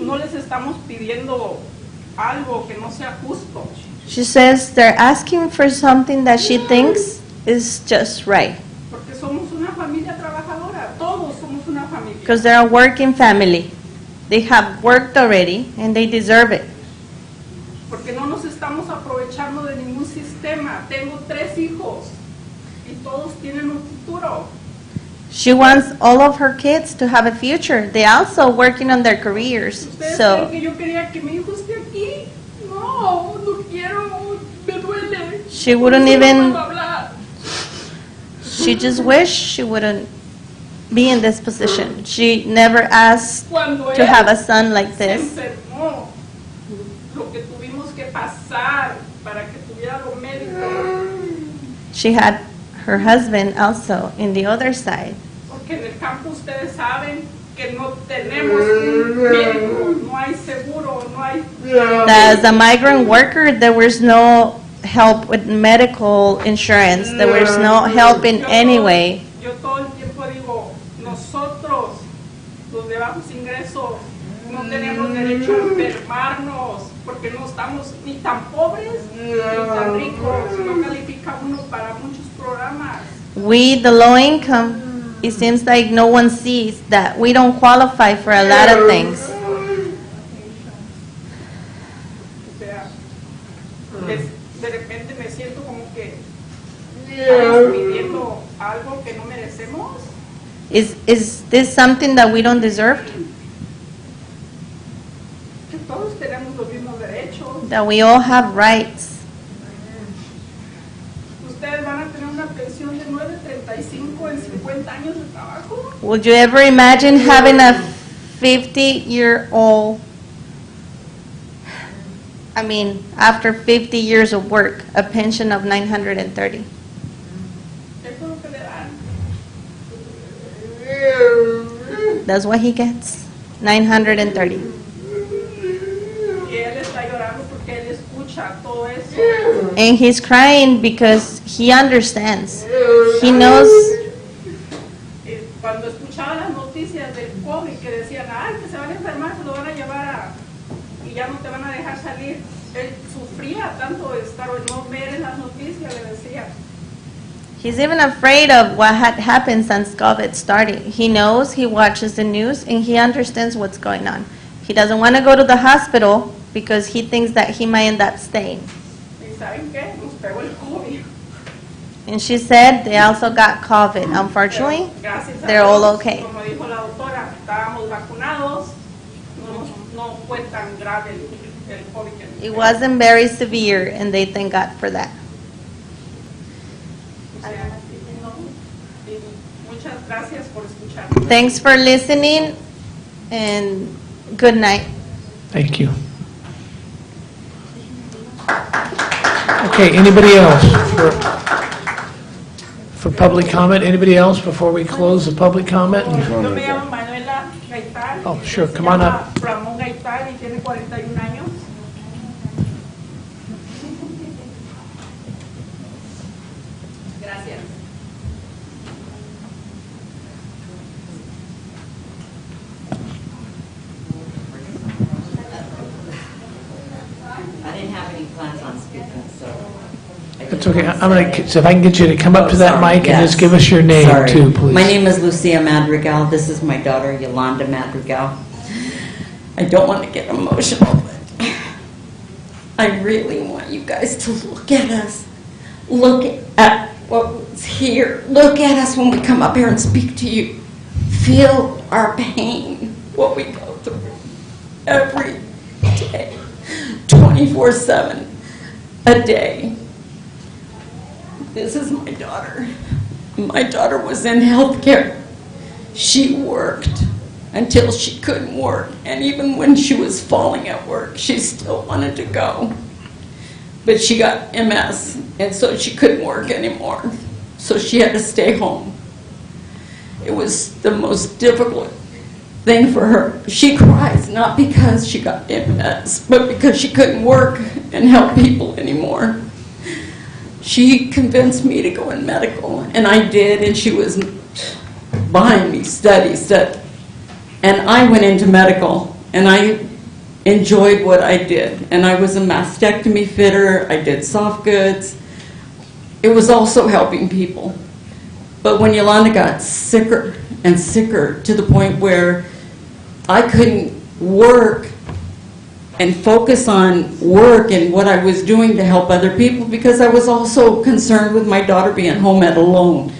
No les estamos pidiendo algo que no sea justo. She says they're asking for something that she thinks is just right, Porque somos una familia trabajadora, todos somos una familia. because they're a working family. They have worked already, and they deserve it. Porque no nos estamos aprovechando de ningún sistema. Tengo 3 hijos y todos tienen un futuro. She wants all of her kids to have a future. They're also working on their careers. ¿Ustedes creen So que yo quería que mi hijo esté aquí? No, no quiero, me duele. she wouldn't No even, puedo hablar. she just wished she wouldn't be in this position. She never asked Cuando to él have a son like se this. enfermó, lo que tuvimos que pasar para que tuviera lo médico. She had her husband also in the other side. Porque en el campo ustedes saben que no tenemos un médico, no hay seguro, no hay... As a migrant worker, there was no help with medical insurance. There was no help in any way. Yo todo el tiempo digo, nosotros, los de bajos ingresos, no tenemos derecho a enfermarnos, porque no estamos ni tan pobres ni tan ricos, no califica uno para muchos programas. We, the low income, it seems like no one sees that we don't qualify for a lot of things. O sea, de repente me siento como que estamos pidiendo algo que no merecemos. Is this something that we don't deserve? Que todos tenemos los mismos derechos. That we all have rights? Ustedes van a tener una pensión de 9.35 en 50 años de trabajo. Would you ever imagine having a 50-year-old, after 50 years of work, a pension of 930? Eso es lo que le dan. That's what he gets, 930. Y él está llorando porque él escucha todo eso. And he's crying because he understands. He knows. Cuando escuchaba las noticias del COVID que decían, ay, que se van a enfermar, se lo van a llevar y ya no te van a dejar salir. Él sufría tanto de estar o no ver en las noticias, le decía. He's even afraid of what had happened since COVID started. He knows, he watches the news, and he understands what's going on. He doesn't want to go to the hospital because he thinks that he might end up staying. ¿Y saben qué? Nos pegó el COVID. And she said they also got COVID. Unfortunately, Gracias a they're all Dios, okay. como dijo la doctora, estábamos vacunados, no fue tan grave el COVID. que It wasn't very severe, and they thank God for that. Muchas gracias por escucharme. Thanks for listening, and good night. Thank you. Okay, anybody else for public comment? Anybody else before we close the public comment? Yo me llamo Manuela Gaitán. Oh, sure, come on up. Ramón Gaitán y tiene 41 años. Gracias. I didn't have any plans on speaking, so. It's okay. I'm going to, so if I can get you to come up to that mic and just give us your name Sorry. too, please. My name is Lucia Madrigal. This is my daughter, Yolanda Madrigal. I don't want to get emotional, but I really want you guys to look at us. Look at what's here. Look at us when we come up here and speak to you. Feel our pain, what we go through every day, 24/7, a day. This is my daughter. My daughter was in healthcare. She worked until she couldn't work, and even when she was falling at work, she still wanted to go. But she got MS, and so she couldn't work anymore. So she had to stay home. It was the most difficult thing for her. She cries not because she got MS, but because she couldn't work and help people anymore. She convinced me to go in medical, and I did, and she was behind me, study. And I went into medical, and I enjoyed what I did. And I was a mastectomy fitter, I did soft goods. It was also helping people. But when Yolanda got sicker and sicker to the point where I couldn't work and focus on work and what I was doing to help other people, because I was also concerned with my daughter being home at alone.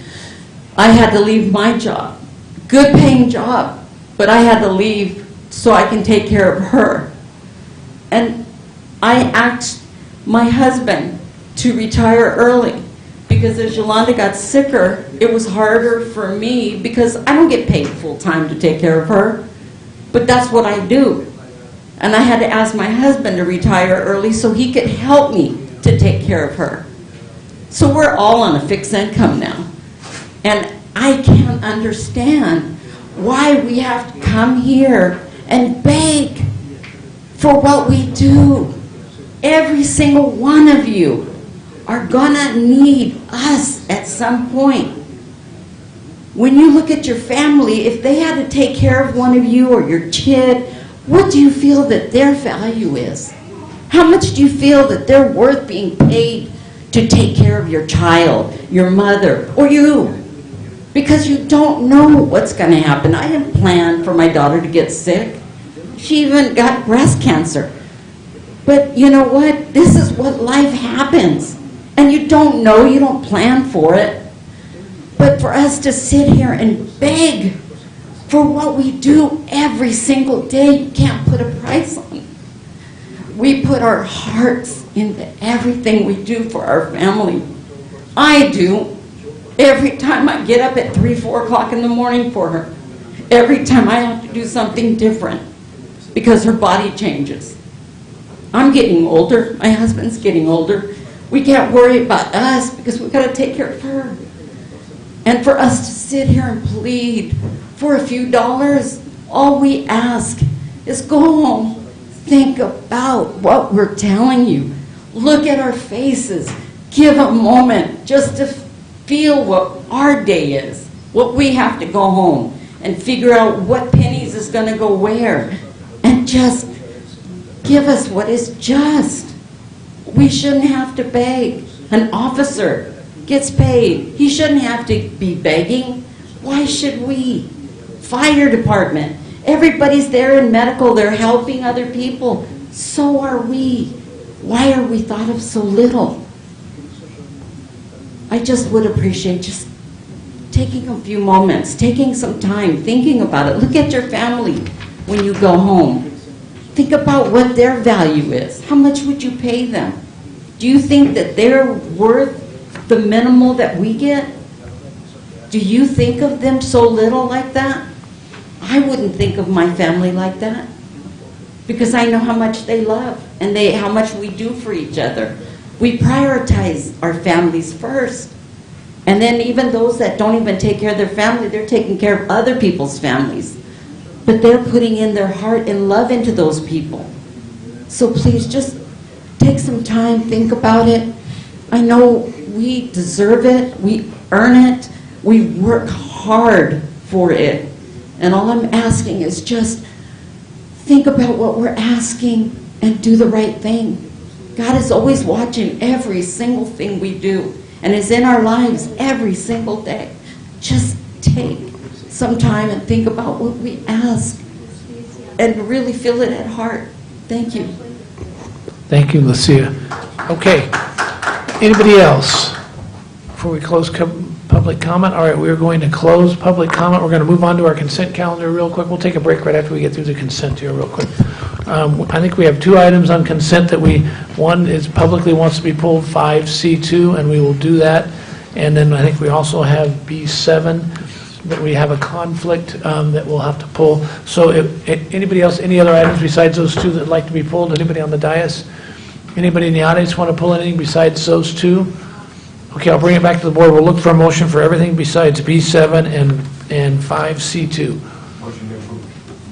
I had to leave my job, good paying job, but I had to leave so I can take care of her. And I asked my husband to retire early, because as Yolanda got sicker, it was harder for me because I don't get paid full time to take care of her, but that's what I do. And I had to ask my husband to retire early so he could help me to take care of her. So we're all on a fixed income now. And I can't understand why we have to come here and beg for what we do. Every single one of you are gonna need us at some point. When you look at your family, if they had to take care of one of you or your kid, what do you feel that their value is? How much do you feel that they're worth being paid to take care of your child, your mother, or you? Because you don't know what's going to happen. I didn't plan for my daughter to get sick. She even got breast cancer. But you know what? This is what life happens. And you don't know, you don't plan for it. But for us to sit here and beg for what we do every single day, you can't put a price on it. We put our hearts into everything we do for our family. I do. Every time I get up at 3, 4 o'clock in the morning for her. Every time I have to do something different because her body changes. I'm getting older. My husband's getting older. We can't worry about us because we've got to take care of her. And for us to sit here and plead for a few dollars, all we ask is go home. Think about what we're telling you. Look at our faces. Give a moment just to feel what our day is, what we have to go home and figure out what pennies is going to go where, and just give us what is just. We shouldn't have to beg. An officer gets paid. He shouldn't have to be begging. Why should we? Fire department. Everybody's there in medical. They're helping other people. So are we. Why are we thought of so little? I just would appreciate just taking a few moments, taking some time, thinking about it. Look at your family when you go home. Think about what their value is. How much would you pay them? Do you think that they're worth the minimal that we get? Do you think of them so little like that? I wouldn't think of my family like that, because I know how much they love and how much we do for each other. We prioritize our families first. And then even those that don't even take care of their family, they're taking care of other people's families. But they're putting in their heart and love into those people. So please just take some time, think about it. I know we deserve it, we earn it, we work hard for it. And all I'm asking is just think about what we're asking and do the right thing. God is always watching every single thing we do and is in our lives every single day. Just take some time and think about what we ask and really feel it at heart. Thank you. Thank you, Lucia. Okay. Anybody else? Before we close public comment, all right, we're going to close public comment. We're going to move on to our consent calendar real quick. We'll take a break right after we get through the consent here real quick. I think we have two items on consent that one is publicly wants to be pulled, 5C2, and we will do that. And then I think we also have B7, that we have a conflict that we'll have to pull. So if anybody else, any other items besides those two that would like to be pulled? Anybody on the dais? Anybody in the audience want to pull anything besides those two? Okay, I'll bring it back to the board. We'll look for a motion for everything besides B7 and 5C2. Motion to approve.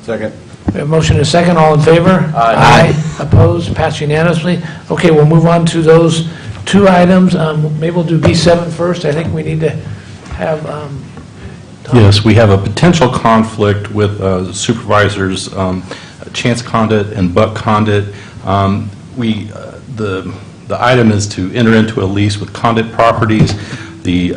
Second. We have a motion and a second. All in favor? Aye. Opposed? Passed unanimously. Okay, we'll move on to those two items. Maybe we'll do B7 first. I think we need to have... Yes, we have a potential conflict with supervisors, Chance Condit and Buck Condit. The item is to enter into a lease with Condit Properties. The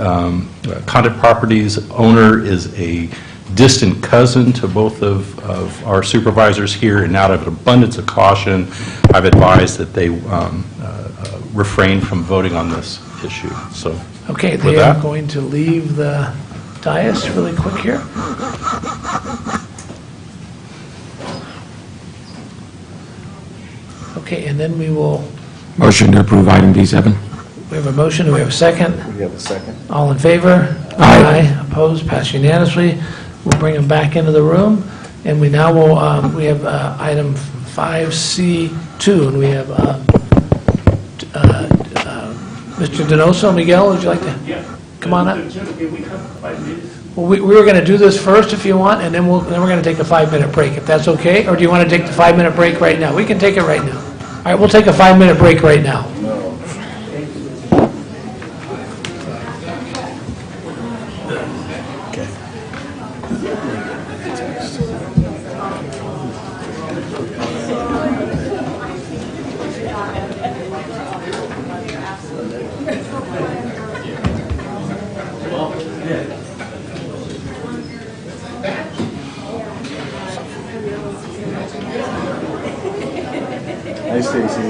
Condit Properties owner is a distant cousin to both of our supervisors here, and out of an abundance of caution, I've advised that they refrain from voting on this issue. So, okay, with they that, are going to leave the dais really quick here. Okay, and then we will... Motion to approve item B7. We have a motion. Do we have a second? We have a second. All in favor? Aye. Opposed? Passed unanimously. We'll bring them back into the room. And we now will, we have item 5C2, and we have Mr. Donoso. Miguel, would you like to come on up? Well, we were going to do this first if you want, and then we're going to take a 5-minute break, if that's okay? Or do you want to take the 5-minute break right now? We can take it right now. All right, we'll take a 5-minute break right now. Hi, Stacy.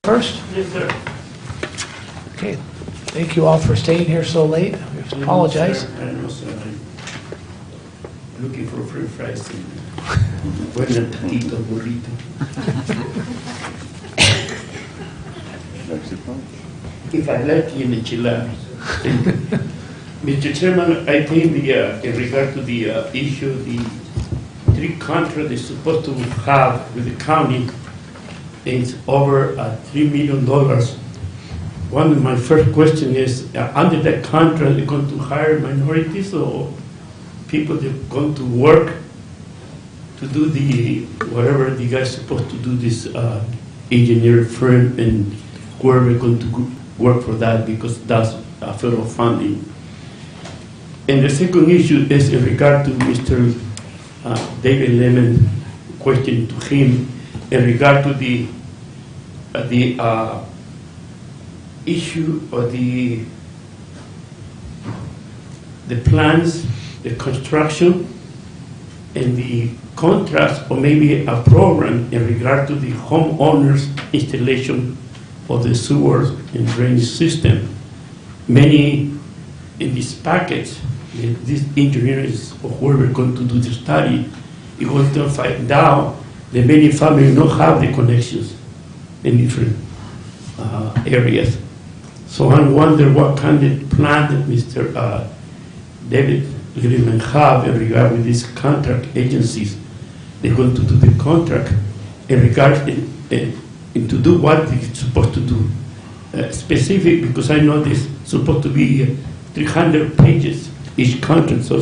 First? Yes, sir. Okay. Thank you all for staying here so late. I apologize. I know, sir. I'm looking for french fries and buena taquito burrito. If I like in enchiladas. Mr. Chairman, I think in regard to the issue, the 3 contracts they're supposed to have with the county is over $3 million. One of my first question is, under that contract, they're going to hire minorities or people that are going to work to do the, whatever the guy's supposed to do, this engineering firm and whoever going to work for that, because that's federal funding. And the second issue is in regard to Mr. David Lemon, question to him in regard to the issue of the plans, the construction, and the contracts, or maybe a program in regard to the homeowners installation of the sewers and drainage system. Many in this package, these engineers or whoever going to do the study, you're going to find out that many families don't have the connections in different areas. So I wonder what kind of plan that Mr. David Littleman have in regard with these contract agencies. They're going to do the contract in regard and to do what they're supposed to do. Specific, because I know this supposed to be 300 pages each contract, so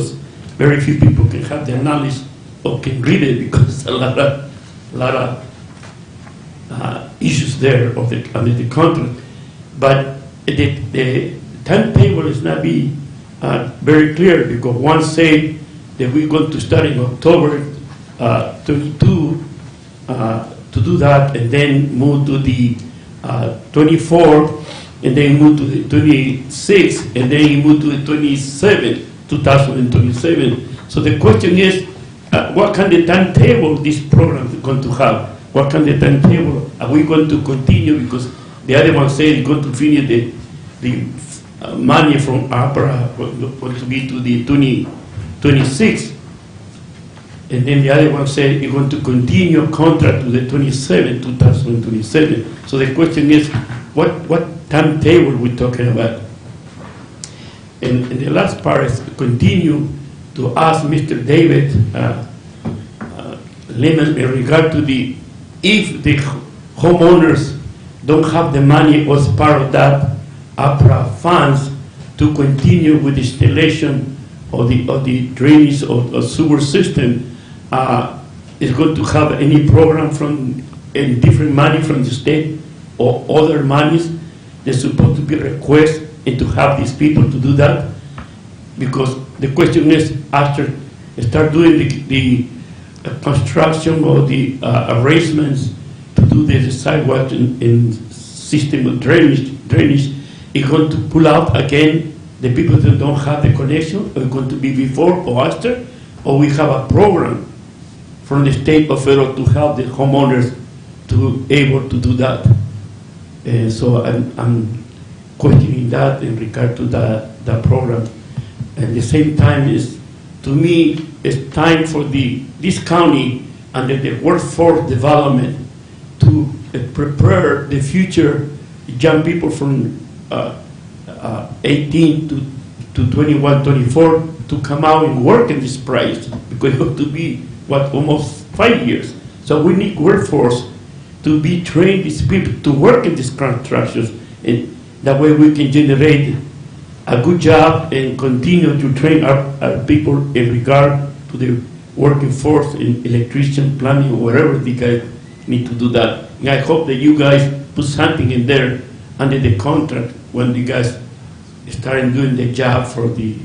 very few people can have the knowledge or can read it, because a lot of issues there of under the contract. But the timetable is not be very clear, because one say that we're going to start in October 22 to do that, and then move to the 24, and then move to the 26, and then move to the 2027. So the question is, what kind of timetable this program is going to have? What kind of timetable are we going to continue? Because the other one said it's going to finish the money from APRA going to be to the 2026. And then the other one said you're going to continue contract to the 2027. So the question is, what timetable we're talking about? And the last part is continue to ask Mr. David Lemon in regard to if the homeowners don't have the money as part of that APRA funds to continue with the installation of the drainage or sewer system, is going to have any program from any different money from the state or other monies that's supposed to be requested and to have these people to do that? Because the question is, after start doing the construction or the arrangements to do the sidewalk and system of drainage, it's going to pull out again the people that don't have the connection, are going to be before or after, or we have a program from the state or federal to help the homeowners to able to do that. And so I'm questioning that in regard to that program. At the same time, is to me, it's time for this county under the workforce development to prepare the future young people from 18 to 21, 24 to come out and work in this price, because it have to be almost 5 years. So we need workforce to be trained, these people to work in these constructions, and that way we can generate a good job and continue to train our people in regard to the working force in electrician, plumbing, or whatever the guys need to do that. And I hope that you guys put something in there under the contract when you guys start doing the job for the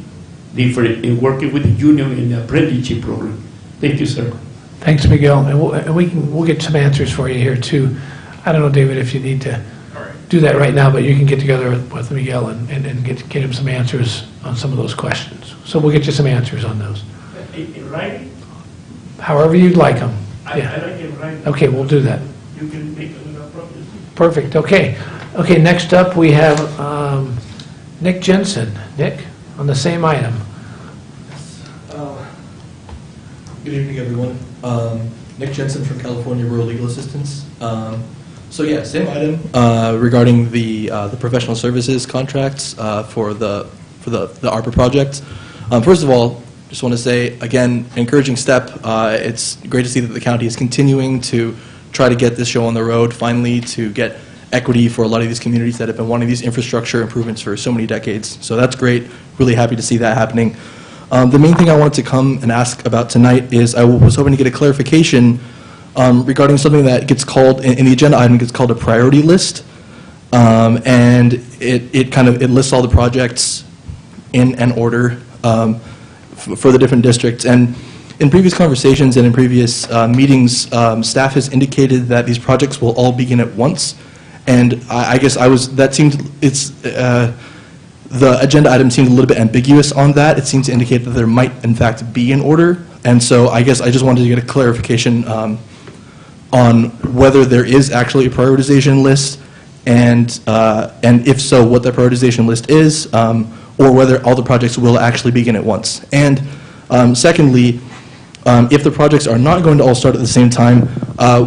different, and working with the union in the apprenticeship program. Thank you, sir. Thanks, Miguel. And we'll get some answers for you here, too. I don't know, David, if you need to do that right now, but you can get together with Miguel and get him some answers on some of those questions. So we'll get you some answers on those. In writing? However you'd like them. I like in writing. Okay, we'll do that. You can make it without problem. Perfect, okay. Okay, next up, we have Nick Jensen. Nick, on the same item. Good evening, everyone. Nick Jensen from California Rural Legal Assistance. So yeah, same item regarding the professional services contracts for the ARPA project. First of all, just want to say again, encouraging step. It's great to see that the county is continuing to try to get this show on the road. Finally, to get equity for a lot of these communities that have been wanting these infrastructure improvements for so many decades. So that's great. Really happy to see that happening. The main thing I wanted to come and ask about tonight is I was hoping to get a clarification regarding something that gets called, in the agenda item, gets called a priority list. And it lists all the projects in an order for the different districts. And in previous conversations and in previous meetings, staff has indicated that these projects will all begin at once. And I guess the agenda item seemed a little bit ambiguous on that. It seemed to indicate that there might, in fact, be an order. And so I guess I just wanted to get a clarification on whether there is actually a prioritization list, and if so, what that prioritization list is, or whether all the projects will actually begin at once. And secondly, if the projects are not going to all start at the same time,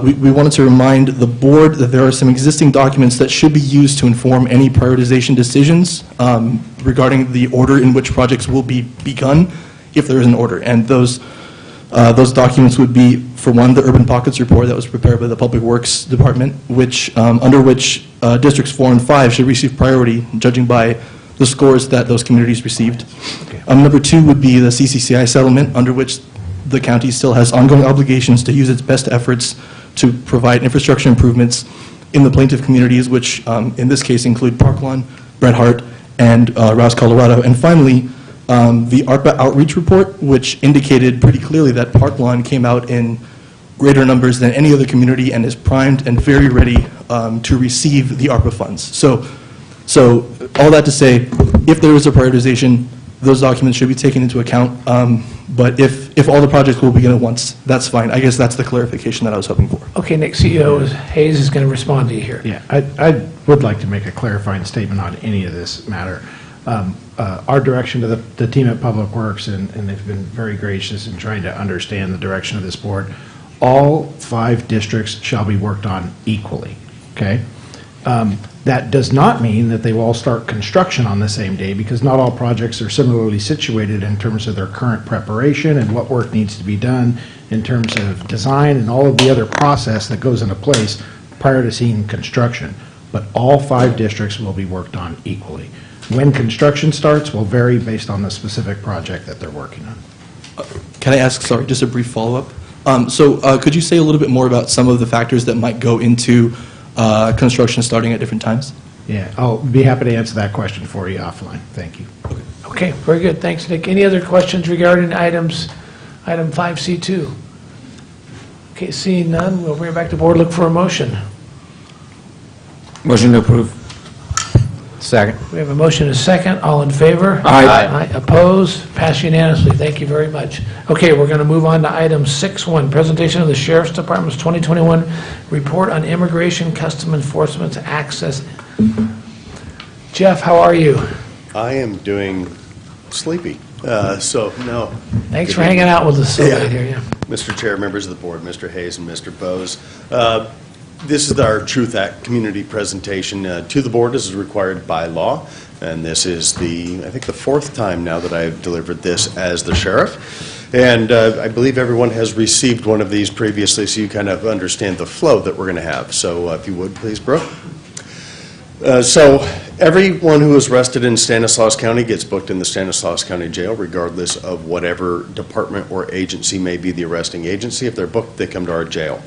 we wanted to remind the board that there are some existing documents that should be used to inform any prioritization decisions regarding the order in which projects will be begun, if there is an order. And those documents would be, for one, the Urban Pockets Report that was prepared by the Public Works Department, under which Districts 4 and 5 should receive priority, judging by the scores that those communities received. Okay. Number 2 would be the CCCI settlement, under which the county still has ongoing obligations to use its best efforts to provide infrastructure improvements in the plaintiff communities, which in this case include Park Lawn, Bret Harte, and Rouse, Colorado. And finally, the ARPA outreach report, which indicated pretty clearly that Park Lawn came out in greater numbers than any other community and is primed and very ready to receive the ARPA funds. So all that to say, if there is a prioritization, those documents should be taken into account. But if all the projects will begin at once, that's fine. I guess that's the clarification that I was hoping for. Okay, Nick, CEO Hayes is going to respond to you here. Yeah, I would like to make a clarifying statement on any of this matter. Our direction to the team at Public Works, and they've been very gracious in trying to understand the direction of this board, all 5 districts shall be worked on equally, okay? That does not mean that they will all start construction on the same day, because not all projects are similarly situated in terms of their current preparation and what work needs to be done in terms of design and all of the other process that goes into place prior to seeing construction. But all 5 districts will be worked on equally. When construction starts will vary based on the specific project that they're working on. Can I ask, sorry, just a brief follow-up? Could you say a little bit more about some of the factors that might go into construction starting at different times? Yeah, I'll be happy to answer that question for you offline. Thank you. Okay, very good. Thanks, Nick. Any other questions regarding item 5C2? Okay, seeing none, we'll bring it back to board. Look for a motion. Motion to approve. Second. We have a motion and a second. All in favor? Aye. Opposed? Passed unanimously. Thank you very much. Okay, we're going to move on to item 6.1, presentation of the Sheriff's Department's 2021 report on immigration, custom enforcement, access. Jeff, how are you? I am doing sleepy, so no. Thanks for hanging out with us right here. Yeah. Mr. Chair, members of the board, Mr. Hayes and Mr. Bose. This is our Truth Act community presentation to the board. This is required by law, and this is I think the 4th time now that I've delivered this as the sheriff. And I believe everyone has received one of these previously, so you kind of understand the flow that we're going to have. So if you would, please, Brooke. So everyone who is arrested in Stanislaus County gets booked in the Stanislaus County Jail, regardless of whatever department or agency may be the arresting agency. If they're booked, they come to our jail.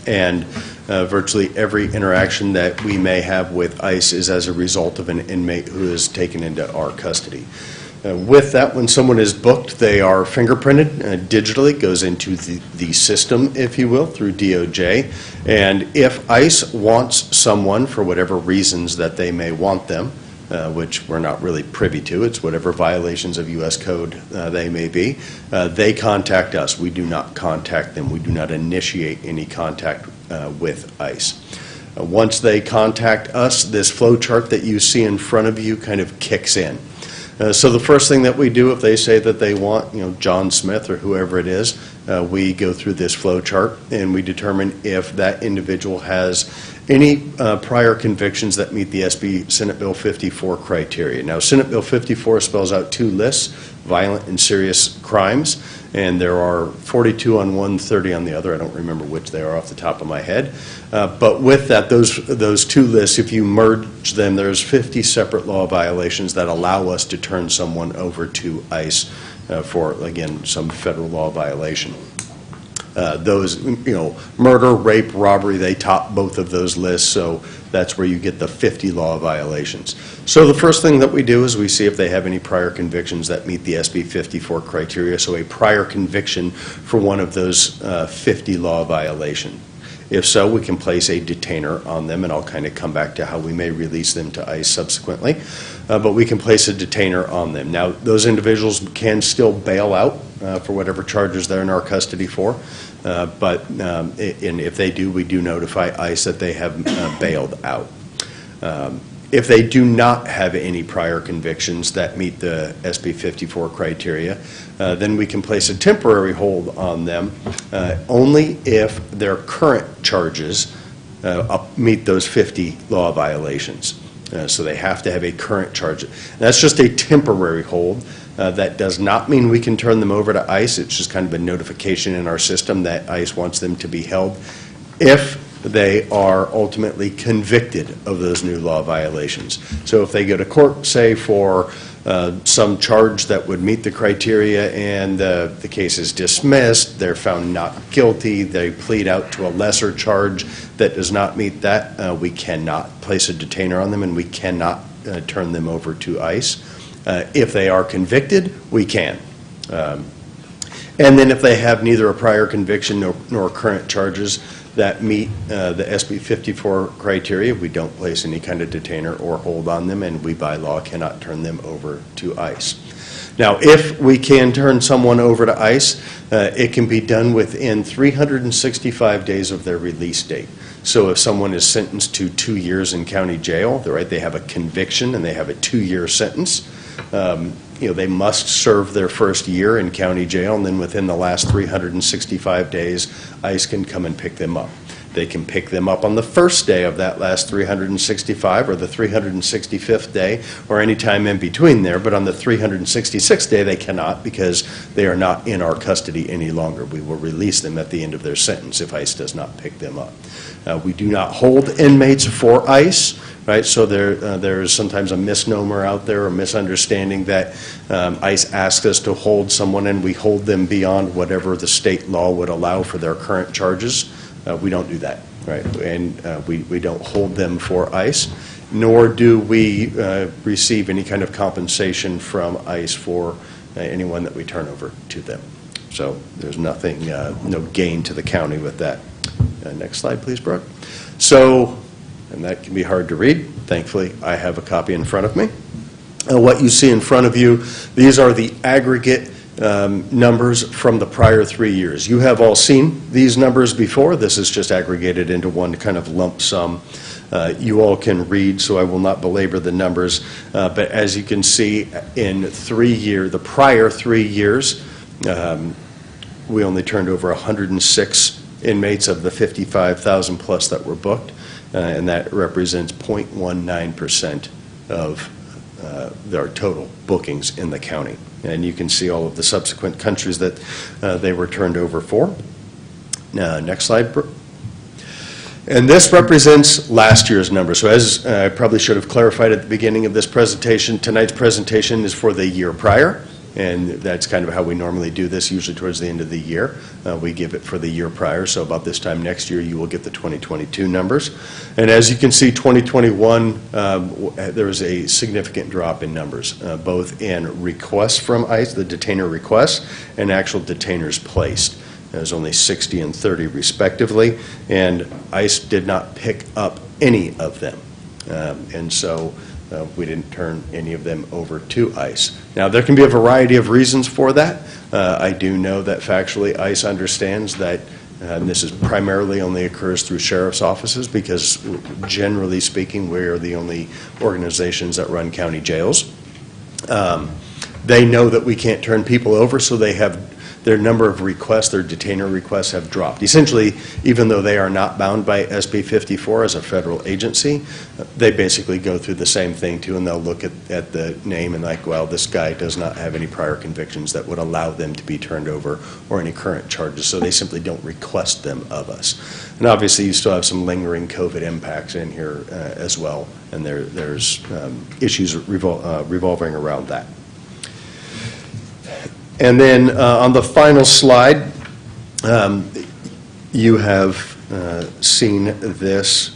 And virtually every interaction that we may have with ICE is as a result of an inmate who is taken into our custody. With that, when someone is booked, they are fingerprinted digitally, goes into the system, if you will, through DOJ. And if ICE wants someone, for whatever reasons that they may want them, which we're not really privy to, it's whatever violations of U.S. code they may be, they contact us. We do not contact them. We do not initiate any contact with ICE. Once they contact us, this flow chart that you see in front of you kind of kicks in. So the first thing that we do, if they say that they want, John Smith or whoever it is, we go through this flow chart and we determine if that individual has any prior convictions that meet the SB Senate Bill 54 criteria. Now, Senate Bill 54 spells out two lists, violent and serious crimes, and there are 42 on one, 30 on the other. I don't remember which they are off the top of my head. But with that, those two lists, if you merge them, there's 50 separate law violations that allow us to turn someone over to ICE for, again, some federal law violation. Those, murder, rape, robbery, they top both of those lists, so that's where you get the 50 law violations. So the first thing that we do is we see if they have any prior convictions that meet the SB 54 criteria, so a prior conviction for one of those 50 law violations. If so, we can place a detainer on them, and I'll kind of come back to how we may release them to ICE subsequently. But we can place a detainer on them. Now, those individuals can still bail out for whatever charges they're in our custody for. And if they do, we do notify ICE that they have bailed out. If they do not have any prior convictions that meet the SB 54 criteria, then we can place a temporary hold on them only if their current charges meet those 50 law violations. So they have to have a current charge. That's just a temporary hold. That does not mean we can turn them over to ICE. It's just kind of a notification in our system that ICE wants them to be held if they are ultimately convicted of those new law violations. So if they go to court, say, for some charge that would meet the criteria and the case is dismissed, they're found not guilty, they plead out to a lesser charge that does not meet that, we cannot place a detainer on them and we cannot turn them over to ICE. If they are convicted, we can. And then if they have neither a prior conviction nor current charges that meet the SB 54 criteria, we don't place any kind of detainer or hold on them, and we by law cannot turn them over to ICE. Now, if we can turn someone over to ICE, it can be done within 365 days of their release date. So if someone is sentenced to 2 years in county jail, they have a conviction and they have a 2-year sentence, they must serve their first year in county jail, and then within the last 365 days, ICE can come and pick them up. They can pick them up on the first day of that last 365 or the 365th day or any time in between there, but on the 366th day they cannot because they are not in our custody any longer. We will release them at the end of their sentence if ICE does not pick them up. We do not hold inmates for ICE. Right, so there is sometimes a misnomer out there, a misunderstanding that ICE asks us to hold someone and we hold them beyond whatever the state law would allow for their current charges. We don't do that, right? And we don't hold them for ICE, nor do we receive any kind of compensation from ICE for anyone that we turn over to them. So there's nothing, no gain to the county with that. Next slide, please, Brooke. So. And that can be hard to read. Thankfully, I have a copy in front of me. What you see in front of you, these are the aggregate numbers from the prior 3 years. You have all seen these numbers before. This is just aggregated into one kind of lump sum. You all can read, so I will not belabor the numbers. But as you can see, in the prior 3 years, we only turned over 106 inmates of the 55,000 plus that were booked. And that represents 0.19% of their total bookings in the county. And you can see all of the subsequent countries that they were turned over for. Next slide. And this represents last year's number. So as I probably should have clarified at the beginning of this presentation, tonight's presentation is for the year prior. And that's kind of how we normally do this, usually towards the end of the year. We give it for the year prior, so about this time next year you will get the 2022 numbers. And as you can see, 2021, there was a significant drop in numbers, both in requests from ICE, the detainer requests, and actual detainers placed. There's only 60 and 30 respectively, and ICE did not pick up any of them. And so we didn't turn any of them over to ICE. Now, there can be a variety of reasons for that. I do know that factually ICE understands that And this is primarily only occurs through sheriff's offices because, generally speaking, we're the only organizations that run county jails. They know that we can't turn people over, so they have their number of requests, their detainer requests have dropped. Essentially, even though they are not bound by SB 54 as a federal agency, they basically go through the same thing too, and they'll look at the name and like, well, this guy does not have any prior convictions that would allow them to be turned over or any current charges, so they simply don't request them of us. And obviously, you still have some lingering COVID impacts in here as well, and there's issues revolving around that. And then on the final slide, you have seen this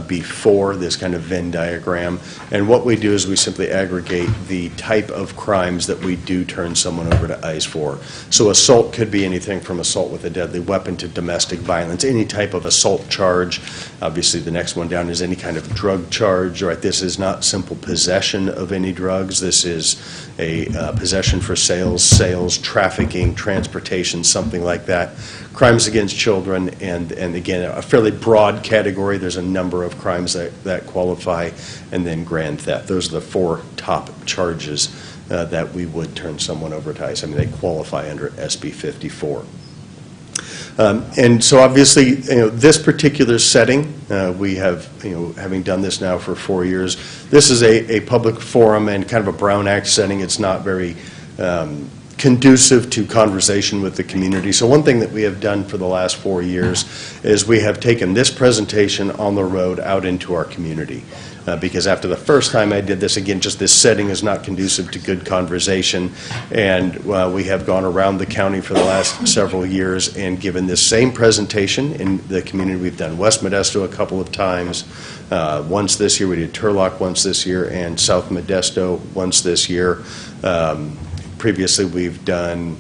before, this kind of Venn diagram. And what we do is we simply aggregate the type of crimes that we do turn someone over to ICE for. So assault could be anything from assault with a deadly weapon to domestic violence, any type of assault charge. Obviously, the next one down is any kind of drug charge, right? This is not simple possession of any drugs. This is a possession for sales, trafficking, transportation, something like that. Crimes against children, and again, a fairly broad category. There's a number of crimes that qualify, and then grand theft. Those are the four top charges that we would turn someone over to ICE. I mean, they qualify under SB 54. And so obviously, this particular setting, we have, having done this now for 4 years, this is a public forum and kind of a Brown Act setting. It's not very conducive to conversation with the community. So one thing that we have done for the last 4 years is we have taken this presentation on the road out into our community. Because after the first time I did this, again, just this setting is not conducive to good conversation. And we have gone around the county for the last several years and given this same presentation in the community. We've done West Modesto a couple of times. Once this year, we did Turlock once this year, and South Modesto once this year. Previously, we've done,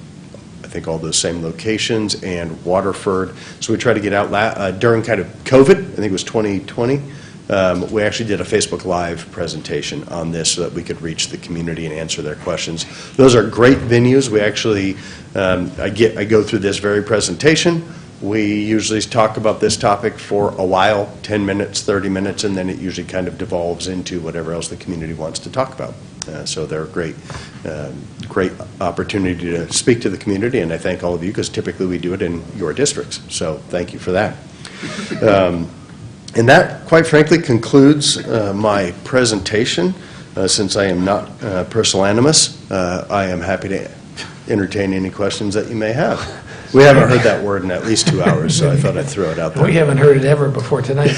I think, all those same locations, and Waterford. So we try to get out during kind of COVID, I think it was 2020. We actually did a Facebook Live presentation on this so that we could reach the community and answer their questions. Those are great venues. We actually, I go through this very presentation. We usually talk about this topic for a while, 10 minutes, 30 minutes, and then it usually kind of devolves into whatever else the community wants to talk about. So they're a great opportunity to speak to the community, and I thank all of you because typically we do it in your districts. So thank you for that. And that, quite frankly, concludes my presentation. Since I am not personal animus, I am happy to entertain any questions that you may have. We haven't heard that word in at least 2 hours, so I thought I'd throw it out there. We haven't heard it ever before tonight,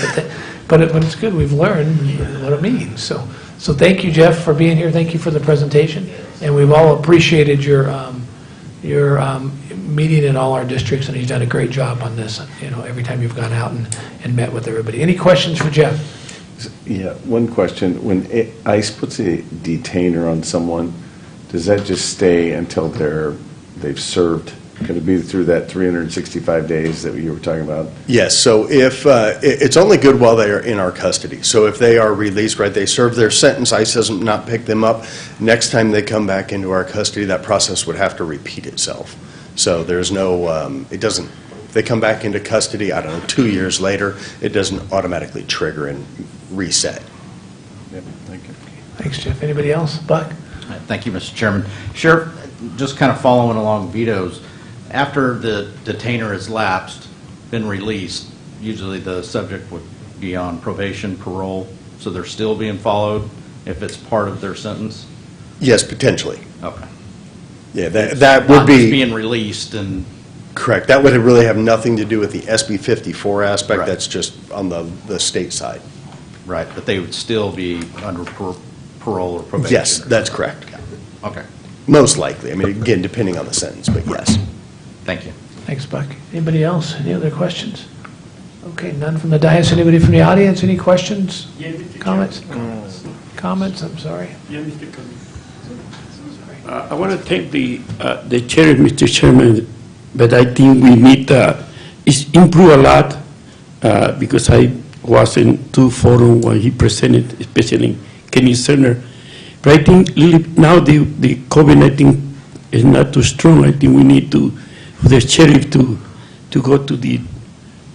but it's good. We've learned what it means. So thank you, Jeff, for being here. Thank you for the presentation, and we've all appreciated your meeting in all our districts, and he's done a great job on this. Every time you've gone out and met with everybody. Any questions for Jeff? Yeah, one question. When ICE puts a detainer on someone, does that just stay until they've served? Could it be through that 365 days that you were talking about? Yes, so if, it's only good while they are in our custody. So if they are released, right, they serve their sentence, ICE does not pick them up. Next time they come back into our custody, that process would have to repeat itself. So there's no, it doesn't, if they come back into custody, I don't know, 2 years later, it doesn't automatically trigger and reset. Yep, thank you. Thanks, Jeff. Anybody else? Buck? Thank you, Mr. Chairman. Sheriff, just kind of following along Vito's, after the detainer has lapsed, been released, usually the subject would be on probation, parole, so they're still being followed if it's part of their sentence? Yes, potentially. Okay. Yeah, that would Not be just being released and... Correct. That would really have nothing to do with the SB 54 aspect. Right. That's just on the state side. Right, but they would still be under parole or probation? Yes, that's correct. Okay. Most likely. I mean, again, depending on the sentence, but yes. Thank you. Thanks, Buck. Anybody else? Any other questions? Okay, none from the dais. Anybody from the audience? Any questions? Yeah, Mr. Comments? Chairman. Comments? I'm sorry. Yeah, Mr. I want to thank the chair, Mr. Chairman, but I think we need it's improved a lot because I was in two forums when he presented, especially Kenny Cerner. But I think now the COVID-19 is not too strong. I think we need the sheriff to to go to the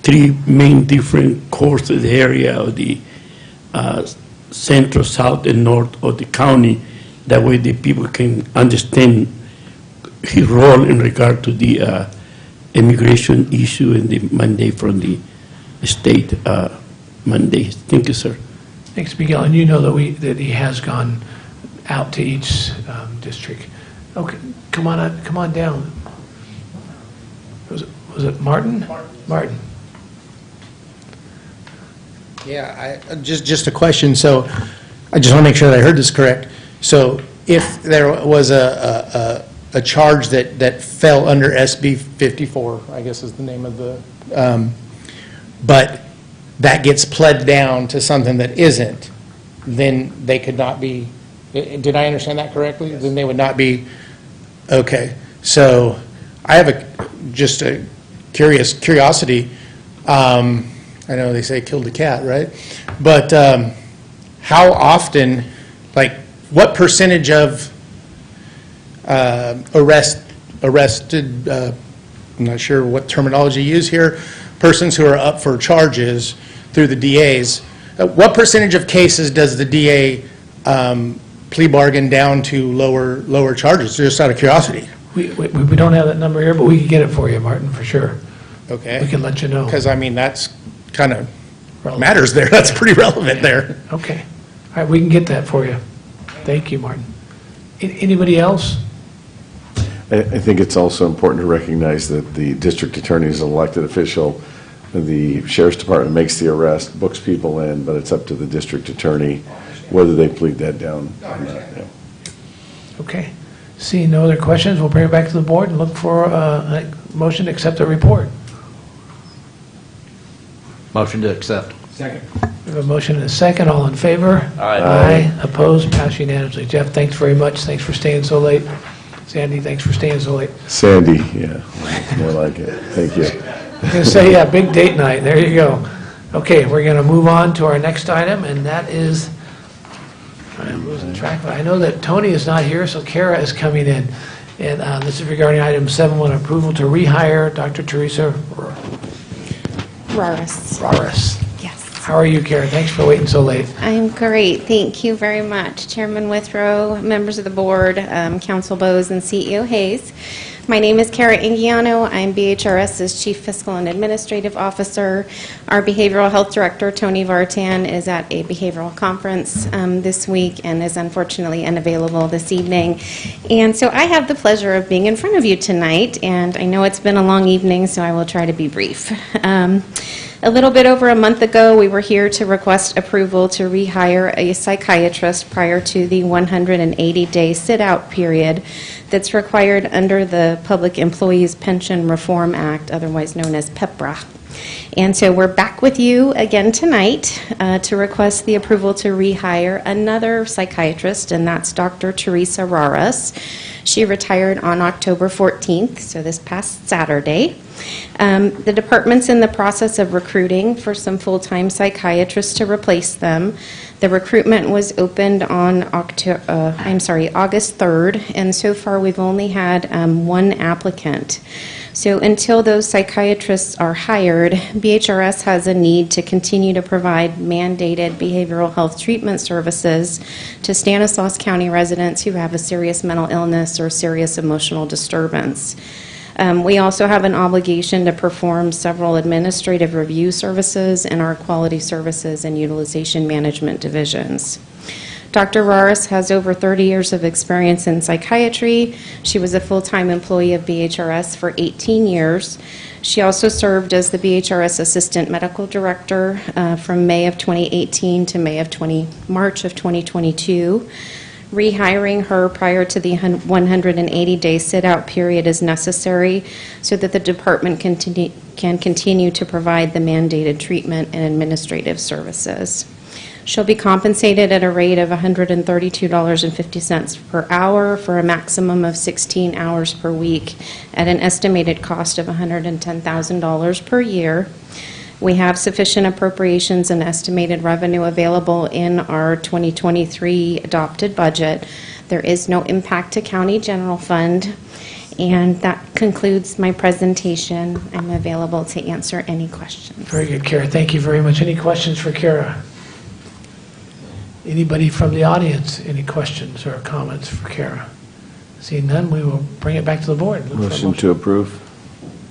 three main different courts of the area of the central, south, and north of the county. That way the people can understand his role in regard to the immigration issue and the mandate from the state mandate. Thank you, sir. Thanks, Miguel. And you know that he has gone out to each district. Okay, come on down. Was it Martin? Martin. Yeah, just a question. So I just want to make sure that I heard this correct. So if there was a charge that fell under SB 54, I guess is the name of the, but that gets pled down to something that isn't, then they could not be, did I understand that correctly? Yes. Then they would not be, okay. So I have just a curiosity. I know they say killed a cat, right? But how often, like, what percentage of arrested, I'm not sure what terminology you use here, persons who are up for charges through the DAs, what percentage of cases does the DA plea bargain down to lower charges, just out of curiosity? We don't have that number here, but we can get it for you, Martin, for sure. Okay. We can let you know. Because, I mean, that's kind of matters there. That's pretty relevant there. Okay. All right, we can get that for you. Thank you, Martin. Anybody else? I think it's also important to recognize that the district attorney is an elected official. The sheriff's department makes the arrest, books people in, but it's up to the district attorney whether they plead that down or not. Yeah. Okay. Seeing no other questions, we'll bring it back to the board and look for a motion to accept the report. Motion to accept. Second. We have a motion and a second. All in favor? Aye. Aye. Opposed? Passed unanimously. Jeff, thanks very much. Thanks for staying so late. Sandy, thanks for staying so late. Sandy, yeah, more like it. Thank you. I was going to say, yeah, big date night. There you go. Okay, we're going to move on to our next item, and that is, I'm losing track, but I know that Tony is not here, so Kara is coming in. And this is regarding item 7.1, approval to rehire Dr. Teresa Raras. Yes. How are you, Kara? Thanks for waiting so late. I'm great. Thank you very much, Chairman Withrow, members of the board, Council Bowes, and CEO Hayes. My name is Kara Ingiano. I'm BHRS's Chief Fiscal and Administrative Officer. Our Behavioral Health Director, Tony Vartan, is at a behavioral conference this week and is unfortunately unavailable this evening. And so I have the pleasure of being in front of you tonight, and I know it's been a long evening, so I will try to be brief. A little bit over a month ago, we were here to request approval to rehire a psychiatrist prior to the 180-day sit-out period that's required under the Public Employees Pension Reform Act, otherwise known as PEPRA. And so we're back with you again tonight to request the approval to rehire another psychiatrist, and that's Dr. Teresa Raras. She retired on October 14th, so this past Saturday. The department's in the process of recruiting for some full-time psychiatrists to replace them. The recruitment was opened on August 3rd, and so far we've only had one applicant. So until those psychiatrists are hired, BHRS has a need to continue to provide mandated behavioral health treatment services to Stanislaus County residents who have a serious mental illness or serious emotional disturbance. We also have an obligation to perform several administrative review services in our quality services and utilization management divisions. Dr. Raras has over 30 years of experience in psychiatry. She was a full-time employee of BHRS for 18 years. She also served as the BHRS Assistant Medical Director from May of 2018 to March of 2022. Rehiring her prior to the 180-day sit-out period is necessary so that the department can continue to provide the mandated treatment and administrative services. She'll be compensated at a rate of $132.50 per hour for a maximum of 16 hours per week at an estimated cost of $110,000 per year. We have sufficient appropriations and estimated revenue available in our 2023 adopted budget There is no impact to county general fund. And that concludes my presentation. I'm available to answer any questions. Very good, Kara. Thank you very much. Any questions for Kara? Anybody from the audience, any questions or comments for Kara? Seeing none, we will bring it back to the board. Look for a Motion to approve.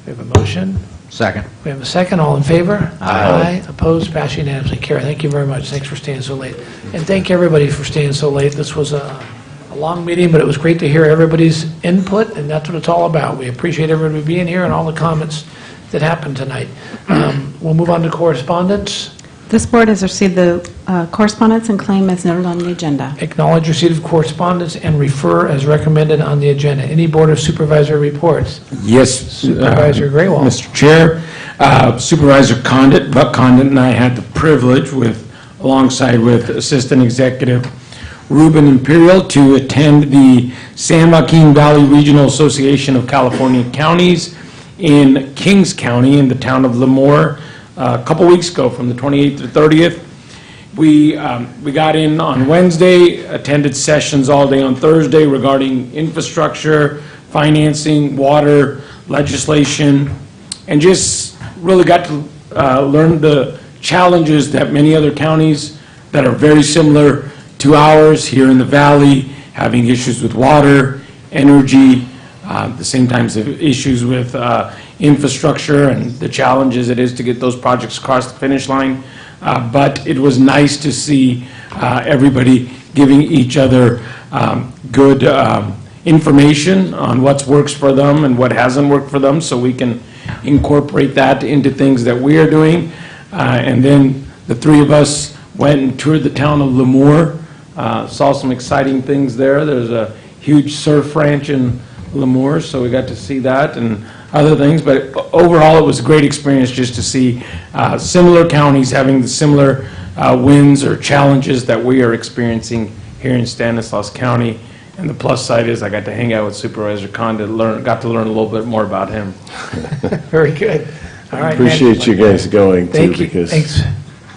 We have a motion. Second. We have a second. All in favor? Aye. Opposed? Passed unanimously. Kara, thank you very much. Thanks for staying so late. And thank everybody for staying so late. This was a long meeting, but it was great to hear everybody's input, and that's what it's all about. We appreciate everybody being here and all the comments that happened tonight. We'll move on to correspondence. This board has received the correspondence and claim as noted on the agenda. Acknowledge receipt of correspondence and refer as recommended on the agenda. Any Board of Supervisor reports? Yes. Supervisor Graywall. Mr. Chair, Supervisor Buck Condit and I had the privilege alongside with Assistant Executive Ruben Imperial to attend the San Joaquin Valley Regional Association of California Counties in Kings County in the town of Lemoore a couple weeks ago from the 28th to 30th. We got in on Wednesday, attended sessions all day on Thursday regarding infrastructure, financing, water, legislation, and just really got to learn the challenges that many other counties that are very similar to ours here in the valley, having issues with water, energy, the same types of issues with infrastructure and the challenges it is to get those projects across the finish line. But it was nice to see everybody giving each other good information on what works for them and what hasn't worked for them, so we can incorporate that into things that we are doing. And then the three of us went and toured the town of Lemoore, saw some exciting things there. There's a huge surf ranch in Lemoore, so we got to see that and other things. But overall, it was a great experience just to see similar counties having the similar wins or challenges that we are experiencing here in Stanislaus County. And the plus side is I got to hang out with Supervisor Condit, got to learn a little bit more about him. Very good. All right. Appreciate you guys going too, Thank you. because Thanks.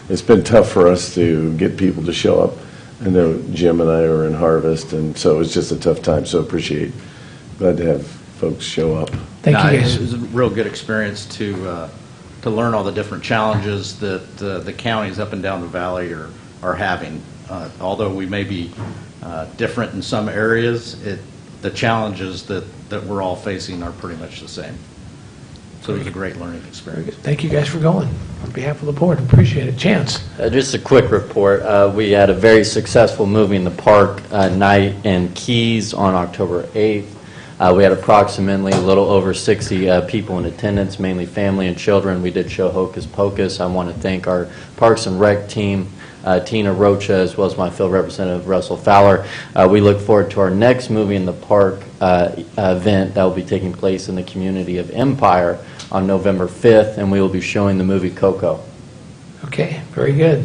it's been tough for us to get people to show up. I know Jim and I were in Harvest, and so it's just a tough time, so glad to have folks show up. Thank you, guys. It was a real good experience to learn all the different challenges that the counties up and down the valley are having. Although we may be different in some areas, the challenges that we're all facing are pretty much the same. So it was a great learning experience. Thank you guys for going. On behalf of the board, appreciate it. Chance. Just a quick report. We had a very successful movie in the park night in Keys on October 8th. We had approximately a little over 60 people in attendance, mainly family and children. We did show Hocus Pocus. I want to thank our Parks and Rec team, Tina Rocha, as well as my field representative, Russell Fowler. We look forward to our next movie in the park event that will be taking place in the community of Empire on November 5th, and we will be showing the movie Coco. Okay, very good.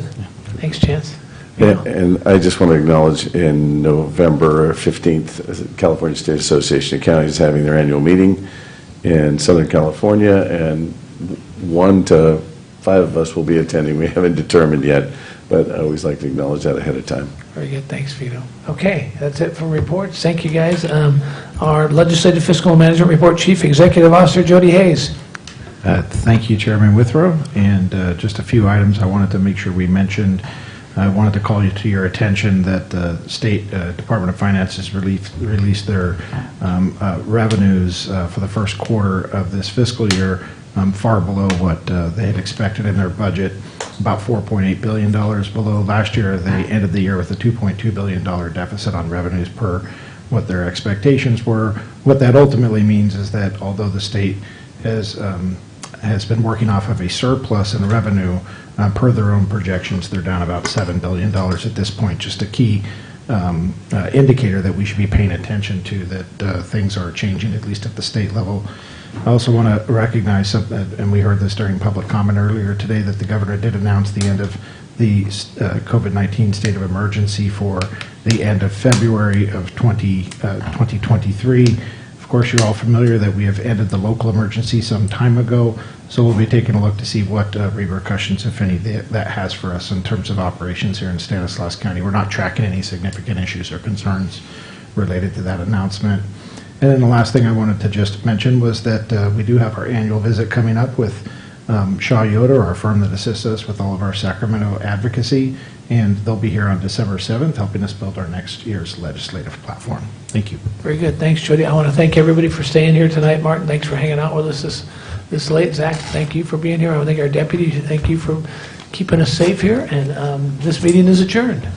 Thanks, Chance. And I just want to acknowledge in November 15th, California State Association of Counties is having their annual meeting in Southern California, and 1 to 5 of us will be attending. We haven't determined yet, but I always like to acknowledge that ahead of time. Very good. Thanks, Vito. Okay, that's it from reports. Thank you, guys. Our Legislative Fiscal Management Report, Chief Executive Officer Jody Hayes. Thank you, Chairman Withrow. And just a few items I wanted to make sure we mentioned. I wanted to call you to your attention that the State Department of Finance has released their revenues for the first quarter of this fiscal year, far below what they had expected in their budget, about $4.8 billion below. Last year, they ended the year with a $2.2 billion deficit on revenues per what their expectations were. What that ultimately means is that although the state has been working off of a surplus in revenue, per their own projections, they're down about $7 billion at this point. Just a key indicator that we should be paying attention to, that things are changing, at least at the state level. I also want to recognize something, and we heard this during public comment earlier today, that the governor did announce the end of the COVID-19 state of emergency for the end of February of 2023. Of course, you're all familiar that we have ended the local emergency some time ago, so we'll be taking a look to see what repercussions, if any, that has for us in terms of operations here in Stanislaus County. We're not tracking any significant issues or concerns related to that announcement. And then the last thing I wanted to just mention was that we do have our annual visit coming up with Shaw Yoder, our firm that assists us with all of our Sacramento advocacy, and they'll be here on December 7th helping us build our next year's legislative platform. Thank you. Very good. Thanks, Jody. I want to thank everybody for staying here tonight. Martin, thanks for hanging out with us this late. Zach, thank you for being here. I want to thank our deputy. Thank you for keeping us safe here. And this meeting is adjourned.